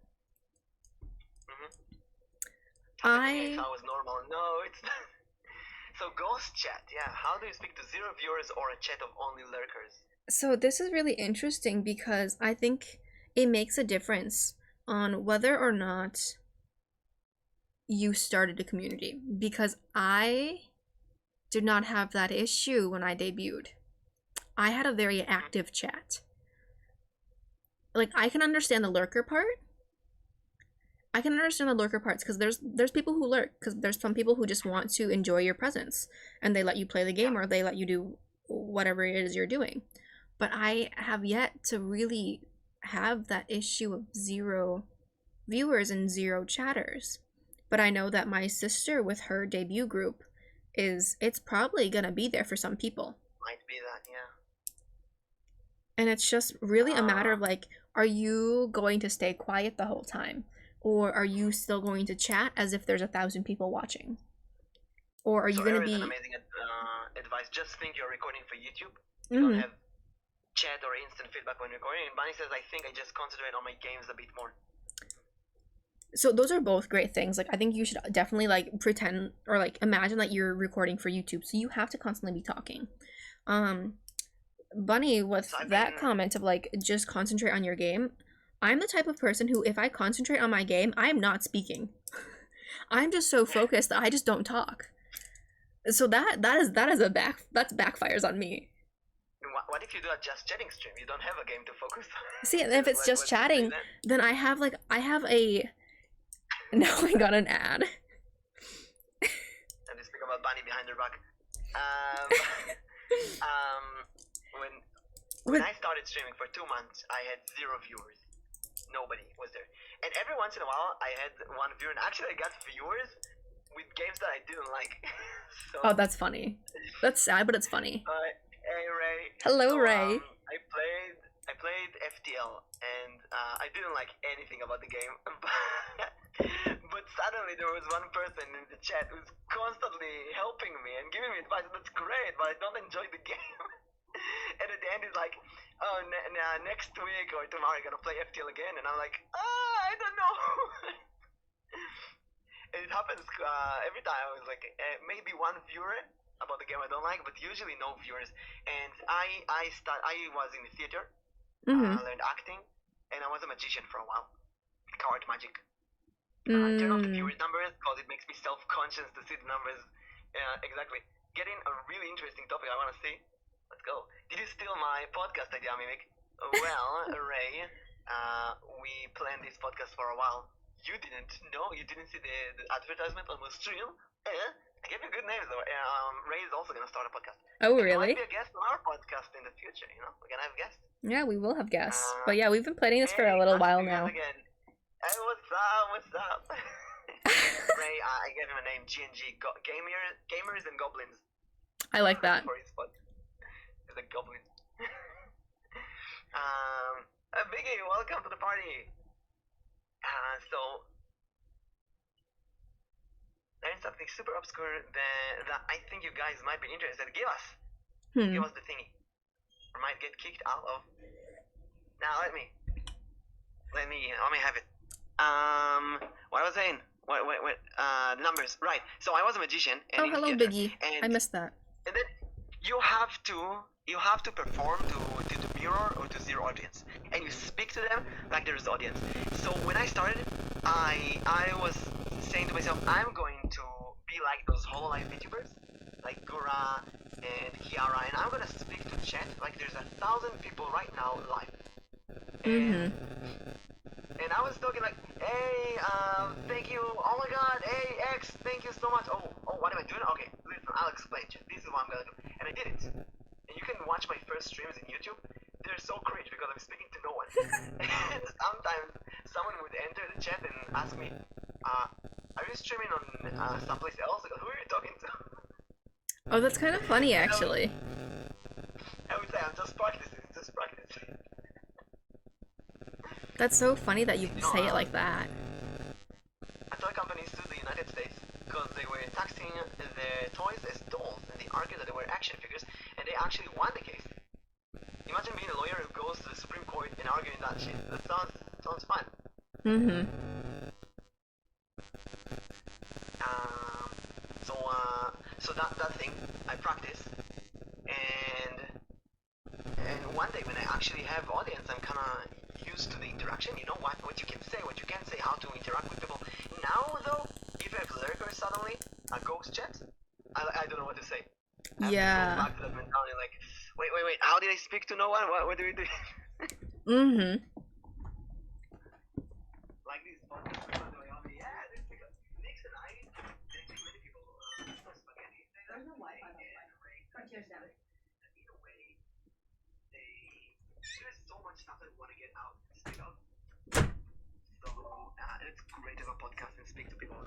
I thought it was normal. No, it's not. So ghost chat, yeah. How do you speak to 0 viewers or a chat of only lurkers? So this is really interesting because I think it makes a difference on whether or not you started a community. Because I did not have that issue when I debuted. I had a very active chat. Like, I can understand the lurker part. I can understand the lurker parts because there's people who lurk because there's some people who just want to enjoy your presence and they let you play the game or they let you do whatever it is you're doing. But I have yet to really have that issue of 0 viewers and 0 chatters. But I know that my sister with her debut group it's probably gonna be there for some people. Might be that, yeah. And it's just really a matter of like, are you going to stay quiet the whole time? Or are you still going to chat as if there's 1,000 people watching? Or are you going to be... an amazing advice. Just think you're recording for YouTube. You don't have chat or instant feedback when recording. And Bunny says, I think I just concentrate on my games a bit more. So those are both great things. Like, I think you should definitely, like, pretend or, like, imagine that you're recording for YouTube. So you have to constantly be talking. Bunny, with that comment of, like, just concentrate on your game... I'm the type of person who, if I concentrate on my game, I'm not speaking. I'm just so focused that I just don't talk. So that backfires on me. What if you do a just chatting stream? You don't have a game to focus on. See, if it's just chatting, then I have a. Now I got an ad. And they speak about Bunny behind their back. When I started streaming for 2 months, I had 0 viewers. Nobody was there. And every once in a while, I had 1 viewer. And actually, I got viewers with games that I didn't like. So, oh, that's funny. That's sad, but it's funny. Hey, Ray. Hello, Ray. I played FTL, and I didn't like anything about the game. But suddenly, there was one person in the chat who's constantly helping me and giving me advice. That's great, but I don't enjoy the game. And at the end, he's like, oh, next week or tomorrow you're gonna play FTL again. And I'm like, I don't know. And it happens every time. I was like, maybe 1 viewer about the game I don't like, but usually no viewers. And I was in the theater, I learned acting, and I was a magician for a while. Card magic. I turn off the viewer numbers because it makes me self-conscious to see the numbers. Exactly. Getting a really interesting topic I want to see. Let's go. Did you steal my podcast idea, Mimic? Well, Ray, we planned this podcast for a while. You didn't know? You didn't see the advertisement on my stream? I gave you good names though. Ray is also gonna start a podcast. Oh, You really? might be a guest on our podcast in the future. You know, we're gonna have guests. Yeah, we will have guests. But yeah, we've been planning this for a little while now. Again. Hey, what's up? Ray, I gave him a name. G&G, Gamers and Goblins. I like that. For his podcast. He's a goblin. Biggie, welcome to the party. So there's something super obscure that I think you guys might be interested. Give us the thingy. Or might get kicked out of. Now let me have it. What was I saying? What? Numbers. Right. So I was a magician. And Oh, hello, Biggie. I missed that. And then you have to perform to the mirror or to 0 audience, and you speak to to them, like there's audience. So when I started, I was saying to myself, I'm going to be like those hololive VTubers, like Gura and Kiara, and I'm gonna speak to chat like there's 1,000 people right now live. And I was talking like, hey, thank you, oh my god, hey, X, thank you so much. Oh, what am I doing? Okay, listen, I'll explain. This is what I'm gonna do. And I did it. And you can watch my first streams in YouTube. They're so cringe because I'm speaking to no one. And sometimes someone would enter the chat and ask me, are you streaming on someplace else? Who are you talking to? Oh, that's kind of funny, actually. I would say, I'm just practicing. That's so funny that you say it like that. I toy companies to the United States because they were taxing their toys as dolls, and they argued that they were action figures, and they actually won the case. Imagine being a lawyer who goes to the Supreme Court and arguing that shit. That sounds fun. So that thing I practice, and one day when I actually have audience, I'm kind of used to the interaction. You know what you can say, what you can't say, how to interact with people. Now though, if I have lurkers suddenly, a ghost chat, I don't know what to say. Yeah. Back to that mentality, like, wait, how did I speak to no one? What do we do? Like this podcast, yeah, this because Nyx and I, many people for spaghetti. There's no Wi-Fi, by the way. Frontier's down. In a way, there's so much stuff that we want to get out and speak out. So it's great to have a podcast and speak to people.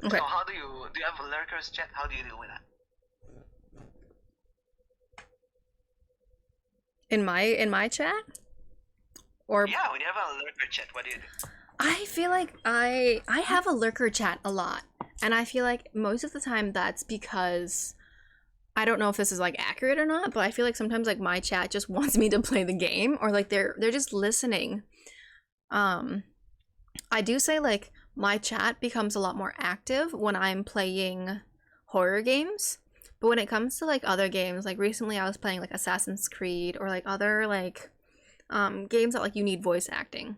Okay. So how do you have a lurkers chat? How do you deal with that? In my chat? Or Yeah, when you have a lurker chat, what do you do? I feel like I have a lurker chat a lot, and I feel like most of the time that's because I don't know if this is like accurate or not, but I feel like sometimes like my chat just wants me to play the game, or like they're just listening. I do say like my chat becomes a lot more active when I'm playing horror games. But when it comes to like other games, like recently I was playing like Assassin's Creed or like other like games that like you need voice acting.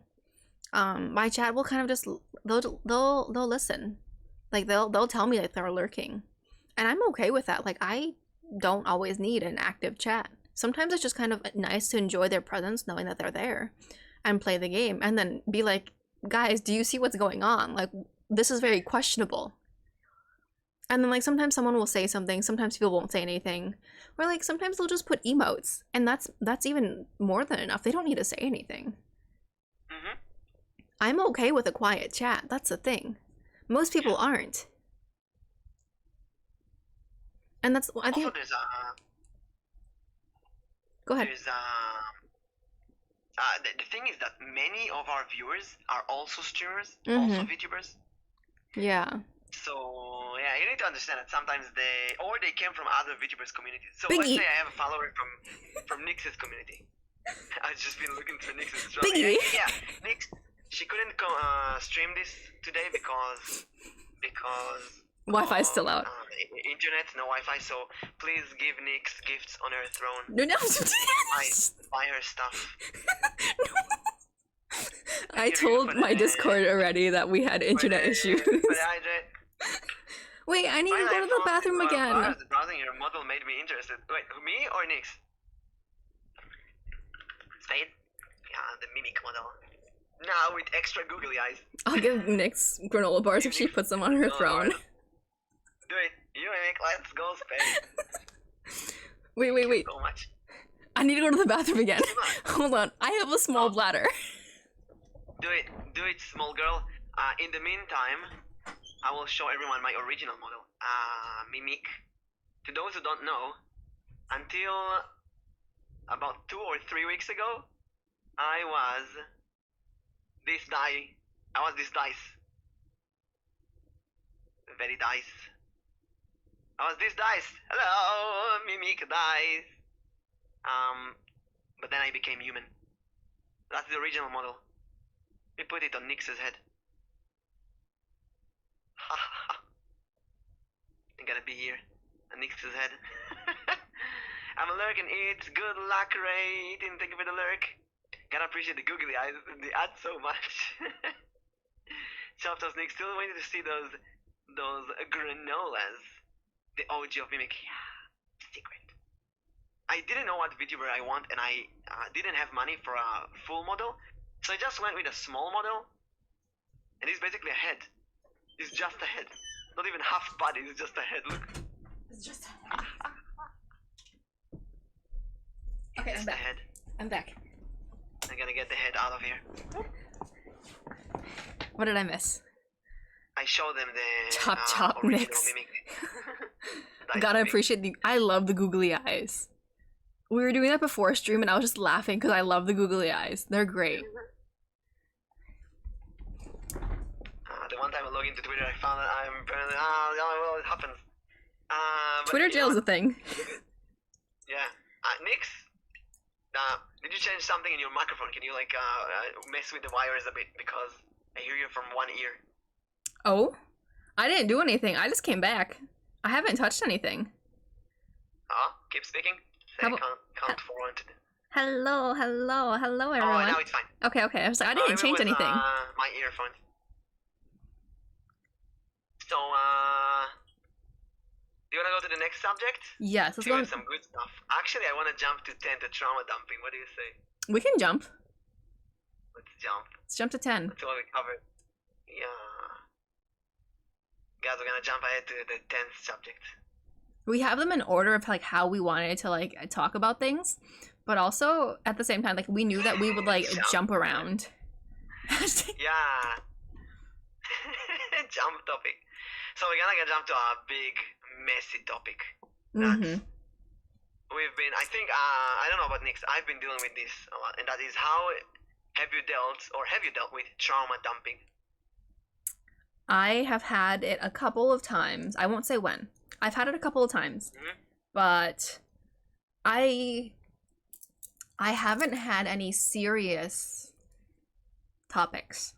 My chat will kind of just they'll listen. Like they'll tell me that they're lurking. And I'm okay with that. Like I don't always need an active chat. Sometimes it's just kind of nice to enjoy their presence knowing that they're there and play the game and then be like, guys, do you see what's going on? Like, this is very questionable. And then like sometimes someone will say something, sometimes people won't say anything, or like sometimes they'll just put emotes, and that's even more than enough. They don't need to say anything. I'm okay with a quiet chat. That's the thing. Most people aren't, and that's I think. Also, there's Go ahead. There's the thing is that many of our viewers are also streamers, also VTubers. Yeah. So yeah, you need to understand that sometimes they came from other VTubers communities. So Biggie. let's say I have a follower from Nyx's community. I've just been looking for Nyx's stuff. Biggie. Yeah, Nyx, she couldn't stream this today because Wi-Fi's still out. Internet, no Wi-Fi. So please give Nyx gifts on her throne. No. Buy her stuff. I told my Discord already that we had internet issues. Wait, I need to go to the bathroom again. Browsing your model made me interested. Wait, me or Nyx? Spade? Yeah, the mimic model. Now with extra googly eyes. I'll give Nyx granola bars if she puts them on her throne. Do it. You mimic, let's go, Spade. Wait. Thank you so much. I need to go to the bathroom again. Hold on. I have a small bladder. Do it, small girl. In the meantime, I will show everyone my original model. Mimic. To those who don't know, until about 2 or 3 weeks ago, I was this dice. Very dice. I was this dice. Hello, Mimic dice. But then I became human. That's the original model. We put it on Nyx's head. Ha ha ha. I gotta be here. On Nyx's head. I'm a lurk and it's good luck, Ray. Thank you for the lurk. Gotta appreciate the googly eyes. They add so much. Choptos, Nick, still waiting to see those granolas. The OG of Mimic. Yeah, secret. I didn't know what VTuber I want, and I didn't have money for a full model, so I just went with a small model, and it's basically a head. It's just a head. Not even half body, it's just a head, look. It's just a head. Okay, I'm back. Head. I'm back. I'm gonna get the head out of here. What did I miss? I showed them the Chop original Nyx. Mimic. Gotta appreciate I love the googly eyes. We were doing that before stream and I was just laughing because I love the googly eyes. They're great. The one time I logged into Twitter, I found that I'm apparently well, it happens. Twitter jail's a thing. Yeah. Nyx, did you change something in your microphone? Can you mess with the wires a bit, because I hear you from one ear. Oh? I didn't do anything. I just came back. I haven't touched anything. Keep speaking. How Count forward. Hello, everyone. Oh, now it's fine. Okay. I was like, I didn't change anything. My earphones. So, do you wanna go to the next subject? Yes, let's go. Some good stuff. Actually, I wanna jump to 10 to trauma dumping. What do you say? We can jump. Let's jump. Let's jump to 10. That's what we covered. Yeah. Guys, we're gonna jump ahead to the 10th subject. We have them in order of like how we wanted to like talk about things, but also at the same time, like we knew that we would like jump around. Yeah. Jump topic. So we're gonna jump to a big, messy topic. We've been, I think, I don't know about Nyx, I've been dealing with this a lot, and that is how have you dealt with trauma dumping? I have had it a couple of times. I won't say when. I've had it a couple of times, but I haven't had any serious topics.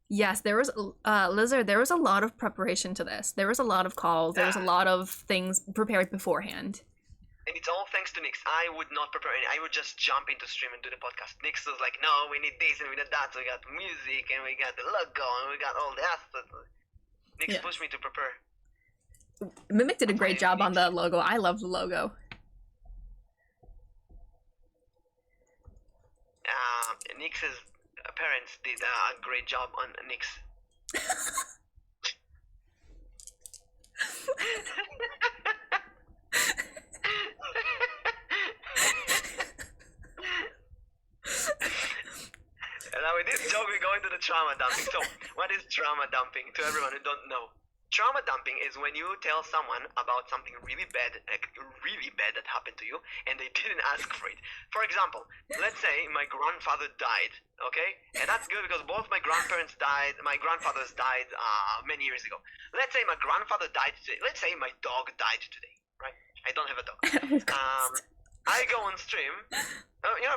Yes, there was Lizard. There was a lot of preparation to this. There was a lot of calls. There was a lot of things prepared beforehand. And it's all thanks to Nyx. I would not prepare any. I would just jump into stream and do the podcast. Nyx was like, no, we need this and we need that. So we got music and we got the logo and we got all the assets. Nyx pushed me to prepare. Mimic did a great job on the logo. I love the logo. Nyx's parents did a great job on Nyx. And now with this joke, we go into the trauma dumping. So, what is trauma dumping? To everyone who don't know, trauma dumping is when you tell someone about something really bad, that happened to you, and they didn't ask for it. For example, let's say my grandfather died, okay? And that's good because both my grandparents died, my grandfathers died many years ago. Let's say my grandfather died today. Let's say my dog died today, right? I don't have a dog. I go on stream.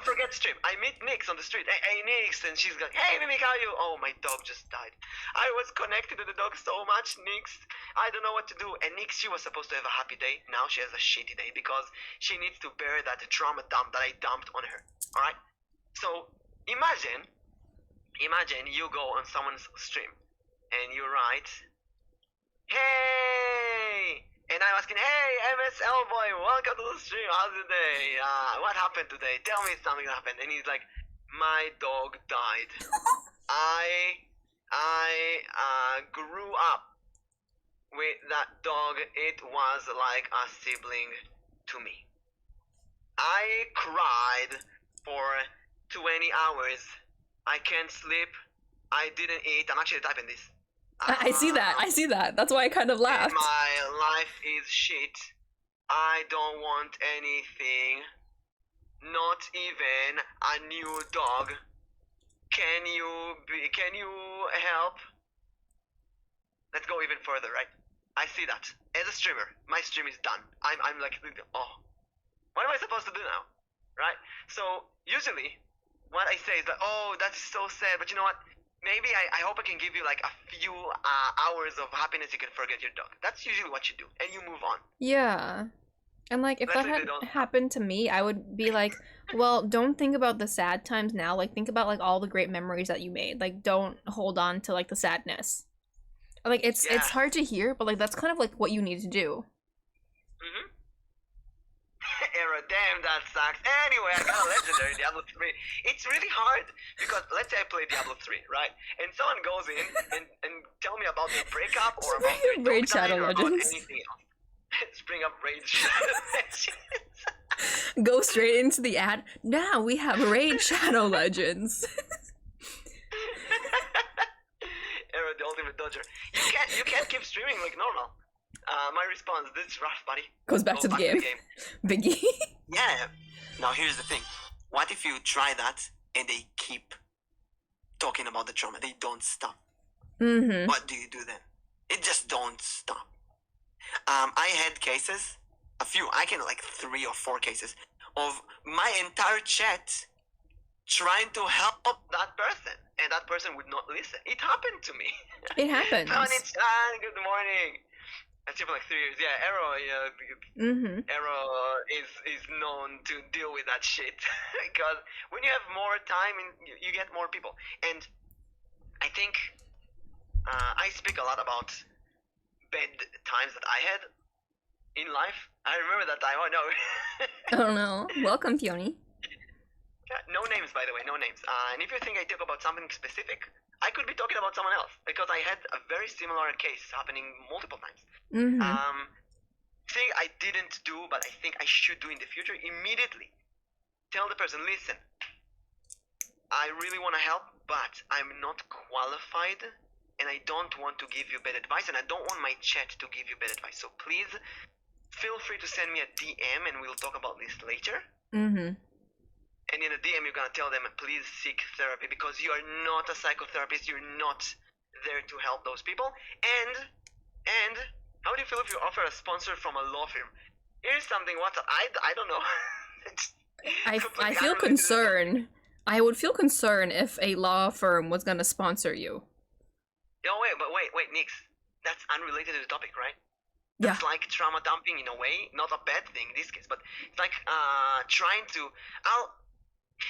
Forget stream. I meet Nyx on the street. Hey, Nyx, and she's like, hey, Mimic, how are you? Oh, my dog just died. I was connected to the dog so much, Nyx. I don't know what to do. And Nyx, she was supposed to have a happy day. Now she has a shitty day because she needs to bear that trauma dump that I dumped on her. All right. So imagine you go on someone's stream and you write, hey. And I'm asking, hey, MS Elboim, welcome to the stream. How's the day? What happened today? Tell me something that happened. And he's like, my dog died. I grew up with that dog. It was like a sibling to me. I cried for 20 hours. I can't sleep. I didn't eat. I'm actually typing this. I see that. That's why I kind of laughed. My life is shit. I don't want anything. Not even a new dog. Can you help? Let's go even further, right? I see that. As a streamer, my stream is done. I'm like, oh, what am I supposed to do now? Right? So usually what I say is like, oh, that's so sad, but you know what? maybe I hope I can give you like a few hours of happiness. You can forget your dog. That's usually what you do, and you move on. Yeah. And like if Let's that say they had don't. happened to me, I would be like, well, don't think about the sad times now. Like think about like all the great memories that you made. Like don't hold on to like the sadness. Like it's Yeah. hard to hear, but like that's kind of like what you need to do. Mhm. Error, damn, that sucks. Anyway, I got a legendary Diablo 3. It's really hard because let's say I play Diablo 3, right? And someone goes in and tell me about their breakup or about their Raid dog dying Shadow or about Legends. anything else. Let's bring up Raid Shadow Legends. Go straight into the ad. Now we have Raid Shadow Legends. Error, the ultimate dodger. You can't keep streaming like normal. My response, this is rough, buddy. Goes back Go to the game. Biggie. Yeah. Now here's the thing. What if you try that and they keep talking about the trauma? They don't stop. Mm-hmm. What do you do then? It just don't stop. I had cases, a few, I can like 3 or 4 cases of my entire chat trying to help that person, and that person would not listen. It happened to me. It happens. Tony-chan, good morning. That's for like 3 years. Yeah, Arrow. Mm-hmm. Arrow is known to deal with that shit because when you have more time, you get more people. And I think I speak a lot about bad times that I had in life. I remember that time. Oh no. Oh no. Welcome, Fiona. No names, by the way, no names. And if you think I talk about something specific, I could be talking about someone else because I had a very similar case happening multiple times. Mm-hmm. Thing I didn't do, but I think I should do in the future, immediately tell the person, listen, I really want to help, but I'm not qualified, and I don't want to give you bad advice, and I don't want my chat to give you bad advice. So please feel free to send me a DM, and we'll talk about this later. Mm-hmm. And in a DM, you're gonna tell them, please seek therapy because you are not a psychotherapist. You're not there to help those people. And how do you feel if you offer a sponsor from a law firm? Here's something. I don't know. I feel concerned. I would feel concerned if a law firm was gonna sponsor you. Oh wait, Nyx. That's unrelated to the topic, right? Yeah. It's like trauma dumping in a way, not a bad thing in this case, but it's like trying to.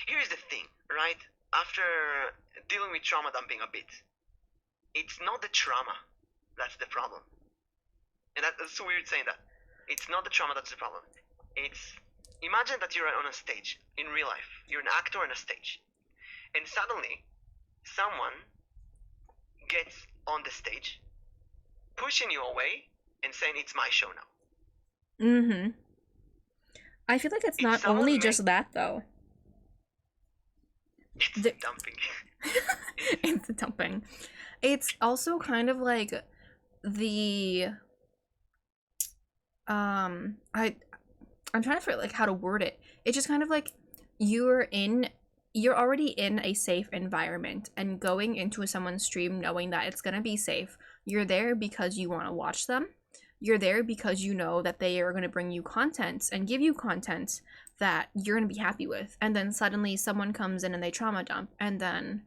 Here's the thing, right? After dealing with trauma dumping a bit, it's not the trauma that's the problem. And that's so weird saying that. It's not the trauma that's the problem. It's, imagine that you're on a stage in real life. You're an actor on a stage. And suddenly, someone gets on the stage, pushing you away, and saying, it's my show now. Mm-hmm. I feel like it's not only just that, though. It's dumping. It's dumping. It's also kind of like the I'm trying to figure like how to word it. It's just kind of like you're already in a safe environment, and going into someone's stream knowing that it's gonna be safe. You're there because you want to watch them. You're there because you know that they are going to bring you content and give you content that you're going to be happy with. And then suddenly someone comes in and they trauma dump, and then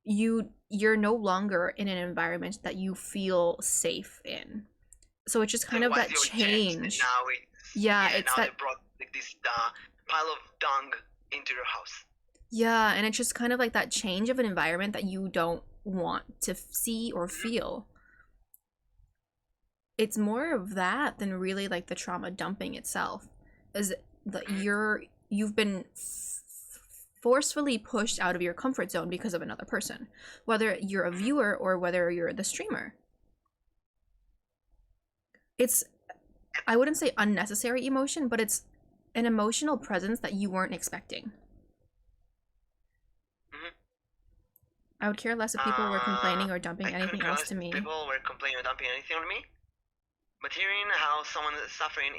you're no longer in an environment that you feel safe in. So it's just kind of that change. It's that they brought like this pile of dung into your house. Yeah, and it's just kind of like that change of an environment that you don't want to see or feel. It's more of that than really like the trauma dumping itself. Is that you've been forcefully pushed out of your comfort zone because of another person, whether you're a viewer or whether you're the streamer. It's, I wouldn't say unnecessary emotion, but it's an emotional presence that you weren't expecting. I would care less if people were complaining or dumping anything else to me. People were complaining or dumping anything on me. But hearing how someone is suffering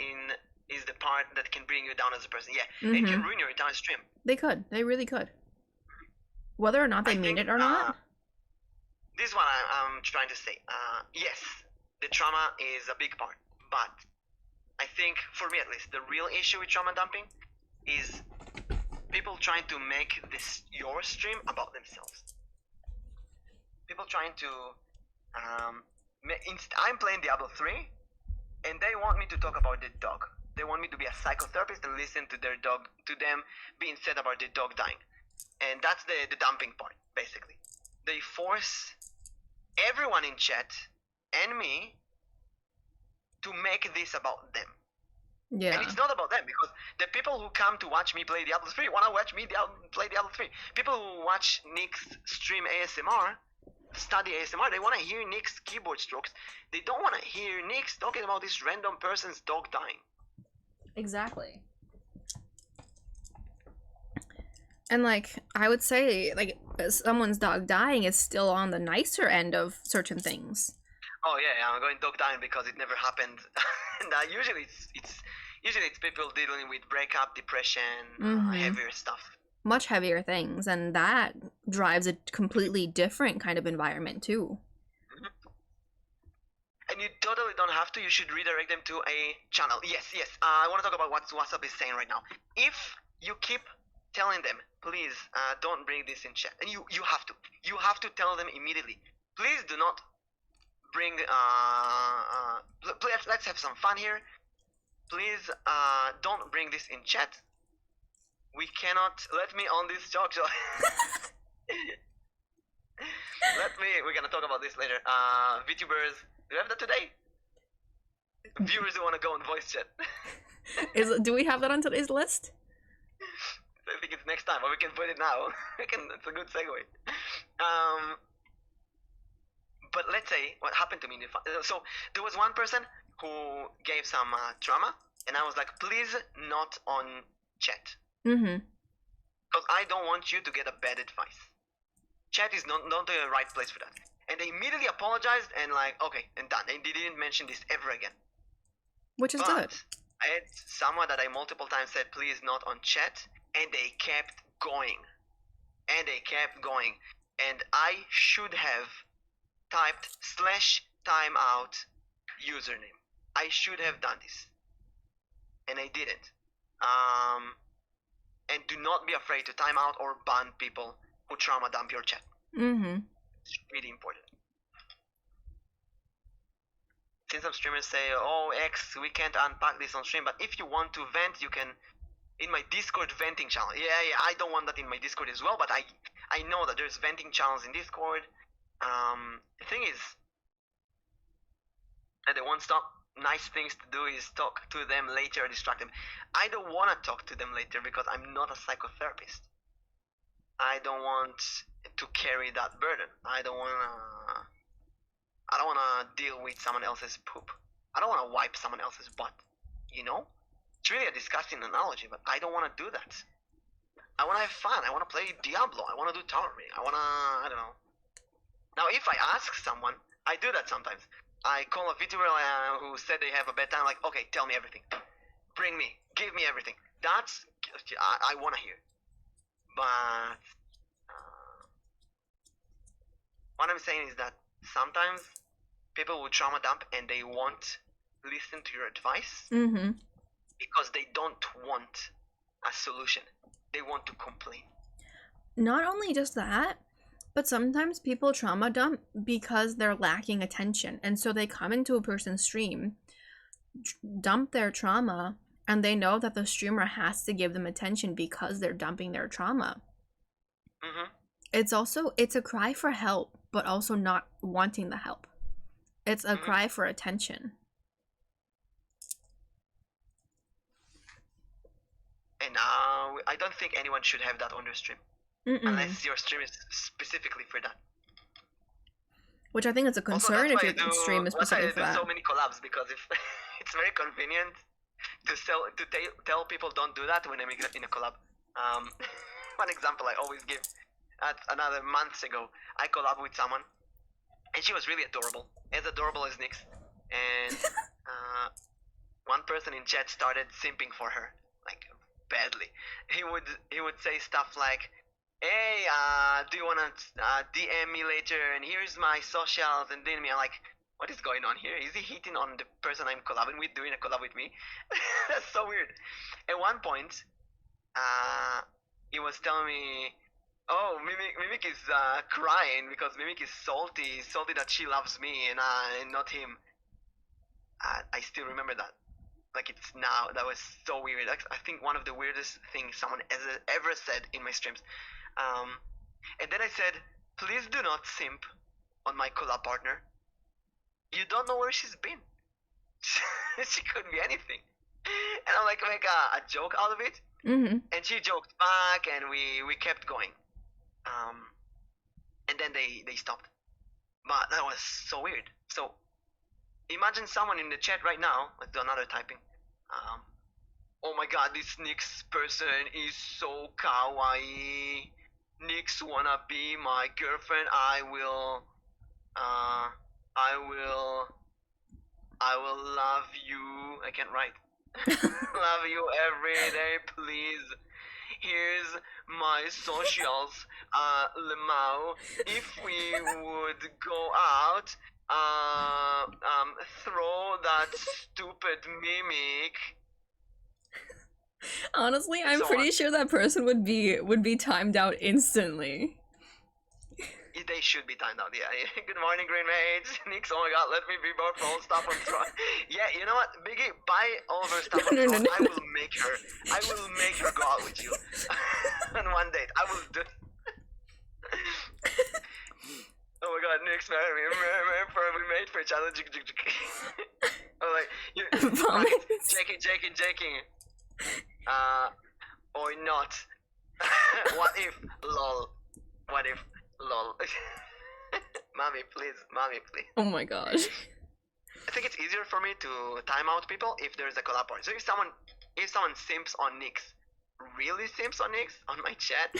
is the part that can bring you down as a person. Yeah, it can ruin your entire stream. They could. They really could. Whether or not they mean it or not. This is what I'm trying to say. Yes, the trauma is a big part. But I think, for me at least, the real issue with trauma dumping is people trying to make this your stream about themselves. people trying to I'm playing Diablo 3, and they want me to talk about the dog. They want me to be a psychotherapist and listen to their dog, to them being sad about their dog dying. And that's the dumping part, basically. They force everyone in chat and me to make this about them. Yeah. And it's not about them, because the people who come to watch me play Diablo 3 want to watch me play Diablo 3. People who watch Nyx stream ASMR, study ASMR, they want to hear Nyx keyboard strokes. They don't want to hear Nyx talking about this random person's dog dying. Exactly. And like, I would say, like, someone's dog dying is still on the nicer end of certain things. Oh yeah, I'm going dog dying because it never happened. And usually it's people dealing with breakup, depression, heavier stuff. Much heavier things, and that drives a completely different kind of environment too. And you totally don't have to. You should redirect them to a channel. Yes. I want to talk about what WhatsApp is saying right now. If you keep telling them, please don't bring this in chat, and you have to. You have to tell them immediately. Please do not bring. Let's have some fun here. Please don't bring this in chat. We cannot. Let me on this talk show. We're gonna talk about this later. VTubers. Do you have that today? Viewers who want to go on voice chat. Do we have that on today's list? I think it's next time, but we can put it now. It's a good segue. But let's say what happened to me. So there was one person who gave some trauma, and I was like, please not on chat. Because I don't want you to get a bad advice. Chat is not the right place for that. And they immediately apologized and like, okay, and done. And they didn't mention this ever again. Which is good. I had someone that I multiple times said, please not on chat, and they kept going. And I should have typed /timeout username. I should have done this. And I didn't. And do not be afraid to time out or ban people who trauma dump your chat. It's really important. Since some streamers say, oh, X, we can't unpack this on stream, but if you want to vent, you can in my Discord venting channel. Yeah, I don't want that in my Discord as well, but I know that there's venting channels in Discord. The thing is, that the one-stop nice things to do is talk to them later or distract them. I don't want to talk to them later because I'm not a psychotherapist. I don't want to carry that burden. I don't want to deal with someone else's poop. I don't want to wipe someone else's butt. You know? It's really a disgusting analogy, but I don't want to do that. I want to have fun. I want to play Diablo. I want to do towering. I don't know. Now, if I ask someone, I do that sometimes. I call a VTuber who said they have a bad time, like, okay, tell me everything. Bring me. Give me everything. That's, I want to hear. But, what I'm saying is that sometimes people will trauma dump and they won't listen to your advice because they don't want a solution. They want to complain. Not only just that, but sometimes people trauma dump because they're lacking attention. And so they come into a person's stream, dump their trauma, and they know that the streamer has to give them attention because they're dumping their trauma. It's a cry for help, but also not wanting the help. It's a cry for attention. And I don't think anyone should have that on their stream. Unless your stream is specifically for that. Which I think is a concern if your stream is specifically for that. So many collabs because if it's very convenient to tell people don't do that when I'm in a collab. One example I always give. Another months ago, I collabed with someone, and she was really adorable, as Nyx. And one person in chat started simping for her, like badly. He would say stuff like, hey, do you wanna DM me later? And here's my socials, and then me. I'm like, what is going on here? Is he hitting on the person I'm collabing with, doing a collab with me? That's so weird. At one point, he was telling me, Oh, Mimic is crying because Mimic is salty that she loves me and not him. I still remember that. Like it's now. That was so weird. Like, I think one of the weirdest things someone ever said in my streams. And then I said, please do not simp on my collab partner. You don't know where she's been. She could be anything. And I'm like, make a joke out of it. Mm-hmm. And she joked back, and we kept going. And then they stopped. But that was so weird. So imagine someone in the chat right now. Let's do another typing. Oh my god, this Nyx person is so kawaii. Nyx wanna be my girlfriend. I will love you. I can't write. Love you every day, please. Here's my socials. Lemao. If we would go out, throw that stupid Mimic. Honestly, I'm So pretty sure that person would be timed out instantly. They should be timed out, yeah. Good morning, green mates. Nyx, oh my god, let me be more full stuff on Tron. Yeah, you know what, Biggie, buy all of her stuff on Tron. I will make her go out with you on one date. I will do. Oh my god, Nyx, marry me. We made for each other. I'm like, Jaking. Or not. What if, lol. What if, lol. Mommy, please. Oh my gosh. I think it's easier for me to time out people if there's a collab party. So if someone simps on Nyx, really simps on Nyx on my chat,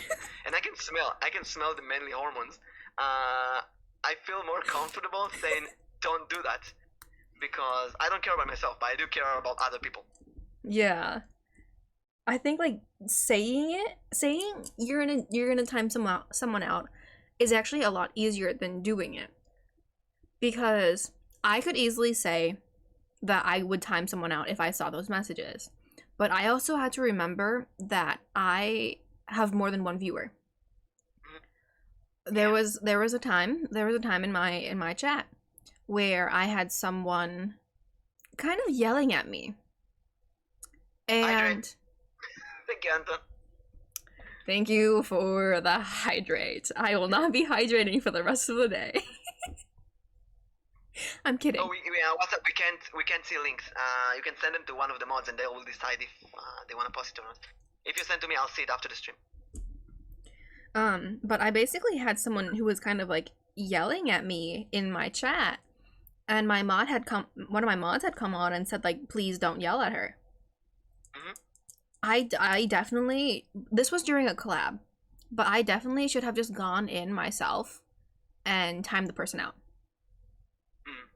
and I can smell the manly hormones, I feel more comfortable saying don't do that, because I don't care about myself, but I do care about other people. Yeah. I think like saying you're gonna time someone out is actually a lot easier than doing it. Because I could easily say that I would time someone out if I saw those messages. But I also had to remember that I have more than one viewer. There was a time in my chat where I had someone kind of yelling at me. And Thank you, Anton. Thank you for the hydrate. I will not be hydrating for the rest of the day. I'm kidding. Oh, what's up? We can't see links. You can send them to one of the mods, and they will decide if they want to post it or not. If you send to me, I'll see it after the stream. But I basically had someone who was kind of like yelling at me in my chat, and one of my mods had come on and said like, please don't yell at her. Mm-hmm. I definitely, this was during a collab, but I definitely should have just gone in myself and timed the person out.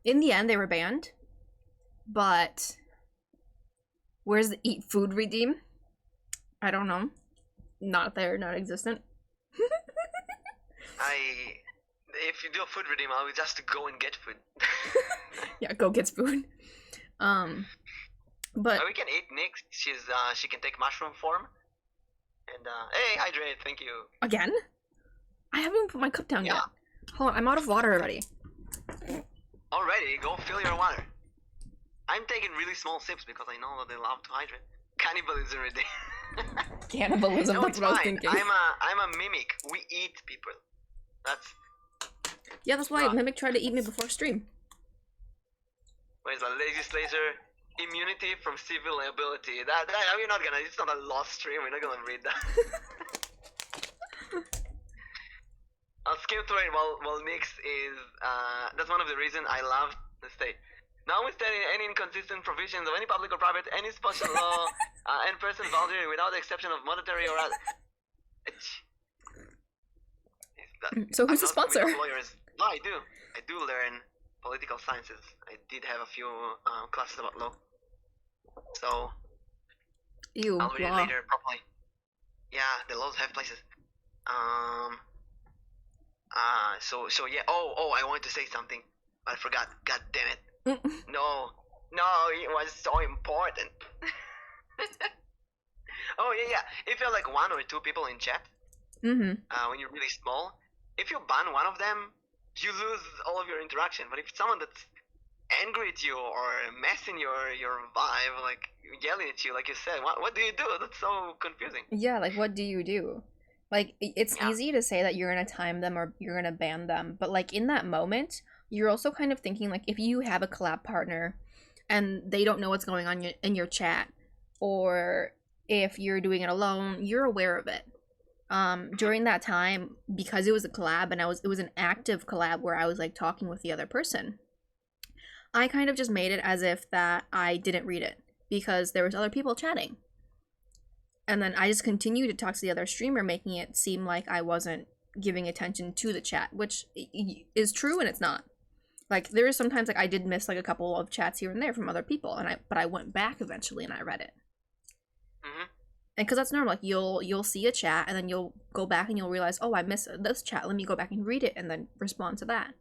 In the end, they were banned, but where's the eat food redeem? I don't know. Not there, not existent. If you do a food redeem, I will just go and get food. Yeah, go get food. But we can eat Nyx. She can take mushroom form. And hey, hydrate, thank you. Again? I haven't even put my cup down yet. Hold on, I'm out of water already. Already, go fill your water. I'm taking really small sips because I know that they love to hydrate. Cannibalism already. Cannibalism, no, that's what I was fine. thinking. I'm a mimic. We eat people. Yeah, that's why Mimic tried to eat me before stream. Where's the legislature? Immunity from civil liability. That we're not gonna. It's not a lost stream. We're not gonna read that. I'll skim through it while Nyx is. That's one of the reasons I love the state. Notwithstanding any inconsistent provisions of any public or private, any special law, and person voluntary without the exception of monetary or other. So who's the sponsor? Lawyers. No, I do learn political sciences. I did have a few classes about law. So Ew, I'll read it later properly. Yeah, the laws have places. So yeah. Oh, I wanted to say something, but I forgot. God damn it. No, it was so important. Oh yeah. If you're like one or two people in chat, when you're really small. If you ban one of them, you lose all of your interaction. But if it's someone that's angry at you or messing your vibe, like yelling at you, like you said, what do you do? That's so confusing. Yeah, like what do you do? Like it's Yeah. easy to say that you're gonna time them or you're gonna ban them, but like in that moment, you're also kind of thinking like if you have a collab partner and they don't know what's going on in your chat, or if you're doing it alone, you're aware of it. During that time, because it was a collab and it was an active collab where I was like talking with the other person, I kind of just made it as if that I didn't read it because there was other people chatting. And then I just continued to talk to the other streamer, making it seem like I wasn't giving attention to the chat, which is true and it's not. Like there is sometimes like I did miss like a couple of chats here and there from other people, but I went back eventually and I read it. Mm-hmm. And because that's normal, like you'll see a chat and then you'll go back and you'll realize, oh, I missed this chat. Let me go back and read it and then respond to that.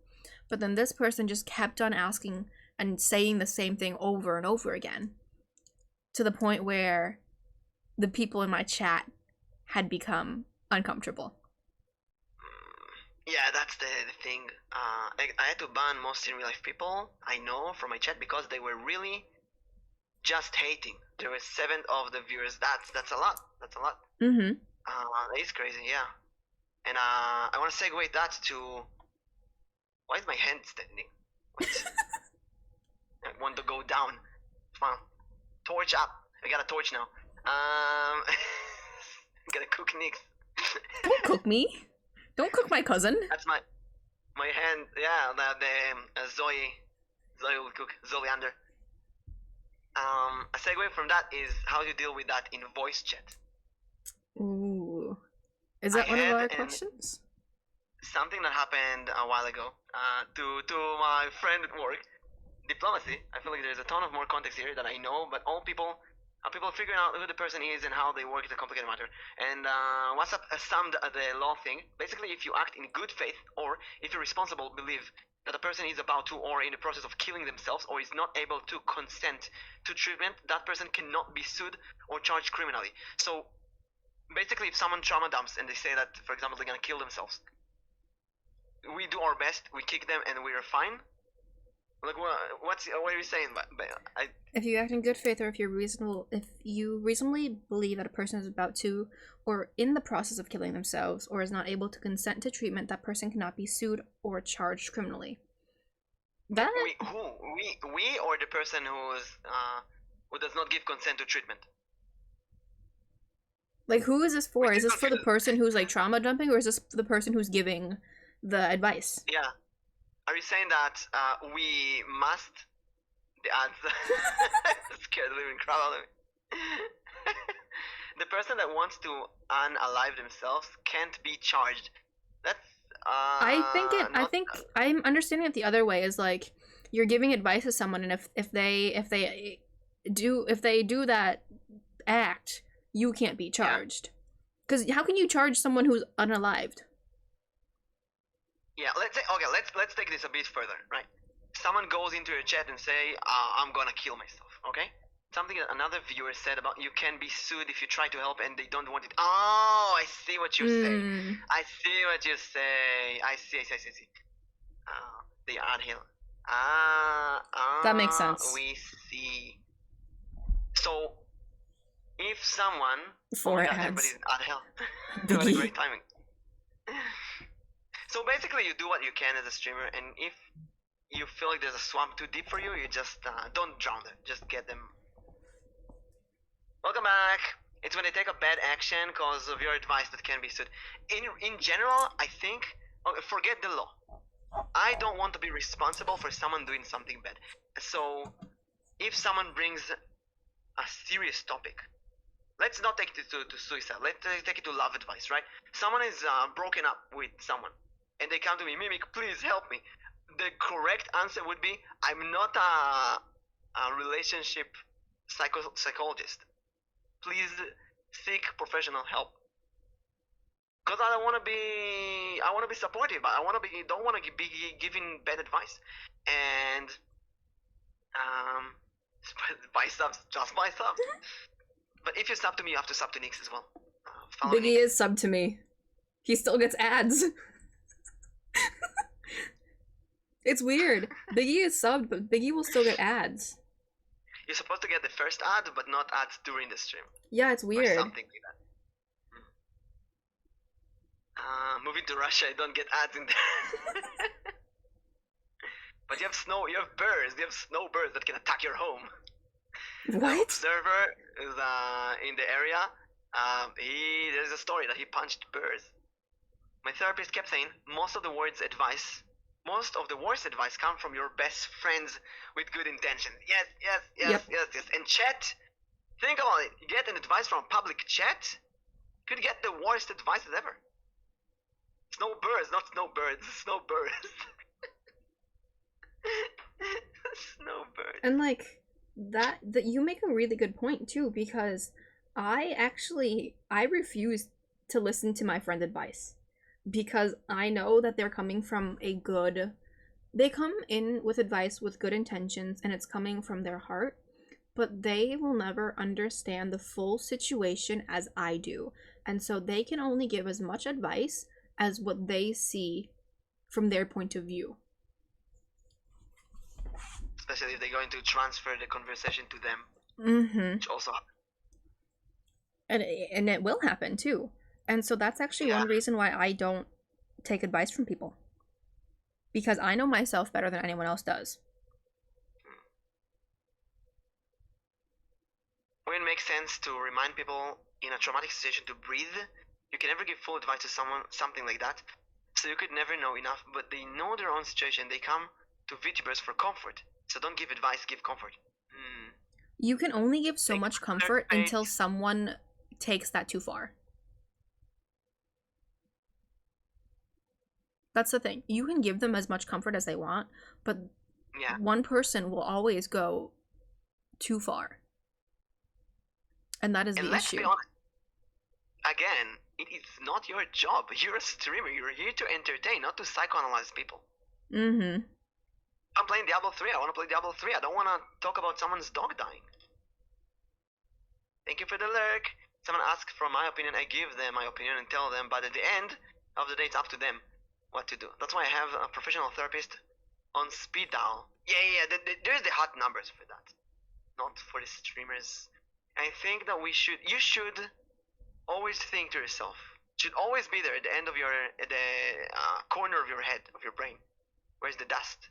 But then this person just kept on asking and saying the same thing over and over again, to the point where the people in my chat had become uncomfortable. Yeah, that's the thing. I had to ban most in real life people I know from my chat because they were really just hating. There were 7 of the viewers. That's a lot. That's a lot. Mm-hmm. It's crazy, yeah. And I want to segue that to. Why is my hand standing? Wait. I want to go down. Come on. Torch up. I got a torch now. I'm gonna cook Nyx. Don't cook me. Don't cook my cousin. That's my hand. Yeah, the Zoe will cook. Zoe Oleander. A segue from that is how you deal with that in voice chat. Ooh. Is that one of our questions? Something that happened a while ago. To my friend at work, diplomacy. I feel like there's a ton of more context here that I know, but all people figuring out who the person is and how they work is a complicated matter. And what's up summed the law thing. Basically, if you act in good faith or if you're responsible, believe that a person is about to or in the process of killing themselves or is not able to consent to treatment, that person cannot be sued or charged criminally. So basically, if someone trauma dumps and they say that, for example, they're gonna kill themselves, we do our best, we kick them, and we're fine. Like, what are you saying? If you act in good faith, or if you reasonably believe that a person is about to, or in the process of killing themselves, or is not able to consent to treatment, that person cannot be sued or charged criminally. That we or the person who does not give consent to treatment. Like, who is this for? Is this for the person who's like trauma dumping, or is this the person who's giving the advice? Yeah. Are you saying that we must? The answer. Scared the living crap out of me. The person that wants to unalive themselves can't be charged. That's. I think I'm understanding it the other way. Is like you're giving advice to someone, and if they do that act, you can't be charged. Because how can you charge someone who's unalived? Yeah, let's take this a bit further, right? Someone goes into your chat and say, I'm gonna kill myself, okay? Something that another viewer said about you can be sued if you try to help and they don't want it. Oh, I see what you say. I see what you say. I see. The anthill. That makes sense. We see. So, if someone... everybody's in anthill. What a great timing. So basically, you do what you can as a streamer, and if you feel like there's a swamp too deep for you, you just don't drown them. Just get them. Welcome back. It's when they take a bad action because of your advice that can be sued. In general, I think, forget the law. I don't want to be responsible for someone doing something bad. So, if someone brings a serious topic, let's not take it to suicide. Let's take it to love advice, right? Someone is broken up with someone, and they come to me, Mimic, please help me. The correct answer would be, I'm not a relationship psychologist. Please seek professional help. Because I want to be supportive. Don't want to be giving bad advice. And buy subs, just buy subs. But if you sub to me, you have to sub to Nyx as well. Biggie is sub to me. He still gets ads. It's weird. Biggie is subbed, but Biggie will still get ads. You're supposed to get the first ad, but not ads during the stream. Yeah, it's weird. Or something like that. Moving to Russia, I don't get ads in there. But you have birds. You have snowbirds that can attack your home. What? Observer is in the area. There's a story that he punched birds. My therapist kept saying most of the worst advice come from your best friends with good intentions. Yes. And chat, think about it. You get an advice from public chat, you could get the worst advices ever. Snowbirds, not snowbirds. Snowbirds. Snowbirds. And like that you make a really good point too, because I refuse to listen to my friend's advice because I know that they're coming from they come in with advice with good intentions and it's coming from their heart, but they will never understand the full situation as I do. And so they can only give as much advice as what they see from their point of view. Especially if they're going to transfer the conversation to them. Mm-hmm. Which also and it will happen too. And so that's actually one reason why I don't take advice from people. Because I know myself better than anyone else does. When it makes sense to remind people in a traumatic situation to breathe, you can never give full advice to someone, something like that. So you could never know enough, but they know their own situation. They come to VTubers for comfort. So don't give advice, give comfort. You can only give so much comfort until someone takes that too far. That's the thing. You can give them as much comfort as they want, but one person will always go too far. And that is the issue. Be honest. Again, it is not your job. You're a streamer. You're here to entertain, not to psychoanalyze people. Mm-hmm. I'm playing Diablo 3. I want to play Diablo 3. I don't want to talk about someone's dog dying. Thank you for the lurk. Someone asks for my opinion. I give them my opinion and tell them, but at the end of the day, it's up to them what to do. That's why I have a professional therapist on speed dial. There's the hot numbers for that. Not for the streamers. I think that you should always think to yourself. Should always be there at the end of corner of your head, of your brain. Where's the dust?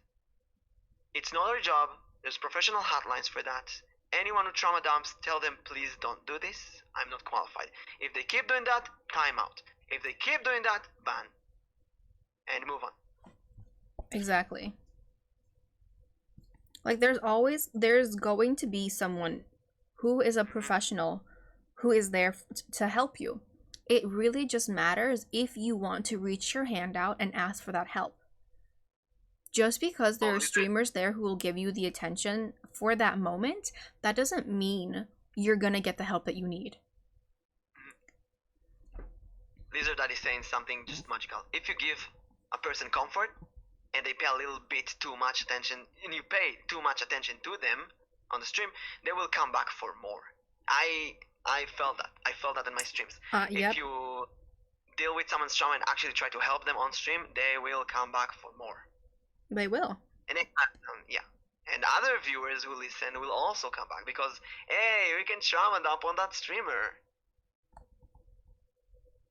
It's not our job. There's professional hotlines for that. Anyone who trauma dumps, tell them, please don't do this. I'm not qualified. If they keep doing that, time out. If they keep doing that, ban. And move on. Exactly. Like there's going to be someone who is a professional who is there to help you. It really just matters if you want to reach your hand out and ask for that help. Just because there are streamers there who will give you the attention for that moment, that doesn't mean you're gonna get the help that you need. Lizard Daddy is saying something just magical. If you give a person comfort and they pay a little bit too much attention, and you pay too much attention to them on the stream, they will come back for more. I felt that. I felt that in my streams. Yep. If you deal with someone's trauma and actually try to help them on stream, they will come back for more. They will. And and other viewers who listen will also come back because, hey, we can trauma dump on that streamer.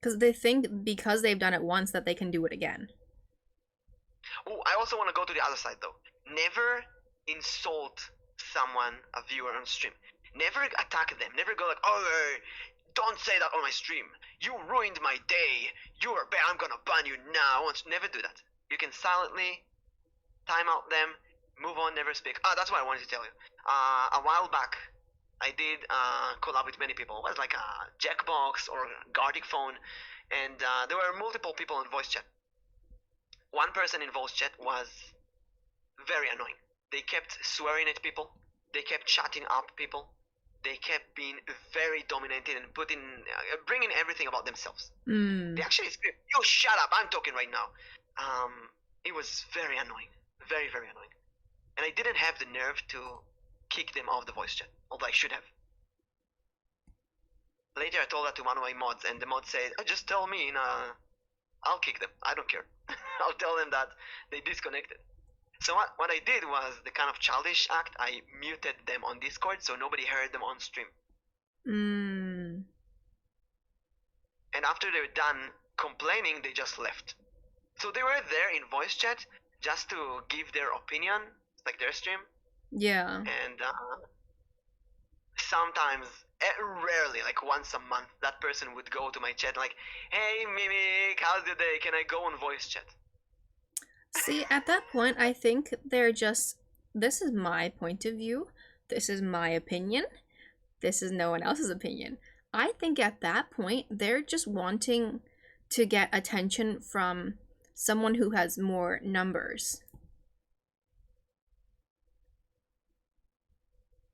Because they think because they've done it once that they can do it again. Oh, I also want to go to the other side though. Never insult someone, a viewer on stream. Never attack them. Never go like, oh, don't say that on my stream. You ruined my day. You are bad. I'm gonna ban you now. Never do that. You can silently time out them, move on, never speak. That's what I wanted to tell you. A while back, I did collab with many people. It was like a Jackbox or Gardic phone, and there were multiple people in voice chat. One person in voice chat was very annoying. They kept swearing at people. They kept chatting up people. They kept being very dominated and bringing everything about themselves. They actually screamed, "You shut up! I'm talking right now." It was very annoying. Very, very annoying. And I didn't have the nerve to kick them off the voice chat, although I should have. Later I told that to one of my mods, and the mod said, just tell me in a I'll kick them. I don't care. I'll tell them that they disconnected. So what I did was the kind of childish act. I muted them on Discord so nobody heard them on stream. Mm. And after they were done complaining, they just left. So they were there in voice chat just to give their opinion, like their stream. Yeah. And sometimes, rarely, like once a month, that person would go to my chat like, "Hey Mimic, how's your day? Can I go on voice chat?" See, at that point, I think they're just, this is my point of view, this is my opinion, this is no one else's opinion. I think at that point, they're just wanting to get attention from someone who has more numbers.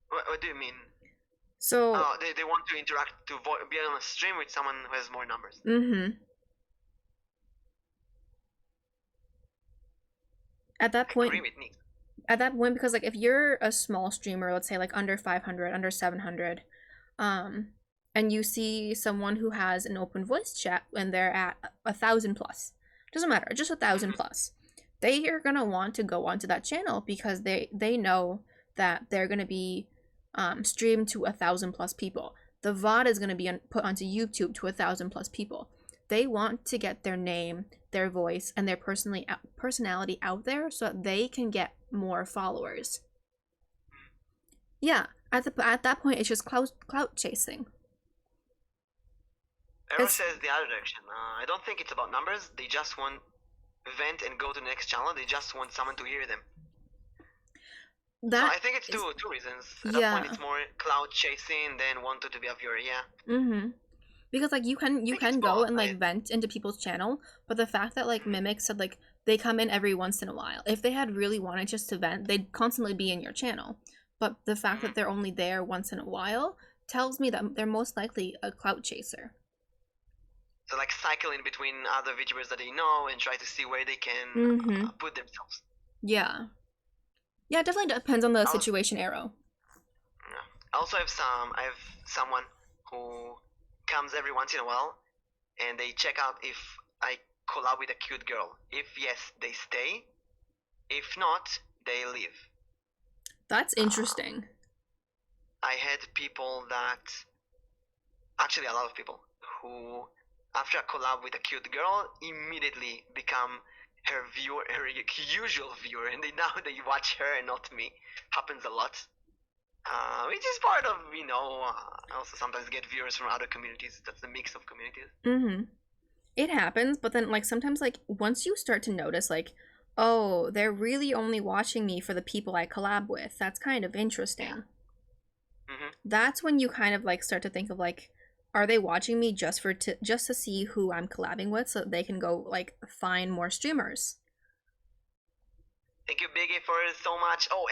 What do you mean? So, Oh, they want to interact, to be on a stream with someone who has more numbers. At that point, I agree with Nyx. at that point, because like if you're a small streamer, let's say like under 500, under 700, and you see someone who has an open voice chat and they're at 1,000 plus, doesn't matter, just 1,000 plus, they are gonna want to go onto that channel because they know that they're gonna be streamed to 1,000 plus people. The VOD is gonna be put onto YouTube to 1,000 plus people. They want to get their name, their voice, and their personality out there so that they can get more followers. Yeah, at that point, it's just clout chasing. Arrow says the other direction. I don't think it's about numbers. They just want vent and go to the next channel. They just want someone to hear them. So I think it's two reasons. At that point, it's more cloud chasing than wanted to be a viewer. Yeah. Because like you can go and like vent into people's channel, but the fact that like Mimic said like they come in every once in a while. If they had really wanted just to vent, they'd constantly be in your channel. But the fact that they're only there once in a while tells me that they're most likely a clout chaser. So like cycle in between other VTubers that they know and try to see where they can put themselves. Yeah. Yeah, it definitely depends on the situation, Arrow. Yeah. I also have someone who comes every once in a while and they check out if I collab with a cute girl. If yes, they stay. If not, they leave. That's interesting. I had people that, actually a lot of people, who after a collab with a cute girl immediately become her viewer, her usual viewer, and now they watch her and not me. Happens a lot. Which is part of, I also sometimes get viewers from other communities. That's the mix of communities. It happens, but then like sometimes like once you start to notice like, oh, they're really only watching me for the people I collab with. That's kind of interesting. That's when you kind of like start to think of like, are they watching me just to see who I'm collabing with so that they can go like find more streamers? Thank you, Biggie, for so much. Oh,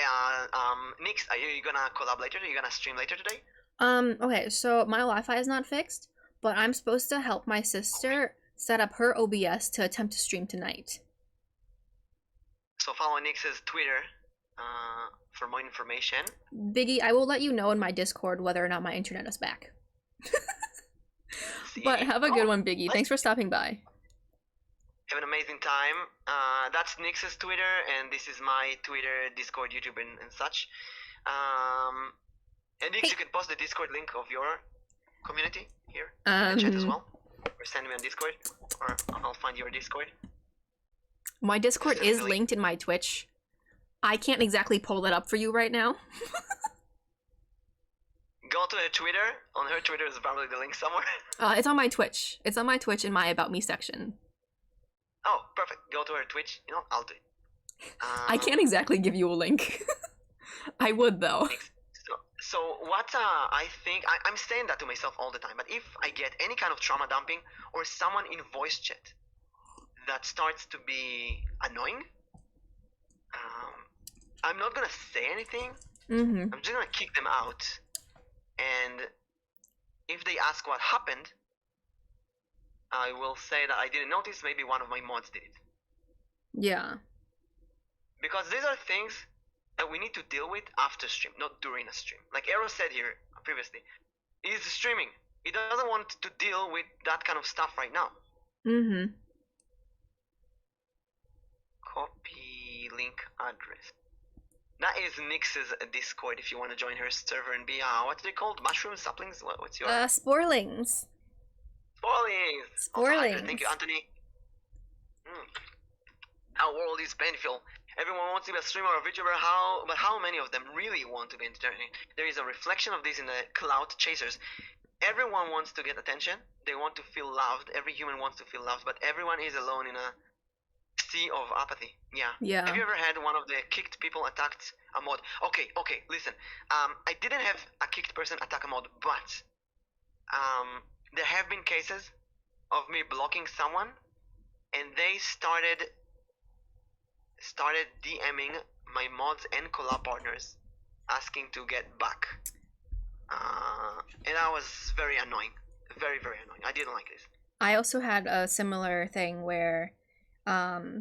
Nyx, are you gonna collab later? Are you gonna stream later today? Okay, so my Wi-Fi is not fixed, but I'm supposed to help my sister set up her OBS to attempt to stream tonight. So follow Nyx's Twitter for more information. Biggie, I will let you know in my Discord whether or not my internet is back. But have a good one, Biggie. Thanks for stopping by. Have an amazing time. That's Nyx's Twitter, and this is my Twitter, Discord, YouTube, and such. And Nyx, you can post the Discord link of your community here in the chat as well. Or send me on Discord, or I'll find your Discord. My Discord is linked in my Twitch. I can't exactly pull it up for you right now. Go to her Twitter. On her Twitter is probably the link somewhere. It's on my Twitch. It's on my Twitch in my About Me section. Oh, perfect. Go to her Twitch. I'll do it. I can't exactly give you a link. I would, though. So what I think, I'm saying that to myself all the time, but if I get any kind of trauma dumping or someone in voice chat that starts to be annoying, I'm not going to say anything. I'm just going to kick them out. And if they ask what happened, I will say that I didn't notice, maybe one of my mods did it. Yeah. Because these are things that we need to deal with after stream, not during a stream. Like Arrow said here previously, he's streaming. He doesn't want to deal with that kind of stuff right now. Copy link address. That is Nyx's Discord if you want to join her server and be, what are they called? Mushrooms? Saplings? What's your... Sporlings. Sporlings! Sporlings. Thank you, Anthony. Our world is painful. Everyone wants to be a streamer or VTuber, but how many of them really want to be entertaining? There is a reflection of this in the clout chasers. Everyone wants to get attention. They want to feel loved. Every human wants to feel loved, but everyone is alone in a sea of apathy. Yeah. Have you ever had one of the kicked people attacked a mod? Okay, listen. I didn't have a kicked person attack a mod, but there have been cases of me blocking someone, and they started DMing my mods and collab partners, asking to get back. And that was very annoying. Very, very annoying. I didn't like this. I also had a similar thing where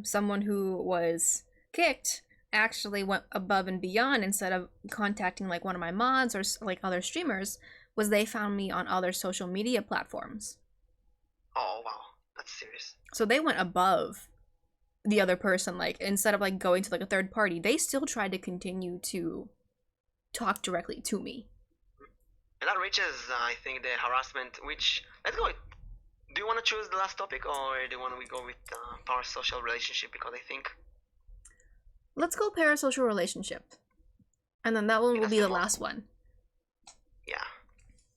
someone who was kicked actually went above and beyond. Instead of contacting like one of my mods or like other streamers, was they found me on other social media platforms. Oh wow, that's serious. So they went above the other person. Like, instead of like going to like a third party, they still tried to continue to talk directly to me. And that reaches, I think, the harassment, which, let's go with, do you want to choose the last topic, or do you want to go with parasocial relationship? Because I think... Let's go parasocial relationship. And then that one will be the last one. Yeah.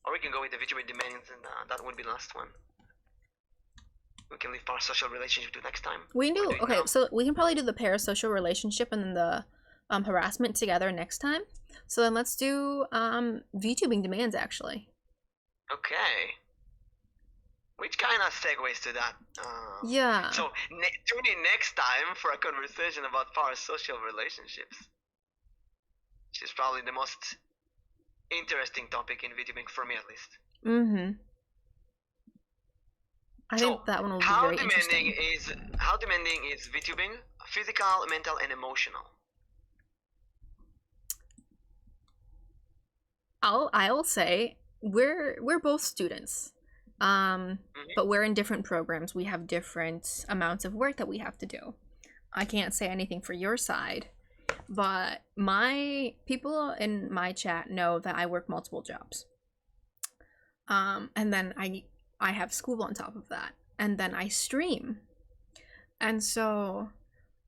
Or we can go with the VTuber demands, and that would be the last one. We can leave parasocial relationship to next time. We can do, okay, so we can probably do the parasocial relationship and then the harassment together next time. So then let's do VTubing demands, actually. Okay. Which kind of segues to that. Yeah. So tune in next time for a conversation about parasocial relationships. Which is probably the most interesting topic in VTubing, for me at least. Mm-hmm. I think that one will be very interesting. How demanding is VTubing? Physical, mental, and emotional. I'll say we're both students, but we're in different programs. We have different amounts of work that we have to do. I can't say anything for your side, but my people in my chat know that I work multiple jobs. And then I have school on top of that, and then I stream. And so,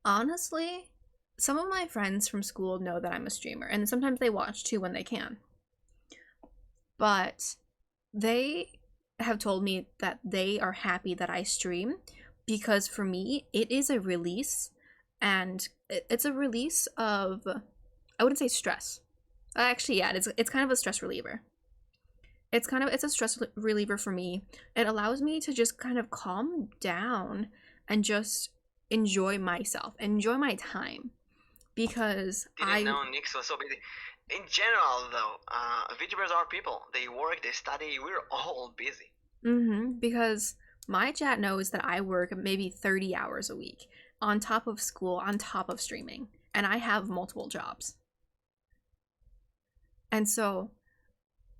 honestly, some of my friends from school know that I'm a streamer, and sometimes they watch too when they can. But they have told me that they are happy that I stream, because for me, it is a release, and it's a release of, I wouldn't say stress. Actually, yeah, it's kind of a stress reliever. It's a stress reliever for me. It allows me to just kind of calm down and just enjoy myself, enjoy my time, because I didn't know Nyx was so busy. In general, though, VTubers are people. They work, they study. We're all busy. Because my chat knows that I work maybe 30 hours a week on top of school, on top of streaming, and I have multiple jobs. And so,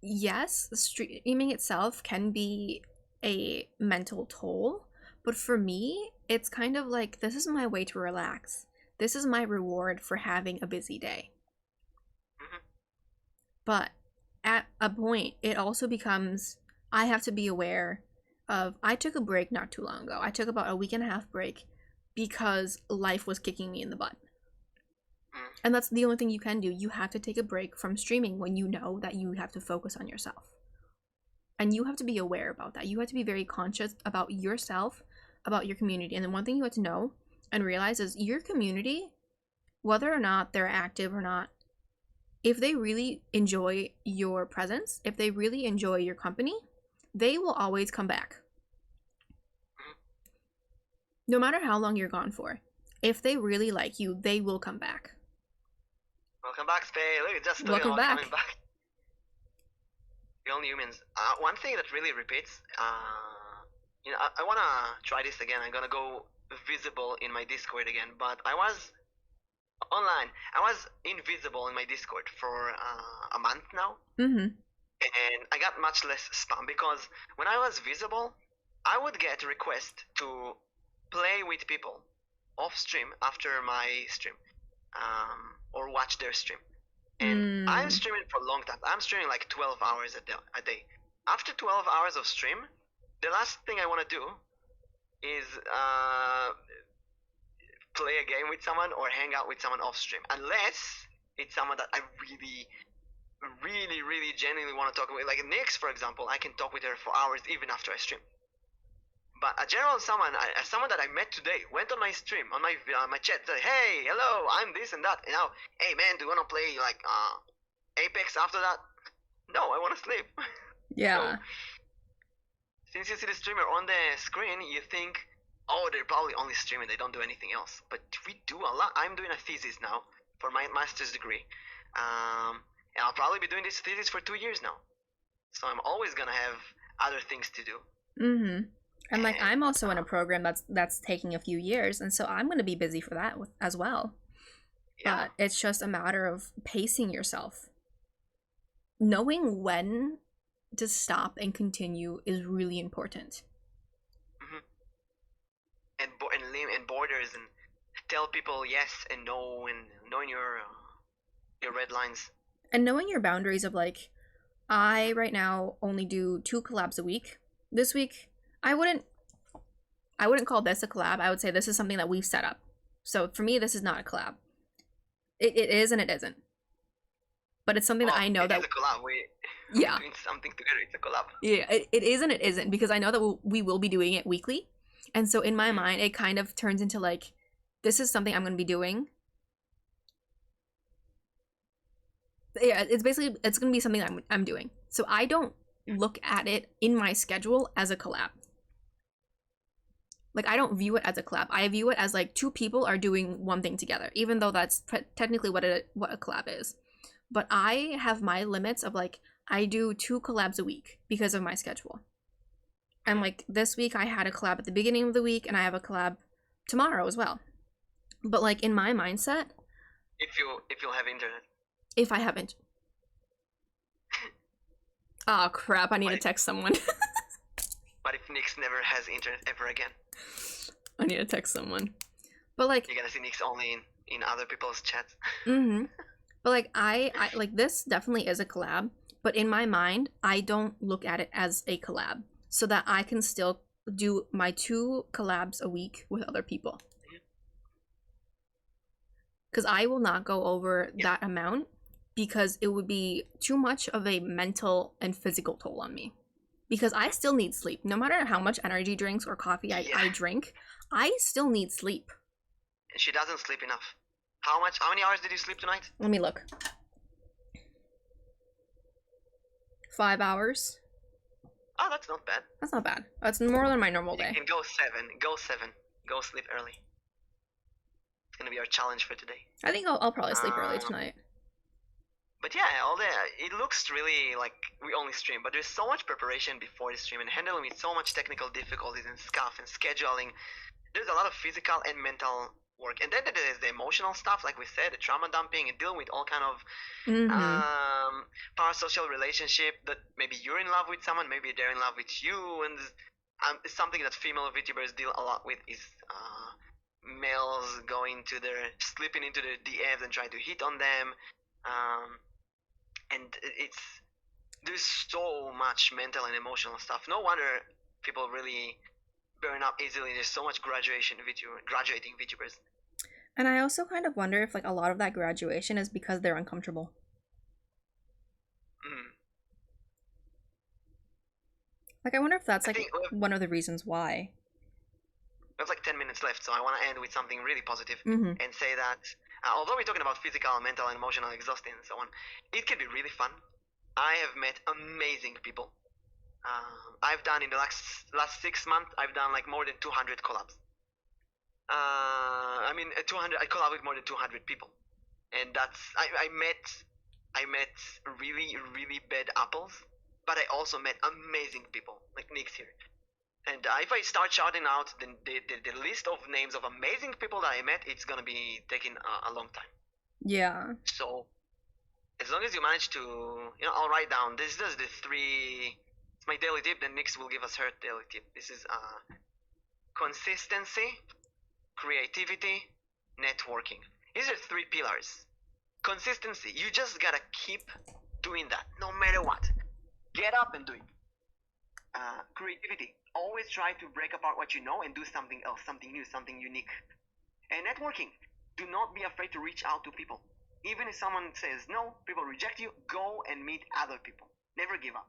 yes, streaming itself can be a mental toll, but for me, it's kind of like, this is my way to relax. This is my reward for having a busy day. But at a point, it also becomes, I have to be aware of, I took a break not too long ago. I took about a 1.5 week break because life was kicking me in the butt. And that's the only thing you can do. You have to take a break from streaming when you know that you have to focus on yourself. And you have to be aware about that. You have to be very conscious about yourself, about your community. And then one thing you have to know and realize is your community, whether or not they're active or not, if they really enjoy your presence, if they really enjoy your company, they will always come back. No matter how long you're gone for. If they really like you, they will come back. Welcome back, Spay. Look, just Welcome back. Coming back. The only humans. One thing that really repeats, I want to try this again. I'm going to go visible in my Discord again, but I was online. I was invisible in my Discord for a month now. And I got much less spam because when I was visible, I would get requests to play with people. off stream after my stream, or watch their stream. And I'm streaming for a long time. I'm streaming like 12 hours a day. After 12 hours of stream, the last thing I want to do is play a game with someone or hang out with someone off stream, unless it's someone that I really, really, really genuinely want to talk with. Like Nyx, for example, I can talk with her for hours even after I stream. But a general someone that I met today went on my stream, on my chat, said, "Hey, hello, I'm this and that." And now, "Hey man, do you want to play like Apex after that?" No, I want to sleep. Yeah. So, since you see the streamer on the screen, you think, "Oh, they're probably only streaming. They don't do anything else." But we do a lot. I'm doing a thesis now for my master's degree, and I'll probably be doing this thesis for 2 years now. So I'm always gonna have other things to do. And like I'm also in a program that's taking a few years, and so I'm going to be busy for that as well. Yeah. But it's just a matter of pacing yourself. Knowing when to stop and continue is really important. And borders, and tell people yes and no, and knowing your red lines. And knowing your boundaries of like, I right now only do 2 collabs a week. This week, I wouldn't call this a collab. I would say this is something that we've set up. So for me, this is not a collab. It is and it isn't. But it's something that I know that it's a collab. We're doing something together. It's a collab. Yeah, it is and it isn't, because I know that we will be doing it weekly. And so in my mind, it kind of turns into like, this is something I'm going to be doing. Yeah, it's going to be something that I'm doing. So I don't look at it in my schedule as a collab. Like, I don't view it as a collab. I view it as like 2 people are doing one thing together, even though that's technically what a collab is. But I have my limits of like, I do 2 collabs a week because of my schedule. And like this week I had a collab at the beginning of the week, and I have a collab tomorrow as well. But like in my mindset, if you'll have internet. If I haven't. Oh crap, I need to text someone. But if Nyx never has internet ever again? I need to text someone. But like, you're gonna see Nyx only in other people's chats. But like I like, this definitely is a collab, but in my mind, I don't look at it as a collab, so that I can still do my 2 collabs a week with other people. Because I will not go over that amount, because it would be too much of a mental and physical toll on me. Because I still need sleep. No matter how much energy drinks or coffee I drink, I still need sleep. And she doesn't sleep enough. How many hours did you sleep tonight? Let me look. 5 hours. Oh, that's not bad. That's not bad. That's more than my normal day. You can go 7. Go 7. Go sleep early. It's gonna be our challenge for today. I think I'll probably sleep early tonight. But yeah, it looks really like we only stream, but there's so much preparation before the stream, and handling with so much technical difficulties and stuff and scheduling. There's a lot of physical and mental work, and then there's the emotional stuff, like we said, the trauma dumping, and dealing with all kind of parasocial relationship, that maybe you're in love with someone, maybe they're in love with you, and it's something that female VTubers deal a lot with, is males slipping into their DMs and trying to hit on them. And there's so much mental and emotional stuff. No wonder people really burn up easily. There's so much graduating VTubers. And I also kind of wonder if like a lot of that graduation is because they're uncomfortable. Like, I wonder if that's like one of the reasons why. We have like 10 minutes left, so I want to end with something really positive and say that although we're talking about physical, mental, and emotional exhaustion and so on, it can be really fun. I have met amazing people. I've done in the last 6 months, I've done like more than 200 collabs. I collab with more than 200 people, and that's I met really, really bad apples, but I also met amazing people like Nyx here. And if I start shouting out the list of names of amazing people that I met, it's gonna be taking a long time. Yeah. So as long as you manage to, I'll write down. This is the 3. It's my daily tip. Then Nyx will give us her daily tip. This is consistency, creativity, networking. These are three pillars. Consistency. You just gotta keep doing that, no matter what. Get up and do it. Creativity. Always try to break apart what you know and do something else, something new, something unique. And networking. Do not be afraid to reach out to people. Even if someone says no, people reject you, go and meet other people. Never give up.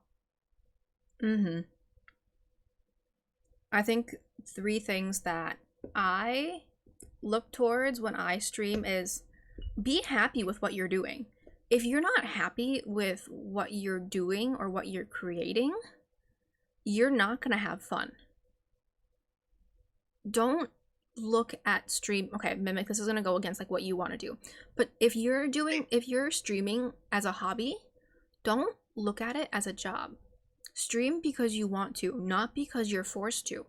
I think 3 things that I look towards when I stream is be happy with what you're doing. If you're not happy with what you're doing or what you're creating, you're not going to have fun. Don't look at stream. Okay, Mimic, this is going to go against like what you want to do. But if you're streaming as a hobby, don't look at it as a job. Stream because you want to, not because you're forced to.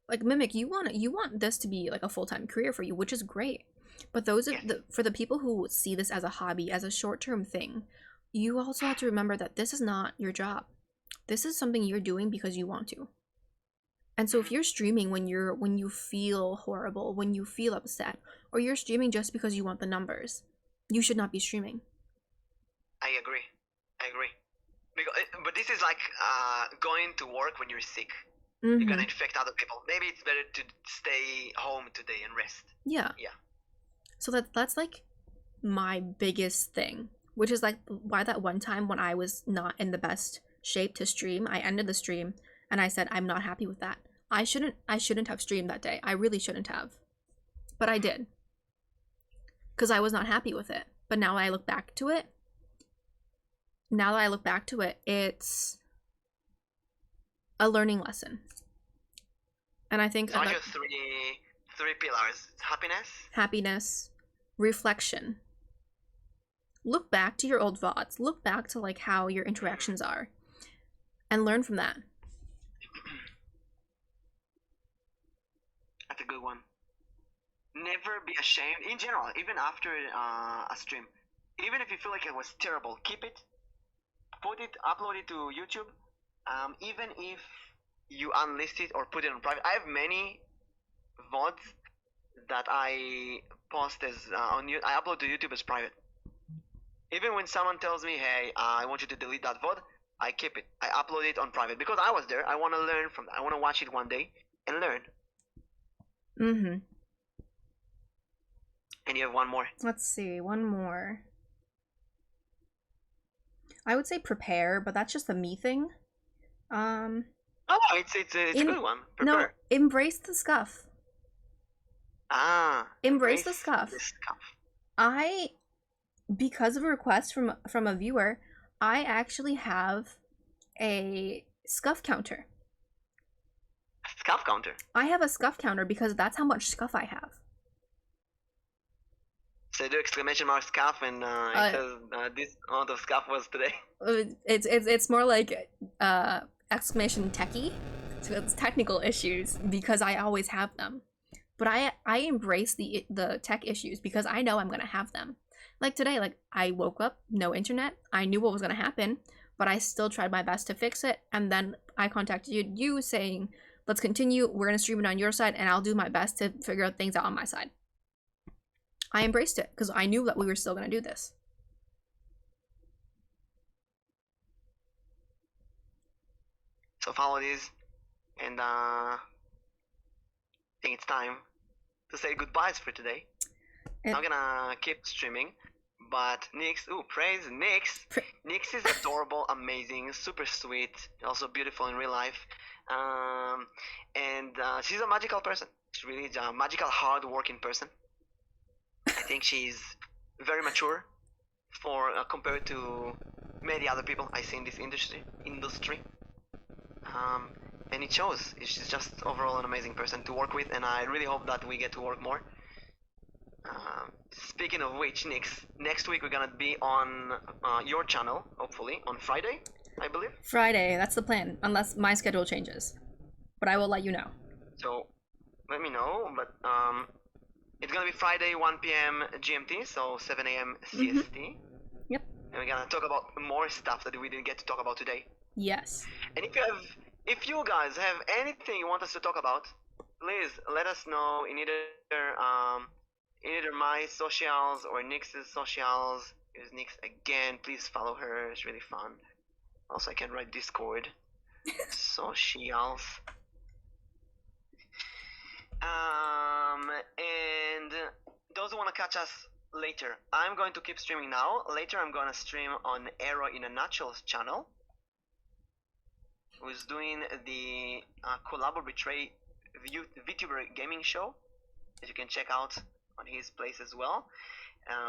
Like Mimic, you want this to be like a full-time career for you, which is great. But for the people who see this as a hobby, as a short-term thing, you also have to remember that this is not your job. This is something you're doing because you want to. And so if you're streaming when you feel horrible, when you feel upset, or you're streaming just because you want the numbers, you should not be streaming. I agree. But this is like going to work when you're sick. You're gonna infect other people. Maybe it's better to stay home today and rest. Yeah. So that's like my biggest thing, which is like why that one time when I was not in the best shape to stream, I ended the stream and I said I'm not happy with that. I shouldn't have streamed that day. I really shouldn't have. But I did. Because I was not happy with it. But now I look back to it. It's a learning lesson. And I think so your three pillars: happiness, reflection. Look back to your old VODs. Look back to like how your interactions are, and learn from that. That's a good one. Never be ashamed. In general, even after a stream, even if you feel like it was terrible, keep it, upload it to YouTube. Even if you unlist it or put it on private. I have many VODs that I post as I upload to YouTube as private. Even when someone tells me, hey, I want you to delete that VOD, I keep it. I upload it on private because I was there. I want to learn from that. I want to watch it one day and learn. And you have one more. Let's see, one more. I would say prepare, but that's just a me thing. It's a good one. Prepare. No, embrace the scuff. Embrace the scuff. Because of a request from a viewer, I actually have a scuff counter. A scuff counter? I have a scuff counter because that's how much scuff I have. So you do exclamation mark scuff and it says this amount of scuff was today? It's more like exclamation techie. So it's technical issues because I always have them. But I embrace the tech issues because I know I'm gonna have them. Like today, like I woke up, no internet. I knew what was gonna happen, but I still tried my best to fix it. And then I contacted you saying, let's continue. We're gonna stream it on your side, and I'll do my best to figure out things out on my side. I embraced it because I knew that we were still gonna do this. So follow these, and I think it's time to say goodbyes for today. I'm gonna keep streaming, but Nyx, praise Nyx. Nyx is adorable, amazing, super sweet, also beautiful in real life, and she's a magical person. She's really a magical, hard-working person. I think she's very mature for compared to many other people I see in this industry. And it shows. She's just overall an amazing person to work with, and I really hope that we get to work more. Speaking of which, Nyx, next week we're gonna be on your channel, hopefully, on Friday, I believe. Friday, that's the plan, unless my schedule changes. But I will let you know. So, let me know, but it's gonna be Friday, 1 p.m. GMT, so 7 a.m. CST. Yep. And we're gonna talk about more stuff that we didn't get to talk about today. Yes. And if you guys have anything you want us to talk about, please let us know in either my socials or Nyx's socials. Here's Nyx again. Please follow her. It's really fun. Also, I can write Discord. Socials. And those who want to catch us later, I'm going to keep streaming now. Later, I'm going to stream on Arrow in a Nutshell's channel, who's doing the Collaborate VTuber gaming show that you can check out on his place as well.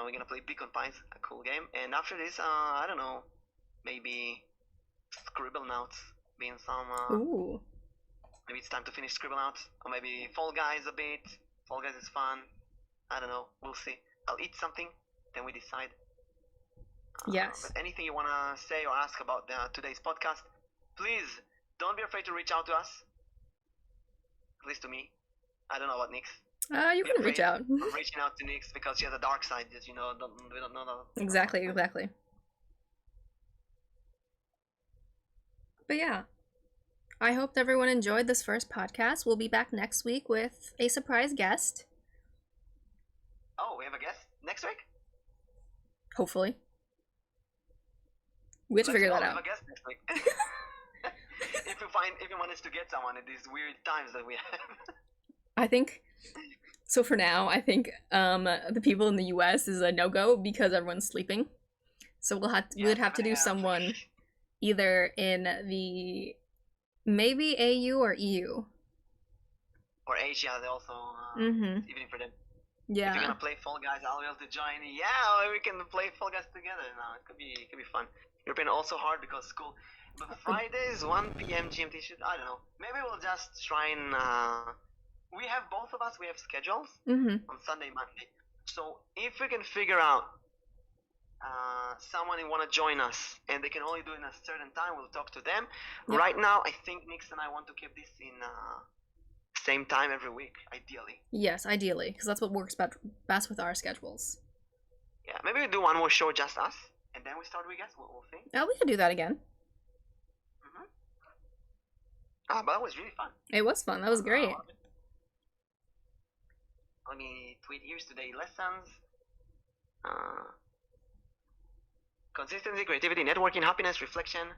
We're gonna play Beacon Pines, a cool game. And after this, I don't know, maybe Scribblenauts being some. Ooh. Maybe it's time to finish Scribblenauts, or maybe Fall Guys a bit. Fall Guys is fun. I don't know. We'll see. I'll eat something, then we decide. Yes. But anything you wanna say or ask about today's podcast, please don't be afraid to reach out to us. At least to me. I don't know about Nyx. You can reach out. I'm reaching out to Nyx because she has a dark side that we don't know. Exactly. But yeah, I hope everyone enjoyed this first podcast. We'll be back next week with a surprise guest. Oh, we have a guest next week? Hopefully. We have to figure that We out. have a guest next week. if you manage to get someone at these weird times that we have. I think so. For now, I think the people in the U.S. is a no-go because everyone's sleeping. So we'd have to do someone either in the maybe AU or EU. Or Asia, they also even for them. Yeah. If you're gonna play Fall Guys, I'll be able to join. Yeah, we can play Fall Guys together. No, it could be fun. European also hard because school. But Fridays 1 p.m. GMT should, I don't know. Maybe we'll just try and we have both of us. We have schedules on Sunday, Monday. So if we can figure out someone who want to join us and they can only do it in a certain time, we'll talk to them. Yep. Right now, I think Nyx and I want to keep this in same time every week, ideally. Yes, ideally, because that's what works best with our schedules. Yeah, maybe we do one more show, just us, and then we start with guests. We'll see. Oh, we could do that again. But that was really fun. It was fun. That was great. Let me tweet here's today lessons. Consistency, creativity, networking, happiness, reflection,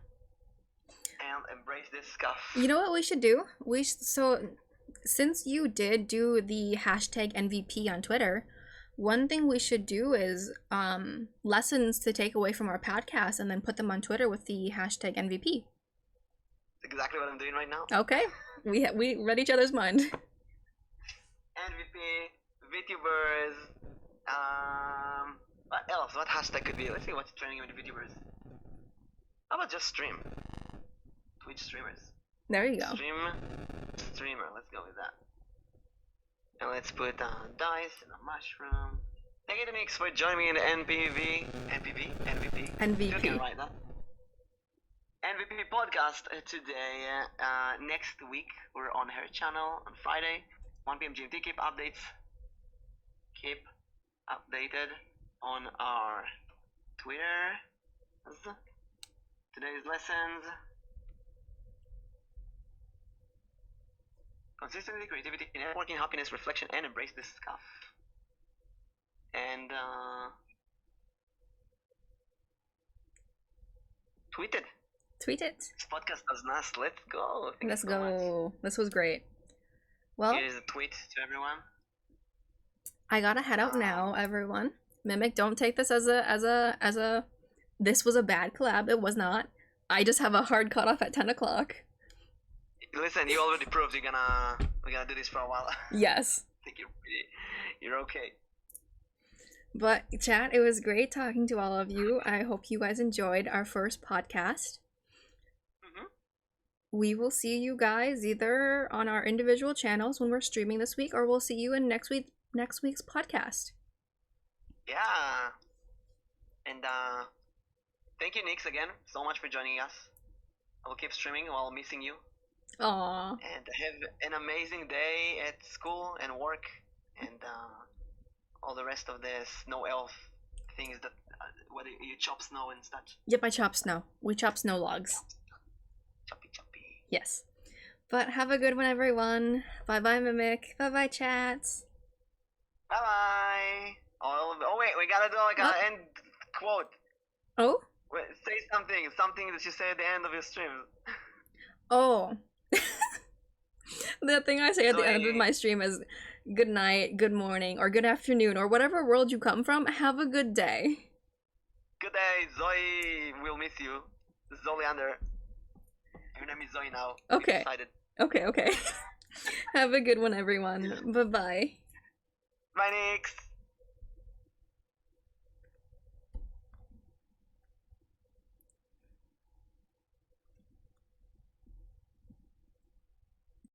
and embrace this stuff. You know what we should do? So since you did do the hashtag MVP on Twitter, one thing we should do is lessons to take away from our podcast and then put them on Twitter with the hashtag MVP. That's exactly what I'm doing right now. Okay. We read each other's mind. MVP, VTubers, what else? What hashtag could be? Let's see what's trending with VTubers. How about just stream? Twitch streamers. There you go. Streamer, let's go with that. And let's put dice and a mushroom. Thank you to Nyx for joining me in the MVP. You can write that. MVP podcast today. Next week we're on her channel on Friday, 1 p.m. GMT. Keep updated on our Twitter. Today's lessons. Consistency, creativity, networking, happiness, reflection, and embrace this stuff. And tweet it. This podcast does not. Let's go. Let's go. This was great. Well, here's a tweet to everyone. I gotta head out now, everyone. Mimic, don't take this as a this was a bad collab. It was not. I just have a hard cutoff at 10 o'clock. Listen, you already proved we're gonna do this for a while. Yes. I think you're okay. But chat, it was great talking to all of you. I hope you guys enjoyed our first podcast. We will see you guys either on our individual channels when we're streaming this week, or we'll see you in next week's podcast. Yeah. And thank you, Nyx, again so much for joining us. I will keep streaming while missing you. Aww. And have an amazing day at school and work and all the rest of the snow elf things that whether you chop snow and such. Yep, I chop snow. We chop snow logs. Choppy. Yes. But have a good one, everyone. Bye-bye, Mimic. Bye-bye, chat. Bye-bye. Oh, wait, we gotta do like an end quote. Oh? Wait, say something that you say at the end of your stream. Oh. The thing I say at the end of my stream is good night, good morning, or good afternoon, or whatever world you come from. Have a good day. Good day, Zoe. We'll miss you. This is Oleander. Your name is Zoe now. Okay. Okay. Have a good one, everyone. Bye-bye. Bye, Nyx.